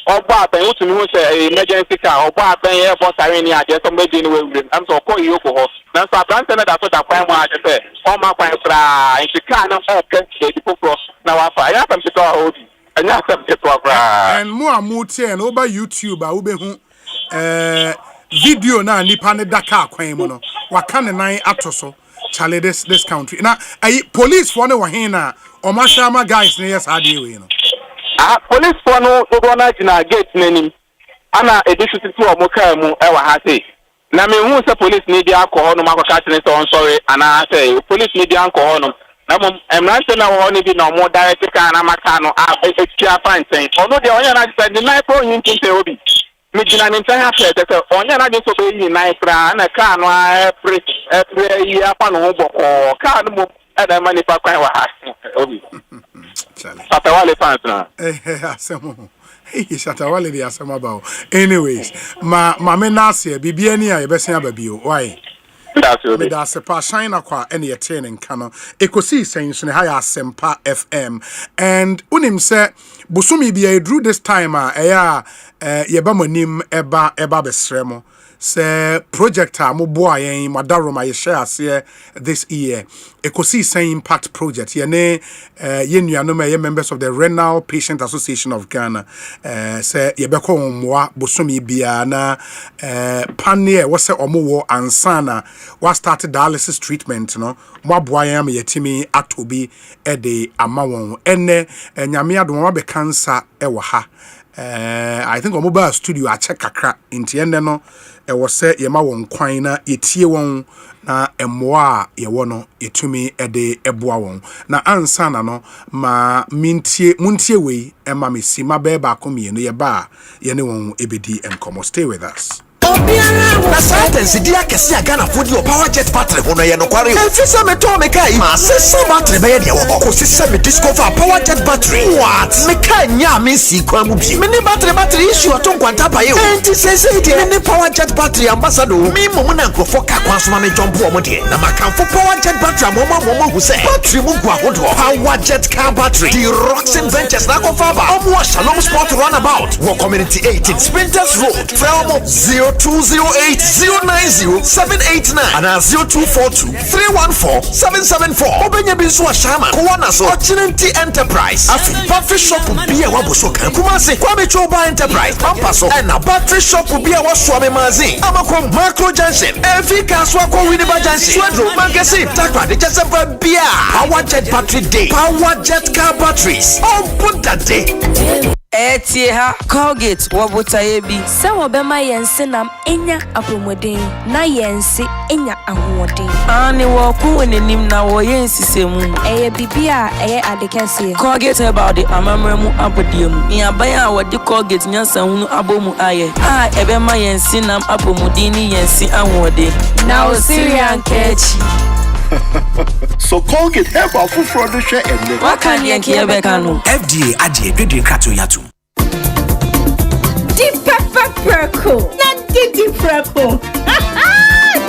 ogba aben utumi hu say emergency car ogba aben e boss are ni ade so meji ni we am so call Yoko ho na so abrante na da so da kwan mu ade say o ma kwan fra in car na o kan say di popro na wa fa ya pam to hold anya pam to fra and mu amutie na oba YouTube a wo be hu video na nipa ne daka kwan mu no waka ne nan atoso chale this country na police for ne wa hin na o ma shama guys ne yes ade we no police for no go na jina gate nanim ana edisuti to omo ka mu e wa ha say na me hu say police ni dia ko no makoka tene so sorry ana say police ni dia ko no na mo emrante na wo ni bi na omo direct ka na maka no extra fine thing ono de onya na say the night pro yin tin say obi me jina ni tan ha plate say onya na de so be yin night pra na ka no every year pa no boko ka no mo e da mani pa kwan wa ha obi Shatawale fans na asemo Shatawale di asema ba anyways ma me na se bibia ni a ye besen ababio why me da se pa shine akwa ene ye ten nka no Ekosiisen so ne ha ya Asempa FM and unim se busumi bia edru this time a ye ba manim eba besremo se project a mo boa yen madaro ma ye share ase this year Ekosiisen impact project ye ne ye nuanom ye members of the Renal Patient Association of Ghana se ye be ko moa bosomi bia na panne wo se omo wo ansana wa start dialysis treatment no mo boa yen ma yetimi atobi e de amawon ene nyame adom ma be cancer e wo ha I think mobile studio a check kakra inti ende no e wo se ye ma won kwan na yetie won na emoa ye wo no etumi ede eboa won na ansa na no ma muntie we e ma mesi ma be ba ko mienu ye ba ye ne won ebedi enkomo stay with us Na sentence dia kesi agana fodi o power jet battery hono ye no kware o. Efisa me to me kai ma sesa battery be ye de wo ko sesa me discover power jet battery. What? Me kai nya me si kwa mu bi. Me ni battery issue to nkwanta pa ye o. Enti sese de me power jet battery ambassador. Me mo na nkrofo ka kwansoma me jump o mo de. Na makamfo power jet battery mo hu se. Battery mu gwa hodo. Power jet car battery. The Roxin Ventures na ko fa ba. Omo Shalom Sport runabout. Wo community 18 Sprinters Road. From 0208090789 and 0242314774. Obenye binsu ashama. Kuwana so. Opportunity Enterprise. Afi battery shop be a wabuso kan. Kumase Kwame Choba Enterprise. Pampaso. And a battery shop be a waswame mazi. Amakom Macro Junction. Efi kaswa kwa Winneba Junction. Swedro Magazine. Takwa de Jasemba Bia. Power Jet Battery Day. Power Jet Car Batteries. On put that day. Etie ha Colgate wobota yebi se wobema yense nam enya apomodin na yense enya ahoodin ani wo ku enenim na wo yensisemu eye bibia eye adekese Colgate about the amamremu abodiemu iyaban a wodi Colgate nyansa hunu abomu aye ebema yense nam apomodin ni yense ahoodin na o Syrian kechi So Colgate help our food for share and what can you kano FDA adie dwedwe krato yatum Di pepper na di preco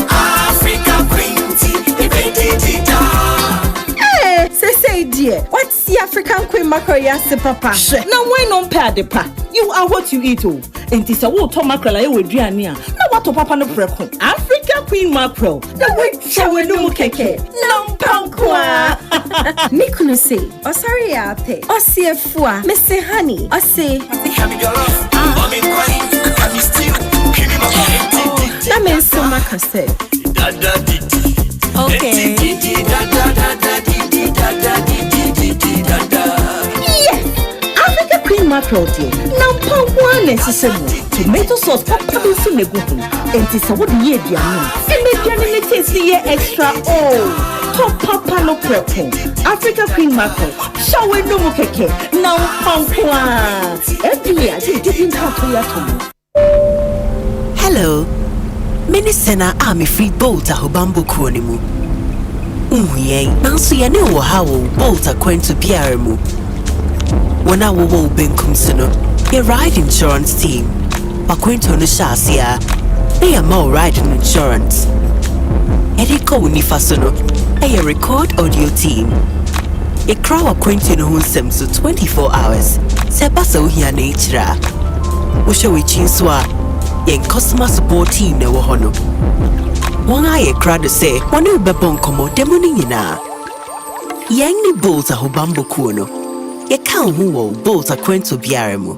Africa Queen say dear, what's the African Queen mackerel yasi papa? Now when on pair the pa, you are what you eat oh. And this a water mackerel I would do near. Now what to papa no preco? African Queen mackerel, the way shower no keke, Lampankwa. Nikunu say, oh sorry ate, oh see a fua, Mr. Honey, oh say, that means so much say. Okay. Yes, Africa Queen mackerel dear. Now pound one necessary. Tomato sauce papa do so nego. And this what ye dia no. And make your taste the extra oh. Top papa no prepo. Africa Queen mackerel. Shower no mo keke. Now pound one. Every I didn't have to yato. Hello. Minisena army free boat a hobambo kuonimu. Nansu ya ne wo hawo boat a kwento biara mu. Wana wo wo benkum sino. Your ride insurance team. Bakwento no shasia. They are more riding insurance. Eriko unifasono. A record audio team. A crowd kwento no hunsem so 24 hours. Sebasa uhia nature. Usha wichinswa. Yen customer support team na wo hono. One eye crowd say, one you bebon komo demoni nyina. Yang ni bolt a hobambo kuono. Ye kan hu wo bolt a kwento biara mu.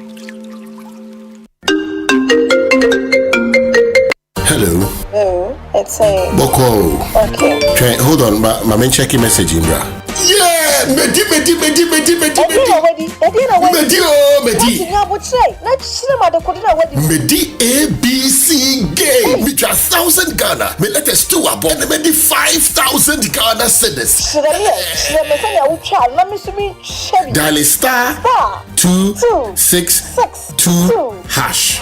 Hello. Hello, it's a Boko. Okay. Hold on, my main checking message in bra. Yeah, Medi. Medi. ABC game. Me just 1,000 Ghana. Me let us do about and me 5,000 Ghana cedis. Dial star 262 hash.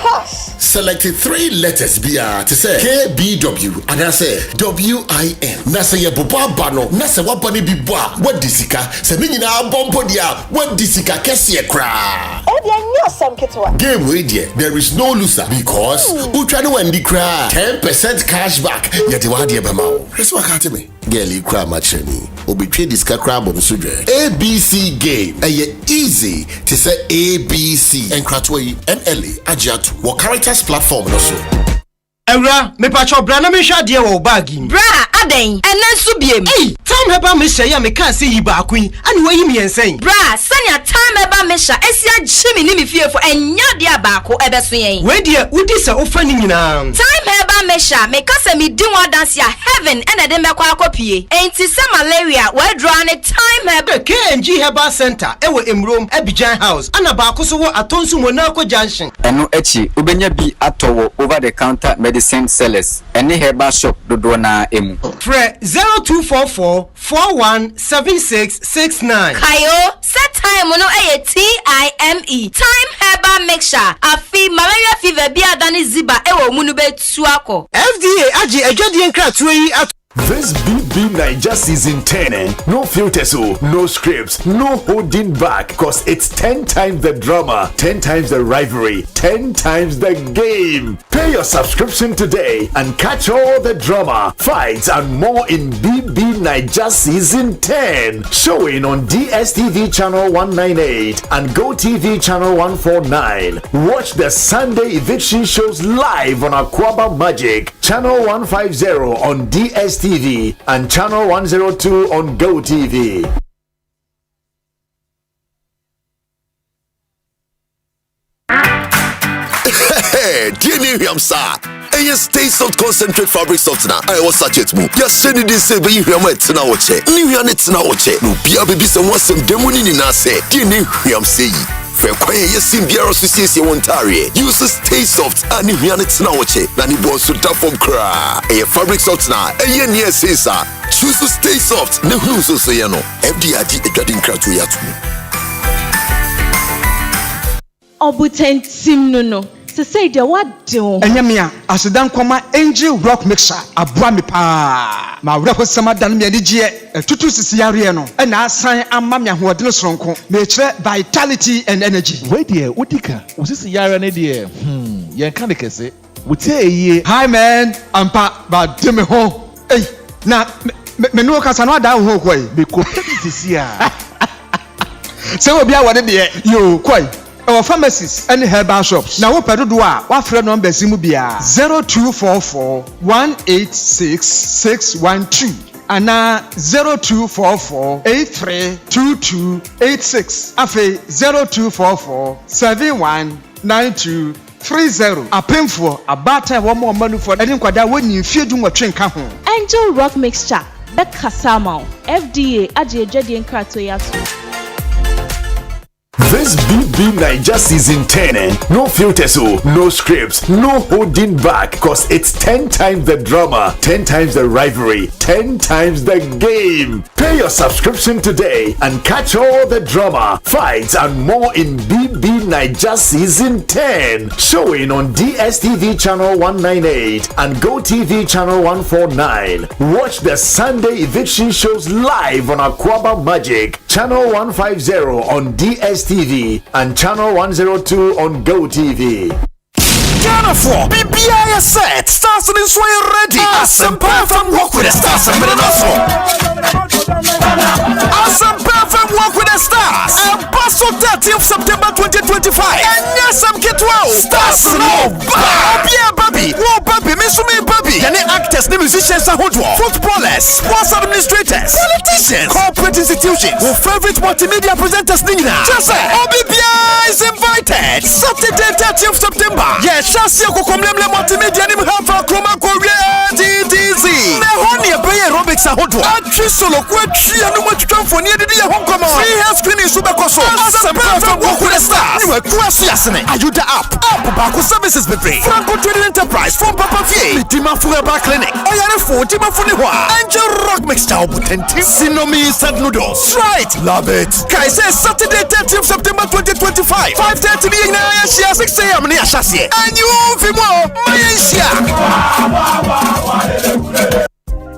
Select 3 letters BR to say KBW and I say WIN. Na say ye boba bano. Na say wapani bibwa. What disika? Se me nyina bombo dia. What disika kesi kra. Game way there. There is no loser because who try to win the cry 10% cash back. Yet you want the bema. That's what can't me. Girl, you cry much me. Obi trade this crab on sudre. ABC game. Easy to say ABC and Kratway and Ellie Ajat. What characters platform also. Ewa, me pacho bra na me hwa de wo bagi. Bra, aden, enen so biem. Hey, time heba me hwa ya me kan se yi ba kuin. Ani wo yi me ensen. Bra, sanya time heba me hwa esia gyimi ni me fiefo enya de abako ebeso yen. We de udi se ofa ni nyina. Time heba me hwa me kasa me di one dance ya heaven ena de me kwa akopie. Enti se malaria we draw ne time heba KNG Herbal Center ewo Emrom Abidjan House. Ana ba ko so wo Atonsu Monaco Junction. Eno echi ubenya bi atowo over the counter medicine sellers any herbal shop dodo na emu. Fre 0244417669. Kayo set time no time herbal mixture afi malaria fever bi adani ziba ewo mu no betu akọ. FDA agi ejodi enkratu yi at. This BB Niger season 10, no filters, no scripts, no holding back, cause it's 10 times the drama, 10 times the rivalry, 10 times the game. Pay your subscription today and catch all the drama, fights, and more in BB Niger season 10. Showing on DSTV channel 198 and GoTV channel 149. Watch the Sunday eviction shows live on Aquaba Magic, channel 150 on DSTV and channel 102 on GoTV. Hey, dear sir. And stay soft concentrate fabric softener. I was such it move. Just send it say be here met na oche. New unit na oche. No bia baby some was some demoni na say. Dear say. For quiet yesim biara susie wontare. Use stay soft and new unit na oche. Na ni Bonsu da from cra. A fabric softener. A near say sir. Choose to stay soft. No who so say no. FDID a garden crack to yatu. Obutentim no. To say the what do? Enyamia, asidan kwama angel rock mixture. Abua mi pa. Ma wura sama dan mi anigye. Tutu sisi yare no. E na asan amma mi ahoɔden soronko. Me kire vitality and energy. Wait there, udika. Usisi yare ne de. Yen kan de kese. Wutie eye. Hi man, ampa ba de me ho. Hey, na me no kasa no ada ho koi. Me ko sisi a. Se obi a wode de yo koi. Our pharmacies and herbal shops. Now, what do what friend number Zimubia 0244 186 612 and 0244 832286. Afe 0244 719230. A painful a batter one more money for any quadra when you feed you a train come home. Angel Rock Mixture. Becca Samau. FDA Aji Ejedi Nkratoyatu. This BB Niger season 10, no filters, no scripts, no holding back, cause it's 10 times the drama, 10 times the rivalry, 10 times the game. Pay your subscription today and catch all the drama, fights, and more in BB Niger season 10. Showing on DSTV channel 198 and GoTV channel 149. Watch the Sunday eviction shows live on Aquaba Magic, channel 150 on DSTV and channel 102 on GoTV. Ghana for BBI set. Stars in this way ready. Asempa FM walk with the stars. Asempa FM walk with the stars. Basso 30th September 2025. And yes, I'm get well. Stars no baby. Whoa baby, Misuse baby. Any actors, the musicians are footballers, sports administrators, politicians, corporate institutions, who favorite multimedia presenters nina. Just say BBI is invited. Saturday 30th September. Yes. Chassis kokomlemle multimedia nim hafa kroma korea TTC. Me honi ebe aerobics ahodo. Atri solo kwatri anu matwamfo ne de ye honkomo. Free hair screening super koso. Asempa FM walk with the stars. Ni we kwasi asene. Ayuda app ba ko services be free. Franco Trading Enterprise from Papa Fie. Dima Fueba Clinic. Oyare fo dima fo ni ho. Angel Rock Mixture obutenti. Sinomi instant noodles. Right, love it. Kai say Saturday 30th September 2025. 5:30 in na 6 a.m. ni ashase.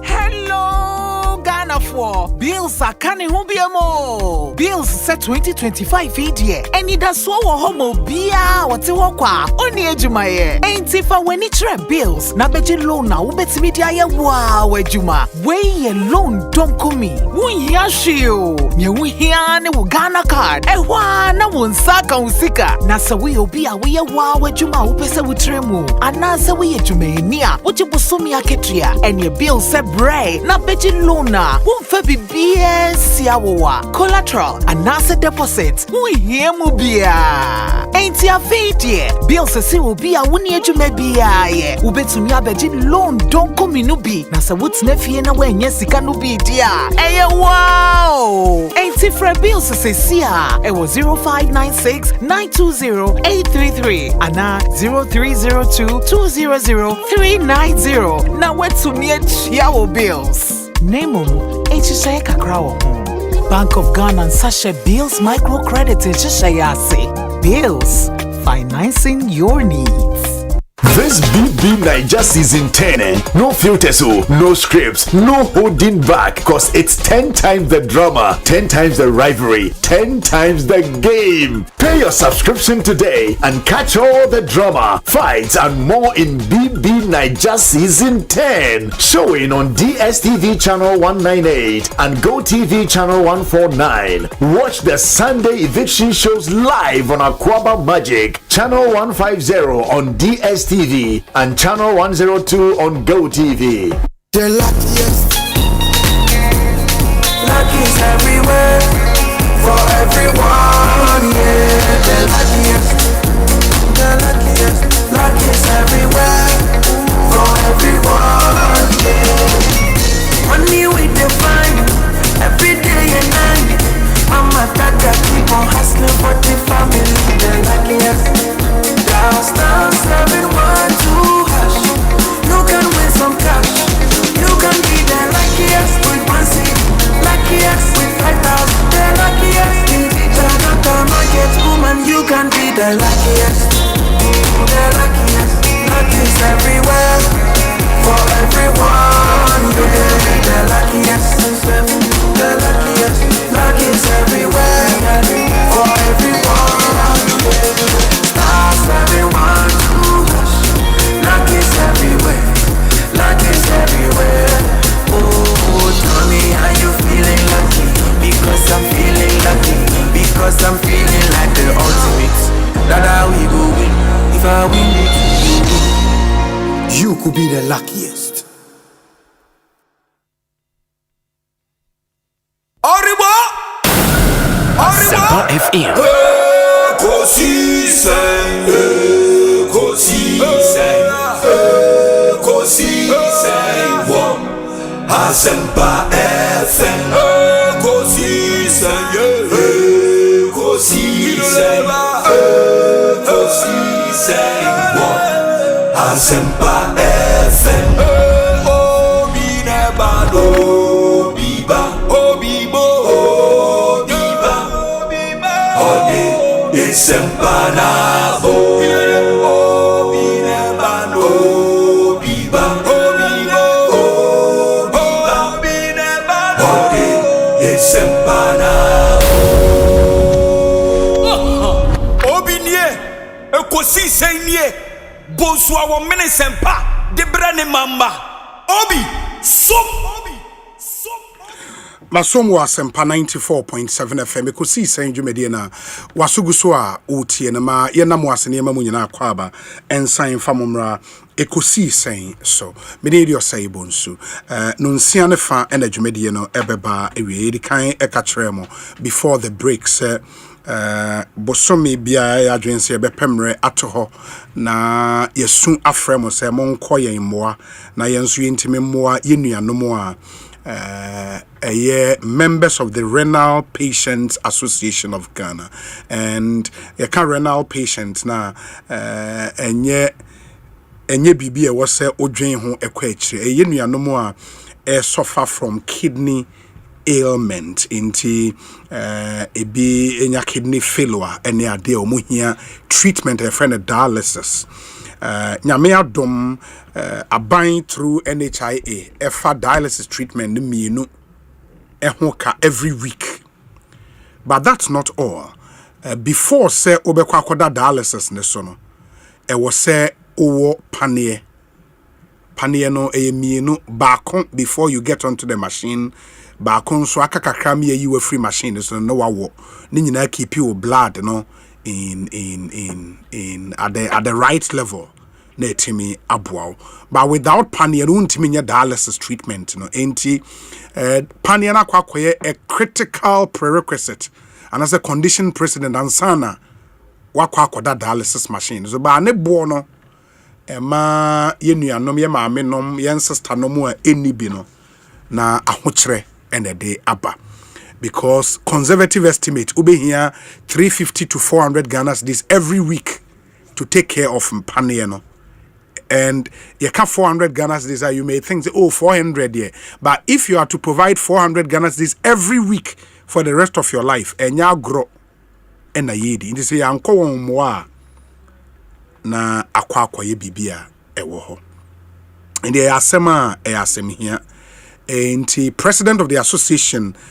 Hello, Ghana for bills are coming home. Bills set 2025 year. And it does so homo bia what you walk only ejumaye. Ain't if I when it bills. Na beji loan na ubet media ya wow ejuma. Way alone don't come me. Wun yashio. Nye wun hiane wu Ghana card. Ewa na wun saka usika. Na sa we obia we ya wow ejuma upese wutremu. Anasa we ejumaye niya. Uchi busumi ya ketria. And your bill se bray. Na beji loan na. Wun febi BS yawa. Collateral and NASA deposit. We hear mubia. Ain't ya fate bill se will be a 1 year to maybe a ubetumi abeji loan don't come in nubi. Nasa what's nephew na when yes can be dear. Hey wow. Ain't it for bill se sia. It was 0596 920 833 and 0302 200 390. Now where to me yawo bills. Name HSA Kakrawo. Bank of Ghana and Sasha Bills Microcredit HSA Bills financing your needs. This BB Niger season 10, no filters, no scripts, no holding back, cause it's 10 times the drama, 10 times the rivalry, 10 times the game. Pay your subscription today and catch all the drama, fights, and more in BB Niger season 10. Showing on DSTV channel 198 and GoTV channel 149. Watch the Sunday eviction shows live on Aquaba Magic, channel 150 on DSTV and channel 102 on GoTV. The luckiest, lucky's everywhere for everyone. Yeah, the luckiest, lucky's everywhere for everyone. Yeah. Money we define every day and night. Mama, Tata keep on hustling for the family. The luckiest. Downstairs, everyone to hush. You can win some cash. You can be the luckiest with 1 seat, luckiest with 5,000. The luckiest in the market woman. You can be the luckiest. The luckiest, luckiest everywhere for everyone. You can be the luckiest. The luckiest, luckiest everywhere for everyone. Everyone to hush. Luck is everywhere. Luck is everywhere. Oh, tell me how you feeling lucky. Because I'm feeling lucky. Because I'm feeling like the ultimate. That how we go win. If I win it, you win. You could be the luckiest. Arriba! Asempa FM. Ekosiisen, Asempa FM. Ekosiisen, Asempa FM. Obi nebado, biba, obibo, obiba, ode, Asempa nabo. Obi nebado, biba, obibo, obiba, ode, Asempa nabo. Obi nie, Ekosiisen nie. Bonsu our Militant, the brand mamba. Obi, Masomo Asempa 94.7 FM. Ekosiisen Jumediana wasuguso a utie na ma yena mo asene ma munyina akwaba ensan famomra Ekosiisen so mede Osei Bonsu no nsia ne fa ena Jumedie no ebeba ewie edi kan eka before the break say bosomi bia adwense bepemre atoho na yesu afremo se monko yen moa na yenso yentime moa yenuanom a members of the Renal Patients Association of Ghana, and a renal patient na enye bibi e wose odwen ho ekwachire e yenuanom suffer from kidney ailment inti ebi enya kidney failure ene ade omuhia treatment a friend dialysis nyame adom aban through NHIA efa dialysis treatment mienu ehoka every week, but that's not all. Before say obekwa akoda dialysis ne so no e was say owo panie no mienu baako before you get onto the machine. Bakon so akakakra me yi free machine so no wawo ni nyina keep your blood no in at the right level na etimi aboa, but without panier untimi nya dialysis treatment no enti panier na kwakoye a critical prerequisite and as a condition precedent ansana wakwakoda dialysis machine so ba ne bo no ema yenuanom ye maame nom ye sister nom a eni bi no na ahokyere and a day abba, because conservative estimate ube here 350 to 400 Ghana cedis every week to take care of Mpaniano. And you can 400 Ghana cedis, you may think 400 yeah, but if you are to provide 400 Ghana cedis every week for the rest of your life and ya grow and a yedi in this uncle na akwa bibia ewo ho. And the asema asem here. And the president of the association